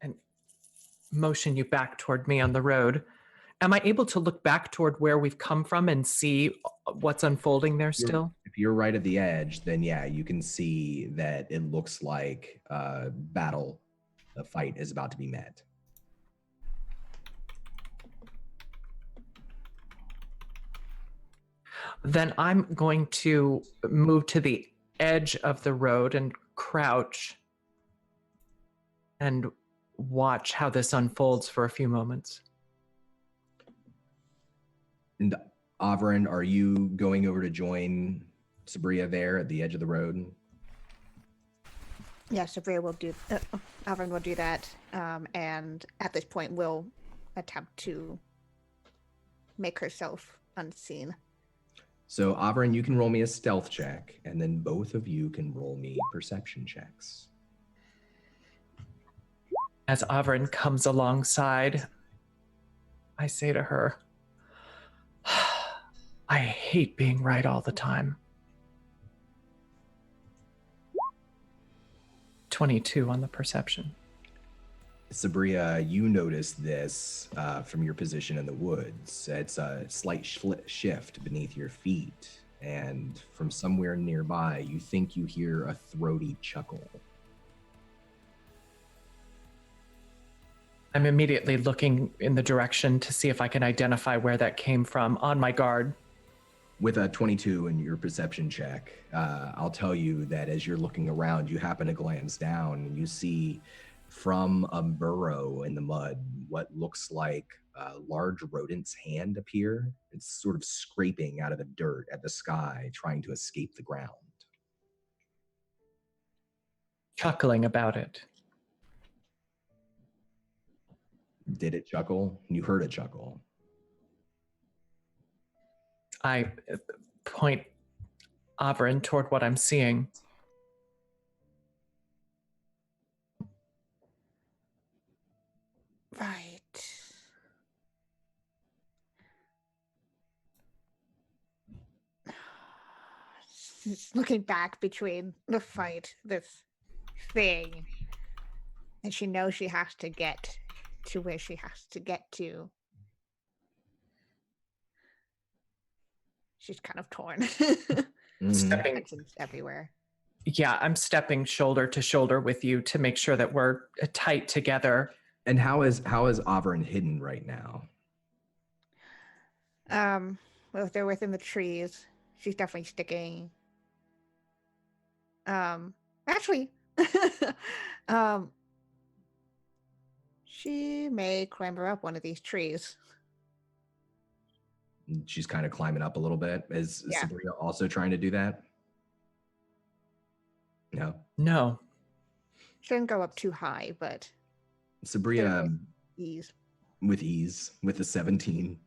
And motion you back toward me on the road. Am I able to look back toward where we've come from and see what's unfolding there still? If you're right at the edge, then yeah, you can see that it looks like a fight is about to be met. Then I'm going to move to the edge of the road and crouch and watch how this unfolds for a few moments. And Averyn, are you going over to join Sabria there at the edge of the road? Yeah, Sabria will do. Averyn will do that, and at this point, will attempt to make herself unseen. So Averyn, you can roll me a stealth check, and then both of you can roll me perception checks. As Averyn comes alongside, I say to her, I hate being right all the time. 22 on the perception. Sabria, you notice this from your position in the woods. It's a slight shift beneath your feet, and from somewhere nearby, you think you hear a throaty chuckle. I'm immediately looking in the direction to see if I can identify where that came from, on my guard. With a 22 in your perception check, I'll tell you that as you're looking around, you happen to glance down and you see from a burrow in the mud what looks like a large rodent's hand appear. It's sort of scraping out of the dirt at the sky, trying to escape the ground. Chuckling about it. Did it chuckle? You heard it chuckle. I point Averyn toward what I'm seeing. Right. She's looking back between the fight, this thing, and she knows she has to get to where she has to get to. She's kind of torn. Stepping Tensions everywhere. Yeah, I'm stepping shoulder to shoulder with you to make sure that we're tight together. And how is Averyn hidden right now? Well, if they're within the trees, she's definitely sticking. Actually, she may clamber up one of these trees. She's kind of climbing up a little bit. Is Yeah. Sabria also trying to do that? No. She didn't go up too high, but Sabria, ease. with the 17.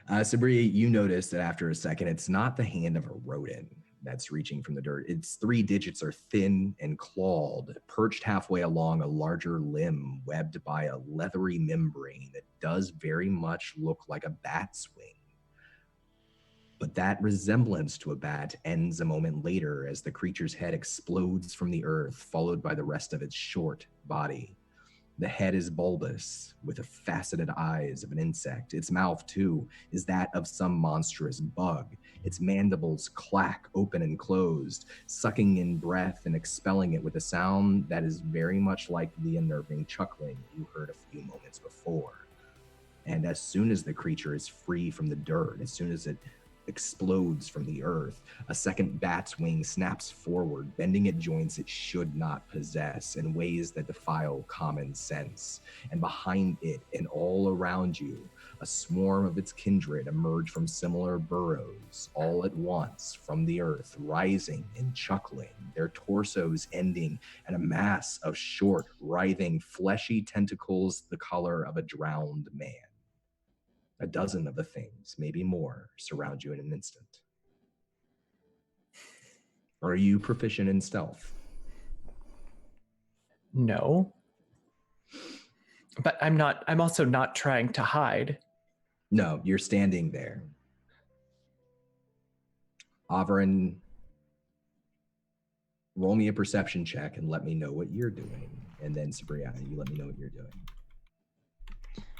Sabria, you notice that after a second, it's not the hand of a rodent that's reaching from the dirt. Its 3 digits are thin and clawed, perched halfway along a larger limb, webbed by a leathery membrane that does very much look like a bat's wing. But that resemblance to a bat ends a moment later as the creature's head explodes from the earth, followed by the rest of its short body. The head is bulbous, with the faceted eyes of an insect. Its mouth, too, is that of some monstrous bug. Its mandibles clack open and closed, sucking in breath and expelling it with a sound that is very much like the unnerving chuckling you heard a few moments before. And as soon as the creature is free from the dirt, as soon as it explodes from the earth. A second bat's wing snaps forward, bending at joints it should not possess in ways that defile common sense. And behind it and all around you, a swarm of its kindred emerge from similar burrows, all at once from the earth, rising and chuckling, their torsos ending in a mass of short, writhing, fleshy tentacles the color of a drowned man. A dozen of the things, maybe more, surround you in an instant. Are you proficient in stealth? No. But I'm also not trying to hide. No, you're standing there. Averyn, roll me a perception check and let me know what you're doing. And then Sabriana, you let me know what you're doing.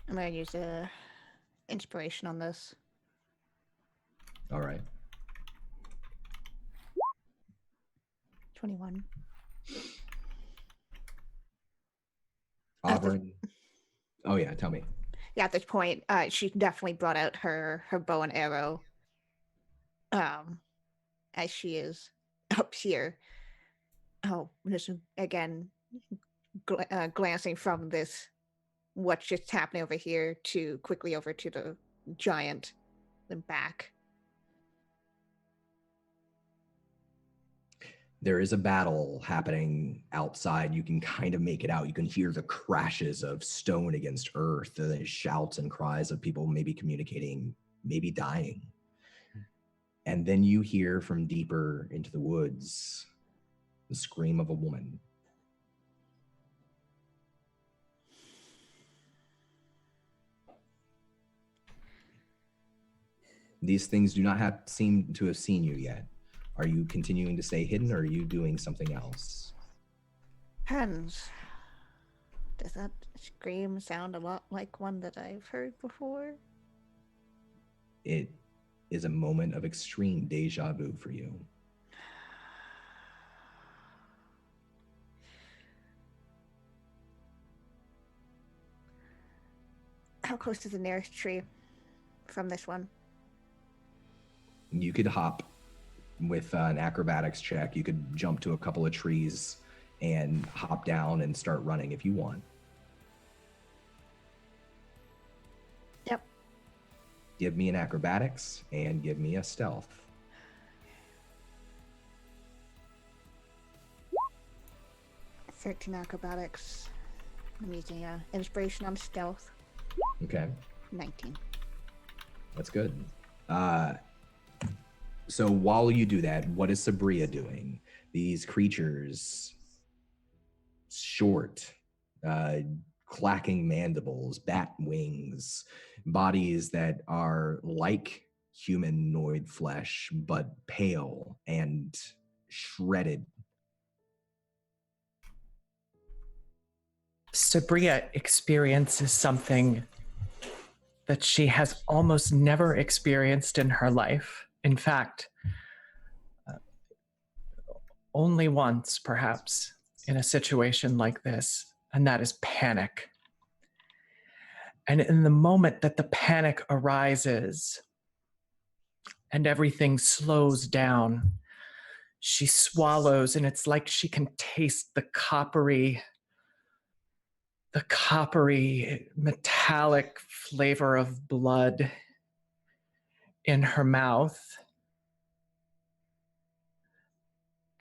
I'm going to use inspiration on this. All right. 21. Averyn. Oh yeah, tell me. Yeah, at this point, she definitely brought out her bow and arrow. As she is up here. Oh, just again, glancing from this, what's just happening over here to quickly over to the giant, then back. There is a battle happening outside. You can kind of make it out. You can hear the crashes of stone against earth, the shouts and cries of people maybe communicating, maybe dying. And then you hear from deeper into the woods the scream of a woman. These things do not seem to have seen you yet. Are you continuing to stay hidden, or are you doing something else? Hands. Does that scream sound a lot like one that I've heard before? It is a moment of extreme deja vu for you. How close is the nearest tree from this one? You could hop with an acrobatics check. You could jump to a couple of trees and hop down and start running if you want. Yep. Give me an acrobatics and give me a stealth. $13 acrobatics. I'm using inspiration on stealth. Okay. 19. That's good. So while you do that, what is Sabria doing? These creatures, short, clacking mandibles, bat wings, bodies that are like humanoid flesh, but pale and shredded. Sabria experiences something that she has almost never experienced in her life. In fact, only once, perhaps, in a situation like this, and that is panic. And in the moment that the panic arises and everything slows down, she swallows, and it's like she can taste the coppery metallic flavor of blood in her mouth.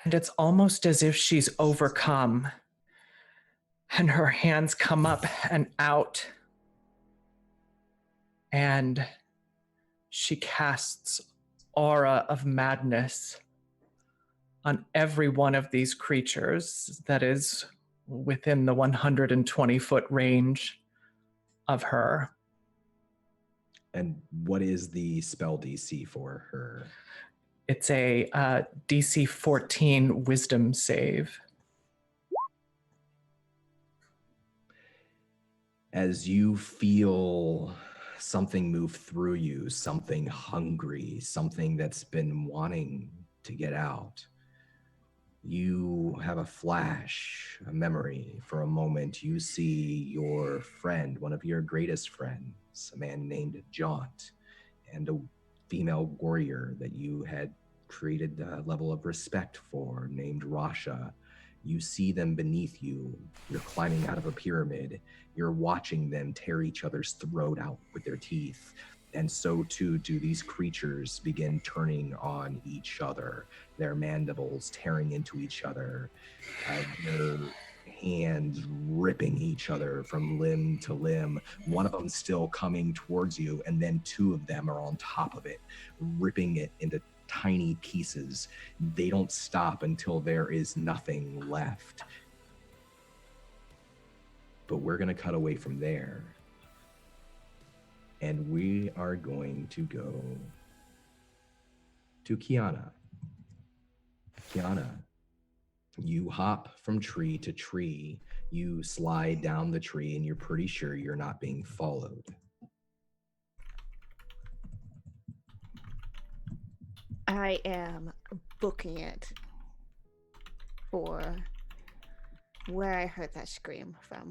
And it's almost as if she's overcome, and her hands come up and out, and she casts aura of madness on every one of these creatures that is within the 120-foot range of her. And what is the spell DC for her? It's a DC 14 wisdom save. As you feel something move through you, something hungry, something that's been wanting to get out, you have a flash, a memory. For a moment, you see your friend, one of your greatest friends, a man named Jaunt, and female warrior that you had created a level of respect for, named Rasha. You see them beneath you. You're climbing out of a pyramid. You're watching them tear each other's throat out with their teeth. And so too do these creatures begin turning on each other, their mandibles tearing into each other, their hands ripping each other from limb to limb. One of them still coming towards you, and then two of them are on top of it, ripping it into tiny pieces. They don't stop until there is nothing left. But we're going to cut away from there. And we are going to go to Kiana. Kiana, you hop from tree to tree. You slide down the tree, and you're pretty sure you're not being followed. I am booking it for where I heard that scream from.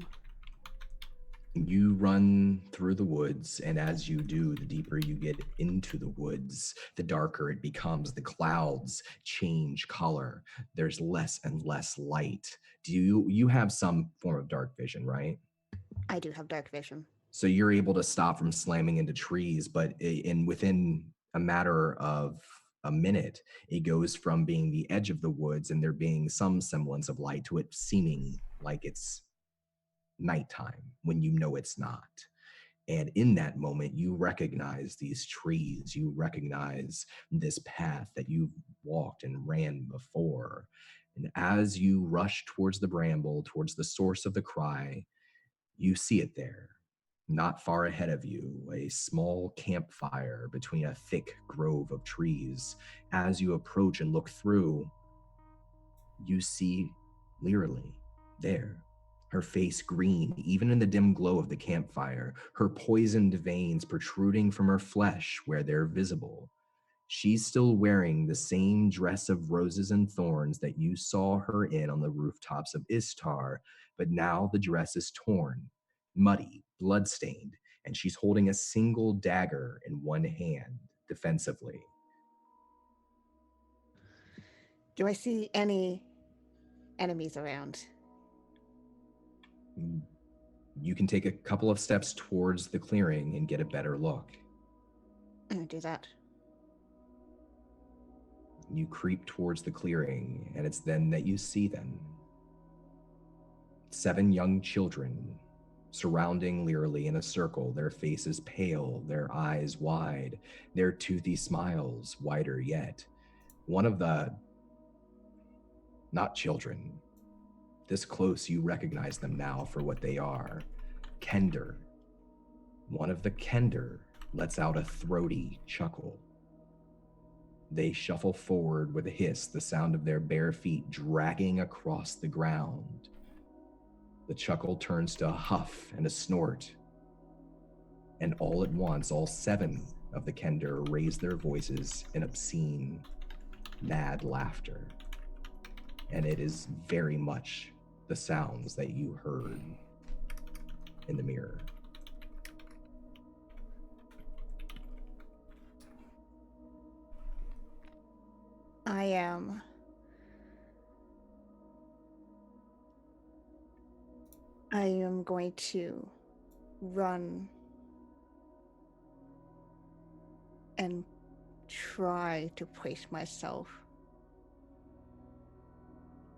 You run through the woods, and as you do, the deeper you get into the woods, the darker it becomes. The clouds change color. There's less and less light. You have some form of dark vision, right? I do have dark vision. So you're able to stop from slamming into trees, but within a matter of a minute, it goes from being the edge of the woods and there being some semblance of light to it seeming like it's nighttime when you know it's not. And in that moment, you recognize these trees. You recognize this path that you've walked and ran before. And as you rush towards the bramble, towards the source of the cry, you see it there. Not far ahead of you, a small campfire between a thick grove of trees. As you approach and look through, you see Leerly there, her face green, even in the dim glow of the campfire, her poisoned veins protruding from her flesh where they're visible. She's still wearing the same dress of roses and thorns that you saw her in on the rooftops of Istar, but now the dress is torn, muddy, bloodstained, and she's holding a single dagger in one hand, defensively. Do I see any enemies around? You can take a couple of steps towards the clearing and get a better look. I'm gonna do that. You creep towards the clearing, and it's then that you see them. 7 young children surrounding Leerly in a circle, their faces pale, their eyes wide, their toothy smiles wider yet. One of the, not children, this close you recognize them now for what they are. Kender. One of the Kender lets out a throaty chuckle. They shuffle forward with a hiss, the sound of their bare feet dragging across the ground. The chuckle turns to a huff and a snort. And all at once, all 7 of the Kender raise their voices in obscene, mad laughter. And it is very much the sounds that you heard in the mirror. I am going to run and try to place myself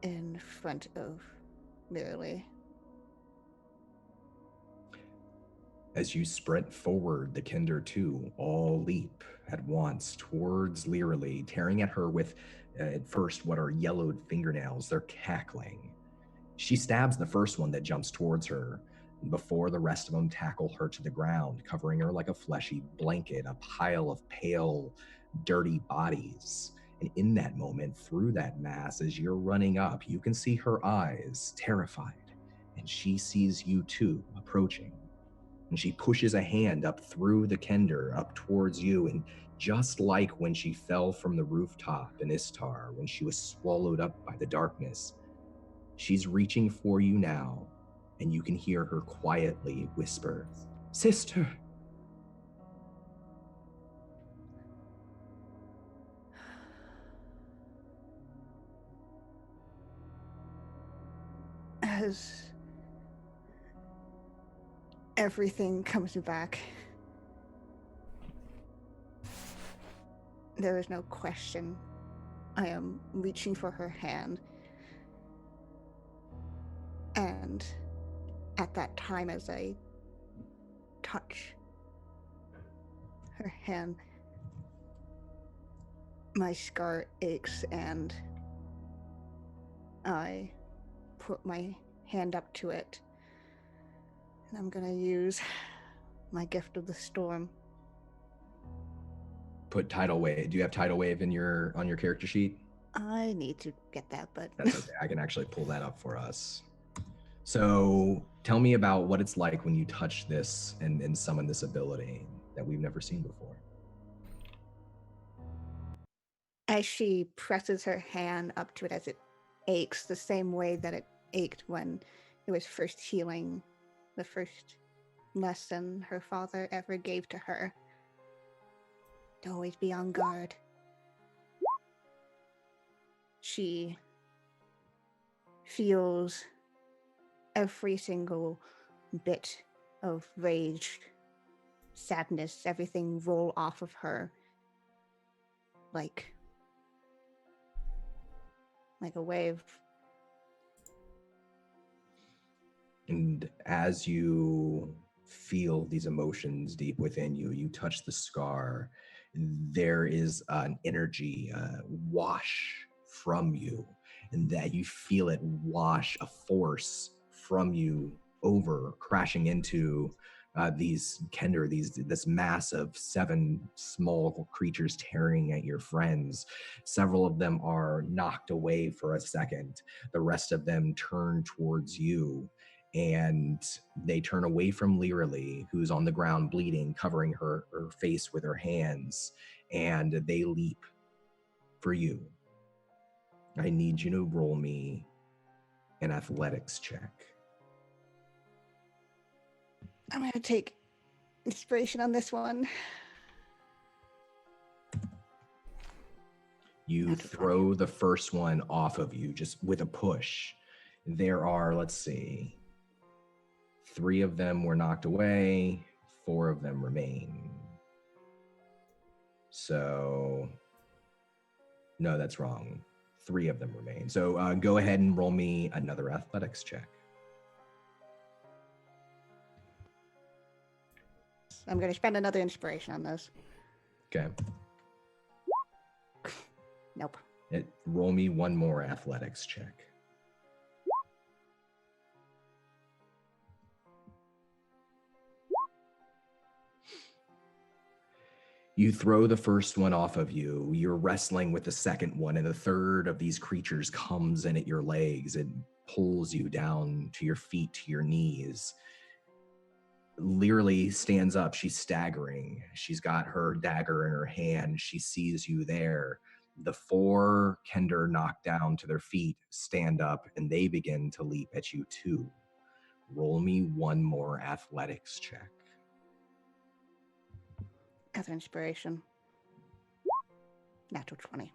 in front of Leerly. As you sprint forward, the Kender too all leap at once towards Leerly, tearing at her with, at first, what are yellowed fingernails. They're cackling. She stabs the first one that jumps towards her before the rest of them tackle her to the ground, covering her like a fleshy blanket, a pile of pale, dirty bodies. And in that moment, through that mass, as you're running up, you can see her eyes, terrified. And she sees you too, approaching. And she pushes a hand up through the Kender, up towards you. And just like when she fell from the rooftop in Istar, when she was swallowed up by the darkness, she's reaching for you now, and you can hear her quietly whisper, "Sister." as everything comes back, there is no question. I am reaching for her hand. And at that time, as I touch her hand, my scar aches and I put my hand up to it. And I'm gonna use my gift of the storm. Put tidal wave. Do you have tidal wave on your character sheet? I need to get that, but That's okay. I can actually pull that up for us. So tell me about what it's like when you touch this and summon this ability that we've never seen before. as she presses her hand up to it, as it aches the same way that it ached when it was first healing, the first lesson her father ever gave to her. To always be on guard. She feels every single bit of rage, sadness, everything roll off of her like a wave. And as you feel these emotions deep within you, you touch the scar, there is an energy wash from you, and that you feel it wash a force from you over, crashing into these Kender, this mass of 7 small creatures tearing at your friends. Several of them are knocked away for a second. The rest of them turn towards you, and they turn away from Leerily, who's on the ground bleeding, covering her face with her hands, and they leap for you. I need you to roll me an athletics check. I'm going to take inspiration on this one. You That's throw the first one off of you just with a push. There are, let's see, 3 of them were knocked away, 4 of them remain. So, no, that's wrong. 3 of them remain. So go ahead and roll me another athletics check. I'm going to spend another inspiration on this. Okay. Nope. Roll me one more athletics check. You throw the first one off of you. You're wrestling with the second one, and the third of these creatures comes in at your legs. It pulls you down to your feet, to your knees. Leerily stands up. She's staggering. She's got her dagger in her hand. She sees you there. The 4 Kender knocked down to their feet stand up, and they begin to leap at you too. Roll me one more athletics check. Other inspiration. Natural 20.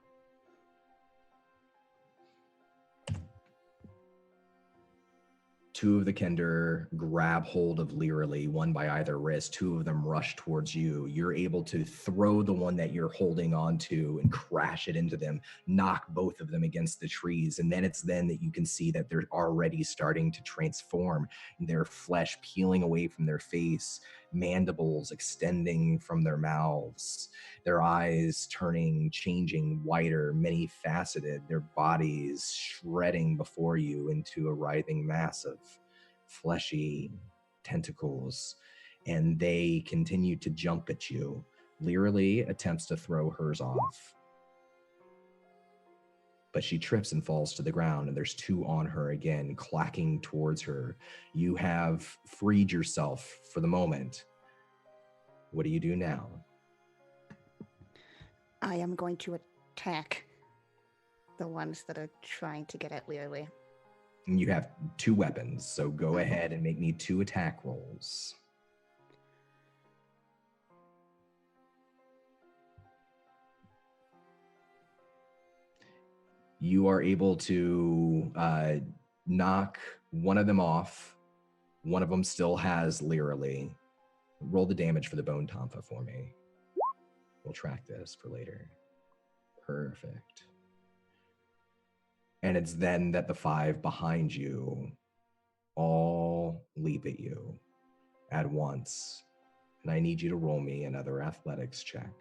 2 of the Kender grab hold of Leerily, one by either wrist. 2 of them rush towards you. You're able to throw the one that you're holding onto and crash it into them, knock both of them against the trees. And then it's then that you can see that they're already starting to transform, their flesh peeling away from their face, mandibles extending from their mouths, their eyes turning, changing whiter, many-faceted, their bodies shredding before you into a writhing mass of fleshy tentacles, and they continue to jump at you. Leerily attempts to throw hers off, but she trips and falls to the ground, and there's 2 on her again, clacking towards her. You have freed yourself for the moment. What do you do now? I am going to attack the ones that are trying to get at Leerily. And you have 2 weapons, so go ahead and make me 2 attack rolls. You are able to knock one of them off. One of them still has Leerily. Roll the damage for the Bone Tonfa for me. We'll track this for later. Perfect. And it's then that the 5 behind you all leap at you at once. And I need you to roll me another athletics check.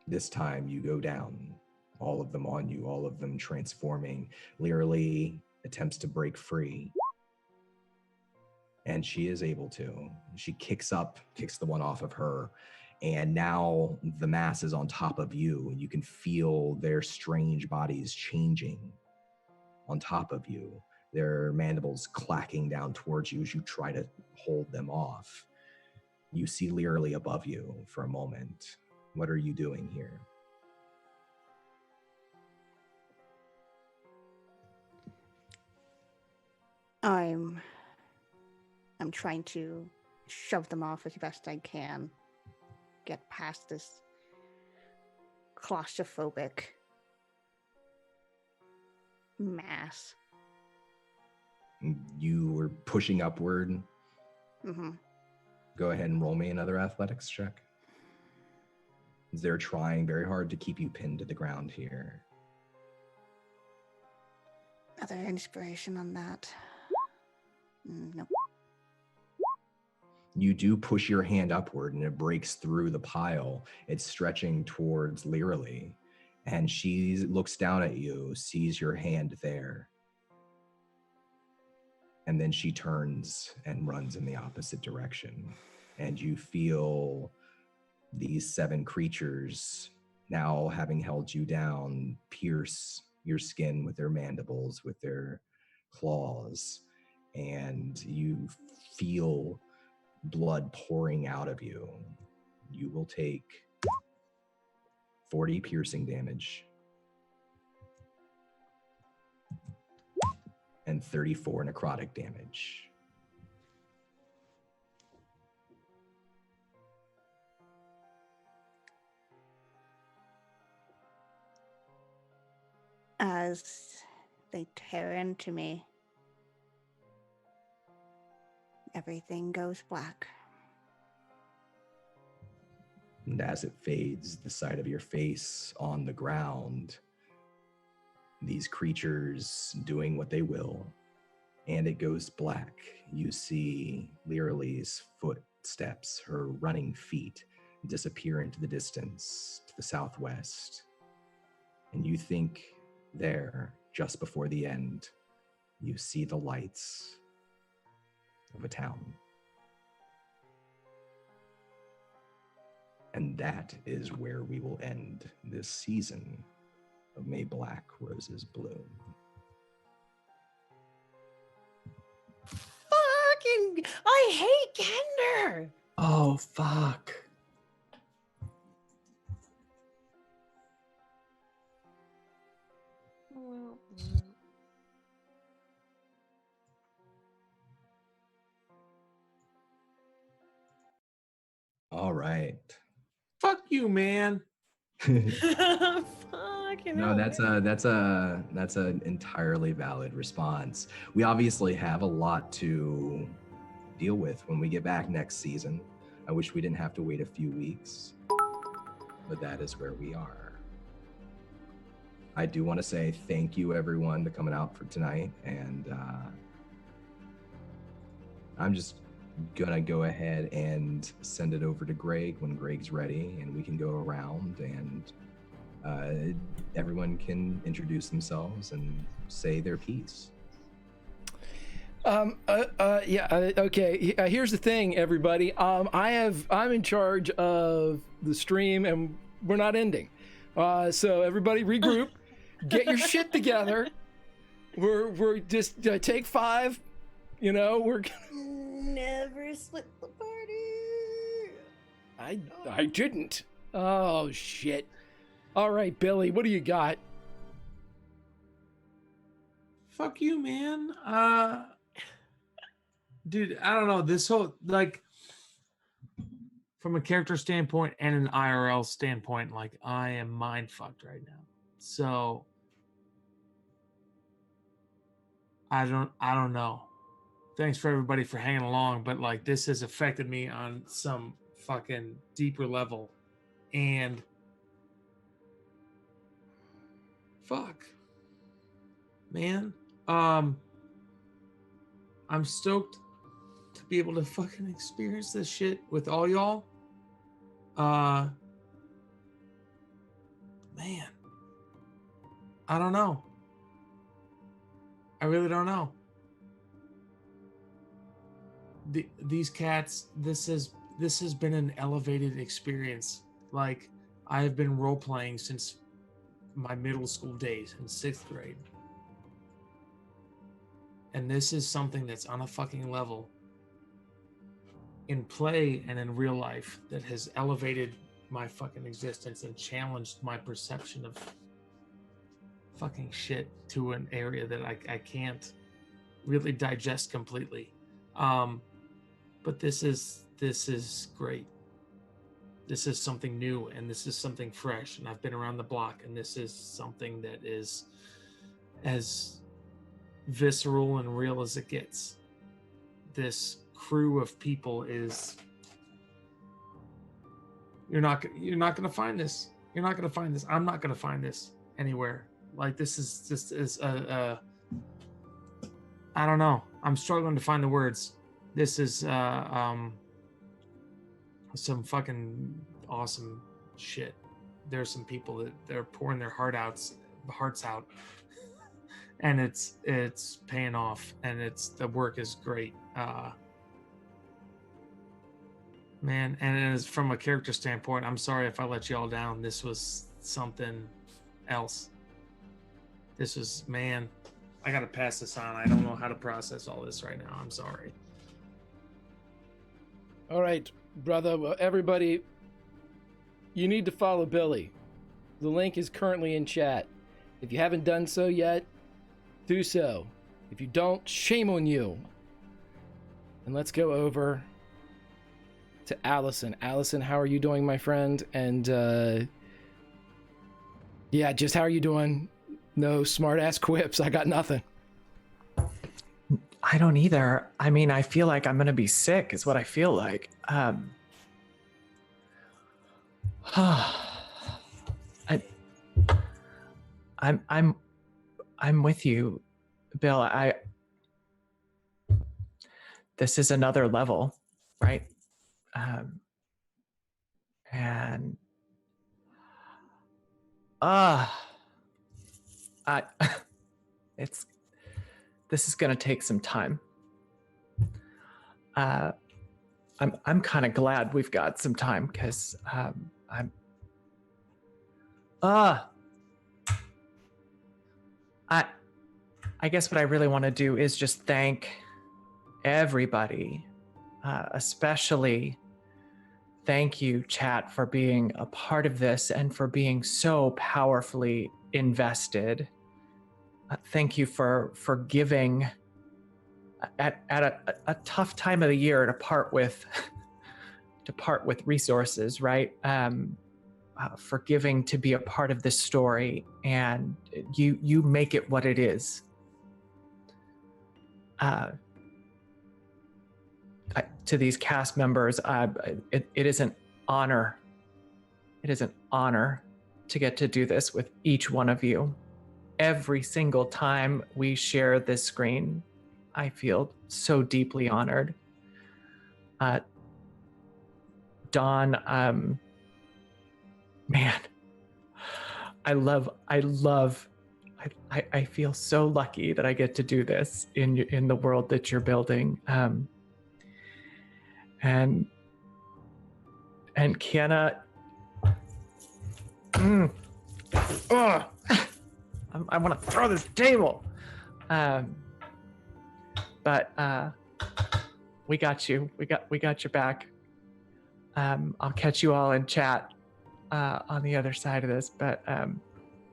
This time you go down. All of them on you, all of them transforming. Leerily attempts to break free. And she is able to. She kicks the one off of her. And now the mass is on top of you. You can feel their strange bodies changing on top of you. Their mandibles clacking down towards you as you try to hold them off. You see Leerily above you for a moment. What are you doing here? I'm trying to shove them off as best I can. Get past this claustrophobic mass. You were pushing upward. Mm-hmm. Go ahead and roll me another athletics check. They're trying very hard to keep you pinned to the ground here. Another inspiration on that. Nope. You do push your hand upward and it breaks through the pile. It's stretching towards Leerily. And she looks down at you, sees your hand there. And then she turns and runs in the opposite direction. And you feel these 7 creatures, now having held you down, pierce your skin with their mandibles, with their claws. And you feel blood pouring out of you. You will take 40 piercing damage and 34 necrotic damage. As they tear into me, everything goes black. And as it fades, the side of your face on the ground, these creatures doing what they will, and it goes black. You see Leerily's footsteps, her running feet, disappear into the distance to the southwest. And you think there, just before the end, you see the lights of a town. And that is where we will end this season of May Black Roses Bloom. Fucking, I hate Kender. Oh, fuck. All right. Fuck you, man. Fucking No, hell, that's an entirely valid response. We obviously have a lot to deal with when we get back next season. I wish we didn't have to wait a few weeks, but that is where we are. I do want to say thank you, everyone, for coming out for tonight, and I'm just gonna go ahead and send it over to Greg when Greg's ready, and we can go around and everyone can introduce themselves and say their piece. Okay. Here's the thing, everybody. I'm in charge of the stream, and we're not ending. So everybody regroup, get your shit together. We're just take 5. You know, we're never split the party. I didn't. Oh shit. All right, Billy, what do you got? Fuck you, man. Dude, I don't know. This whole, like, from a character standpoint and an IRL standpoint, like I am mind fucked right now. So I don't know. Thanks for everybody for hanging along, but like this has affected me on some fucking deeper level. And fuck. Man. I'm stoked to be able to fucking experience this shit with all y'all. Man. I don't know. I really don't know. These cats, this has been an elevated experience. Like, I have been role playing since my middle school days in 6th grade. And this is something that's on a fucking level in play and in real life that has elevated my fucking existence and challenged my perception of fucking shit to an area that I can't really digest completely. But this is great. This is something new, and this is something fresh, and I've been around the block, and this is something that is as visceral and real as it gets. This crew of people is you're not going to find this. You're not going to find this. I'm not going to find this anywhere. Like, this is just I don't know. I'm struggling to find the words. This is some fucking awesome shit. There's some people that they're pouring their hearts out, and it's paying off, and the work is great. Man, and as from a character standpoint, I'm sorry if I let you all down. This was something else. This was, man, I gotta pass this on. I don't know how to process all this right now. I'm sorry. All right, brother. Well, everybody, you need to follow Billy. The link is currently in chat. If you haven't done so yet, do so. If you don't, shame on you. And let's go over to Allison. Allison, how are you doing, my friend? And yeah, just how are you doing? No smart ass quips. I got nothing. I don't either. I mean, I feel like I'm gonna be sick, is what I feel like. I'm with you, Bill. This is another level, right? And this is gonna take some time. I'm kind of glad we've got some time, because I guess what I really want to do is just thank everybody, especially thank you, chat, for being a part of this and for being so powerfully invested. Thank you for giving at a tough time of the year to part with resources, right? For giving to be a part of this story, and you make it what it is. To these cast members, it is an honor. It is an honor to get to do this with each one of you. Every single time we share this screen, I feel so deeply honored. Dawn, man, I feel so lucky that I get to do this in the world that you're building. And Kiana, I want to throw this table. But we got you. We got your back. I'll catch you all in chat on the other side of this. But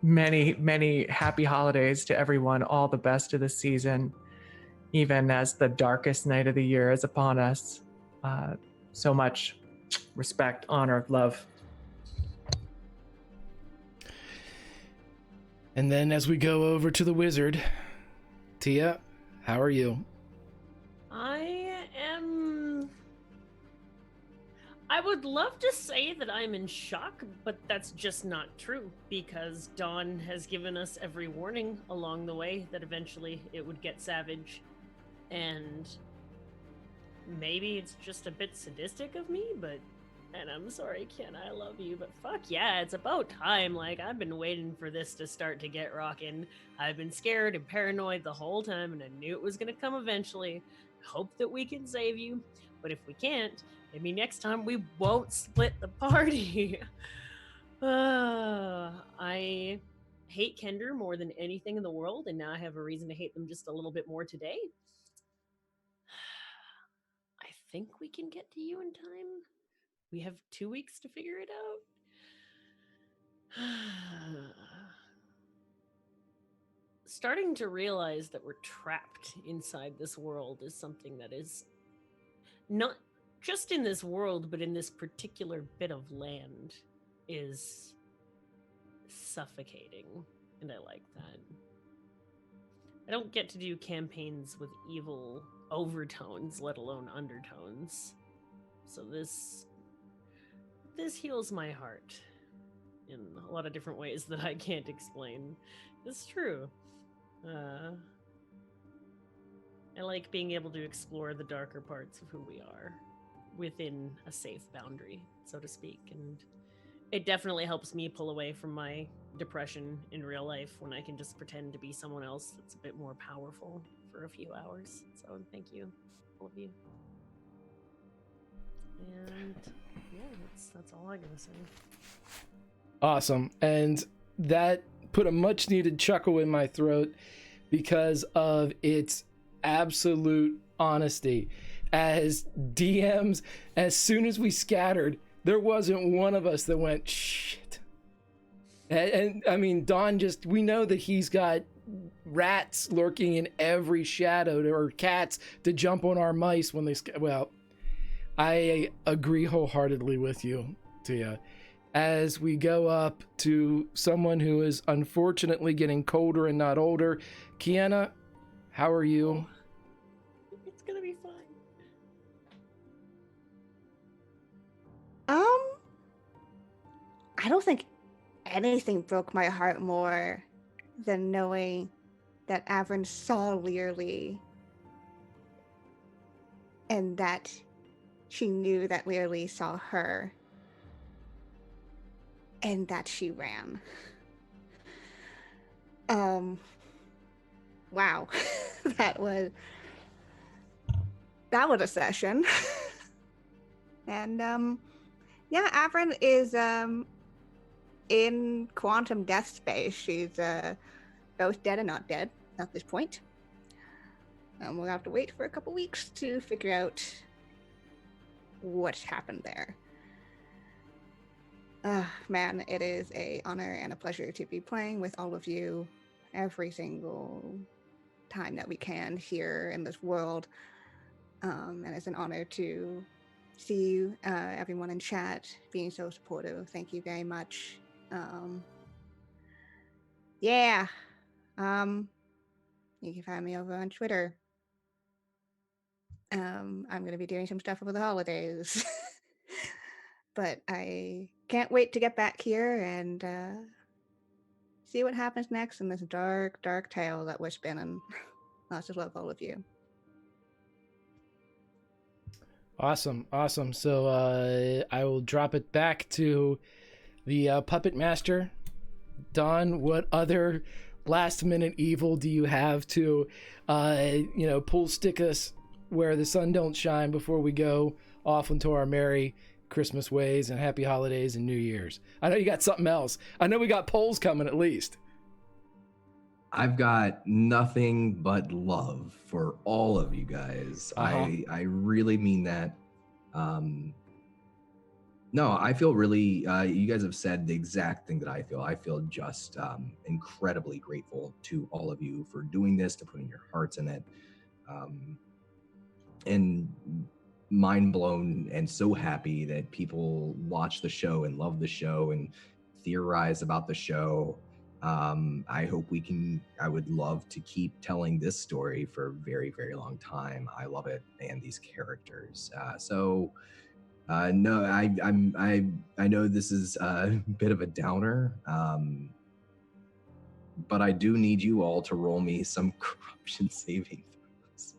many happy holidays to everyone. All the best of the season, even as the darkest night of the year is upon us. So much Respect, honor, love. And then as we go over to the wizard, Tia, how are you? I would love to say that I'm in shock, but that's just not true, because Dawn has given us every warning along the way that eventually it would get savage. And maybe it's just a bit sadistic of me, and I'm sorry, Ken, I love you, but fuck yeah, it's about time. Like, I've been waiting for this to start to get rockin'. I've been scared and paranoid the whole time, and I knew it was gonna come eventually. Hope that we can save you, but if we can't, maybe next time we won't split the party. I hate Kender more than anything in the world, and now I have a reason to hate them just a little bit more today. I think we can get to you in time. We have 2 weeks to figure it out. Starting to realize that we're trapped inside this world is something that is not just in this world, but in this particular bit of land is suffocating. And I like that. I don't get to do campaigns with evil overtones, let alone undertones. So this heals my heart in a lot of different ways that I can't explain. It's true. I like being able to explore the darker parts of who we are within a safe boundary, so to speak. And it definitely helps me pull away from my depression in real life when I can just pretend to be someone else that's a bit more powerful for a few hours. So thank you, all of you. And yeah, that's all I gotta say. Awesome. And that put a much needed chuckle in my throat because of its absolute honesty. As DMs, as soon as we scattered, there wasn't one of us that went, shit. And I mean, Don we know that he's got rats lurking in every shadow, or cats to jump on our mice when they, well, I agree wholeheartedly with you, Tia. As we go up to someone who is unfortunately getting colder and not older, Kiana, how are you? It's gonna be fine. I don't think anything broke my heart more than knowing that Averyn saw Learly and that she knew that Learly saw her and that she ran. Wow. that was a session. And yeah, Averyn is in quantum death space. She's both dead and not dead at this point. We'll have to wait for a couple weeks to figure out what happened there. Man, it is an honor and a pleasure to be playing with all of you every single time that we can here in this world. And it's an honor to see you, everyone in chat, being so supportive. Thank you very much. Yeah. You can find me over on Twitter. I'm going to be doing some stuff over the holidays. But I can't wait to get back here and see what happens next in this dark, dark tale that we're spinning. Lots of love, all of you. Awesome. So I will drop it back to the Puppet Master. Don, what other last-minute evil do you have to, stick us where the sun don't shine before we go off into our merry Christmas ways and happy holidays and New Year's? I know you got something else. I know we got polls coming at least. I've got nothing but love for all of you guys. I really mean that. No, I feel really, you guys have said the exact thing that I feel. I feel just incredibly grateful to all of you for doing this, to putting your hearts in it. And mind blown and so happy that people watch the show and love the show and theorize about the show. I hope I would love to keep telling this story for a very, very long time. I love it and these characters. No, I know this is a bit of a downer, but I do need you all to roll me some corruption saving throws.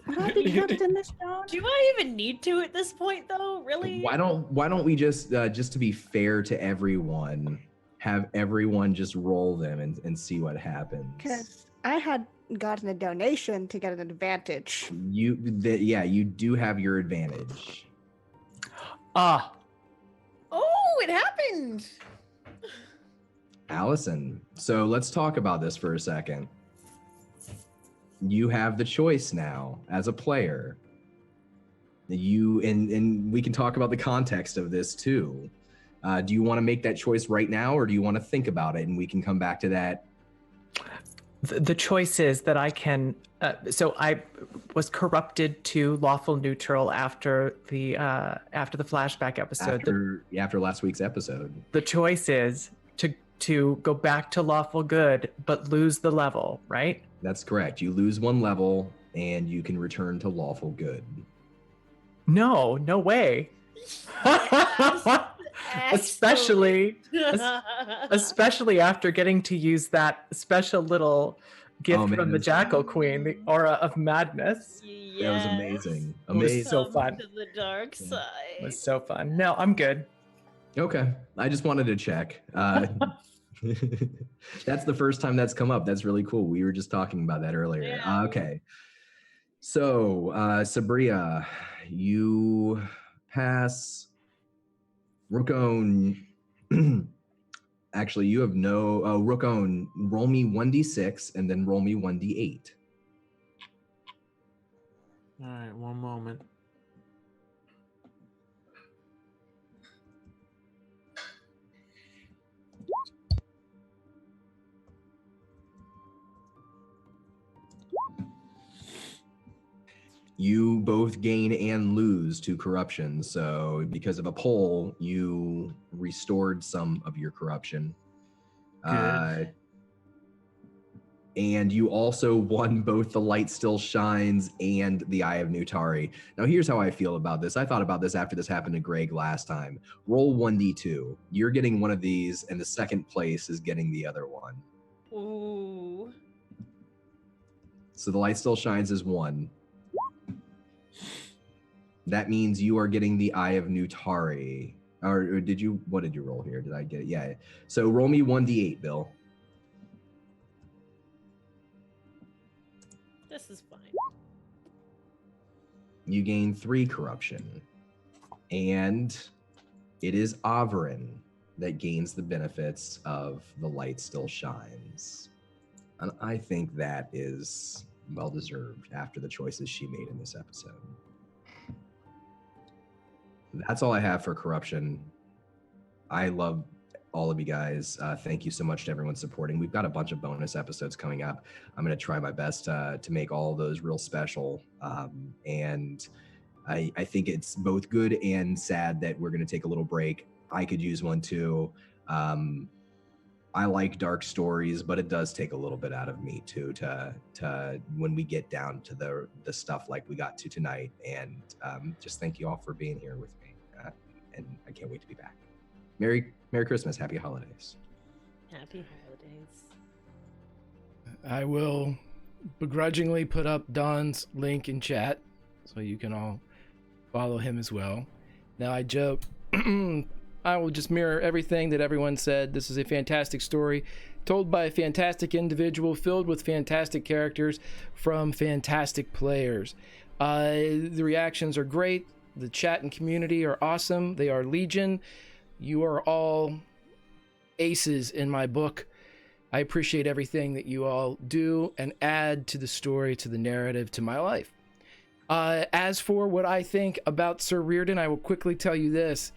Would I be counted in this, John? Do I even need to at this point, though? Really? Why don't we just to be fair to everyone, have everyone just roll them and see what happens? Because I had gotten a donation to get an advantage. You do have your advantage. Ah, Oh, it happened. Allison, so let's talk about this for a second. You have the choice now as a player. And we can talk about the context of this too. Do you want to make that choice right now, or do you want to think about it and we can come back to that? the choice is that I can. So I was corrupted to lawful neutral after the flashback episode. After last week's episode. The choice is to go back to lawful good, but lose the level, right? That's correct. You lose one level and you can return to lawful good. No way. especially after getting to use that special little gift from the Jackal Queen, the Aura of Madness. Yes. That was amazing. It was so fun. To the dark side. It was so fun. No, I'm good. Okay. I just wanted to check. That's the first time that's come up. That's really cool. We were just talking about that earlier. Yeah. Okay. So, Sabria, you pass. Rookone, actually, you have no. Rookone, roll me 1d6 and then roll me 1d8. All right, one moment. You both gain and lose to corruption. So because of a poll, you restored some of your corruption. Good. And you also won both the Light Still Shines and the Eye of Nutari. Now here's how I feel about this. I thought about this after this happened to Greg last time. Roll 1d2. You're getting one of these and the second place is getting the other one. Ooh. So the Light Still Shines is 1. That means you are getting the Eye of Nutari. Or what did you roll here? Did I get it? Yeah. So roll me 1d8, Bill. This is fine. You gain 3 corruption. And it is Averyn that gains the benefits of the Light Still Shines. And I think that is well deserved after the choices she made in this episode. That's all I have for corruption. I love all of you guys. Thank you so much to everyone supporting. We've got a bunch of bonus episodes coming up. I'm going to try my best to make all of those real special. And I think it's both good and sad that we're going to take a little break. I could use one too. I like dark stories, but it does take a little bit out of me too to when we get down to the stuff like we got to tonight. And just thank you all for being here with me. And I can't wait to be back. Merry Christmas, happy holidays. Happy holidays. I will begrudgingly put up Don's link in chat so you can all follow him as well. Now I joke, I will just mirror everything that everyone said. This is a fantastic story told by a fantastic individual, filled with fantastic characters from fantastic players. The reactions are great. The chat and community are awesome. They are legion. You are all aces in my book. I appreciate everything that you all do and add to the story, to the narrative, to my life. As for what I think about Sir Reardon, I will quickly tell you this.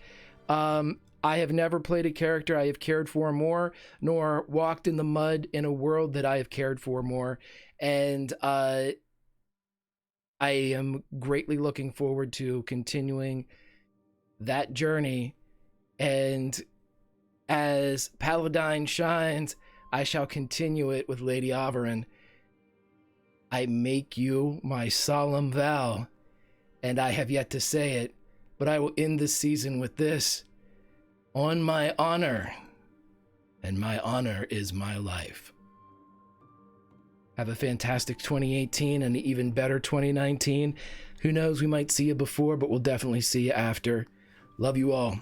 I have never played a character I have cared for more, nor walked in the mud in a world that I have cared for more. And I am greatly looking forward to continuing that journey. And as Paladine shines, I shall continue it with Lady Averyn. I make you my solemn vow, and I have yet to say it, but I will end this season with this. On my honor, and my honor is my life. Have a fantastic 2018 and an even better 2019. Who knows, we might see you before, but we'll definitely see you after. Love you all.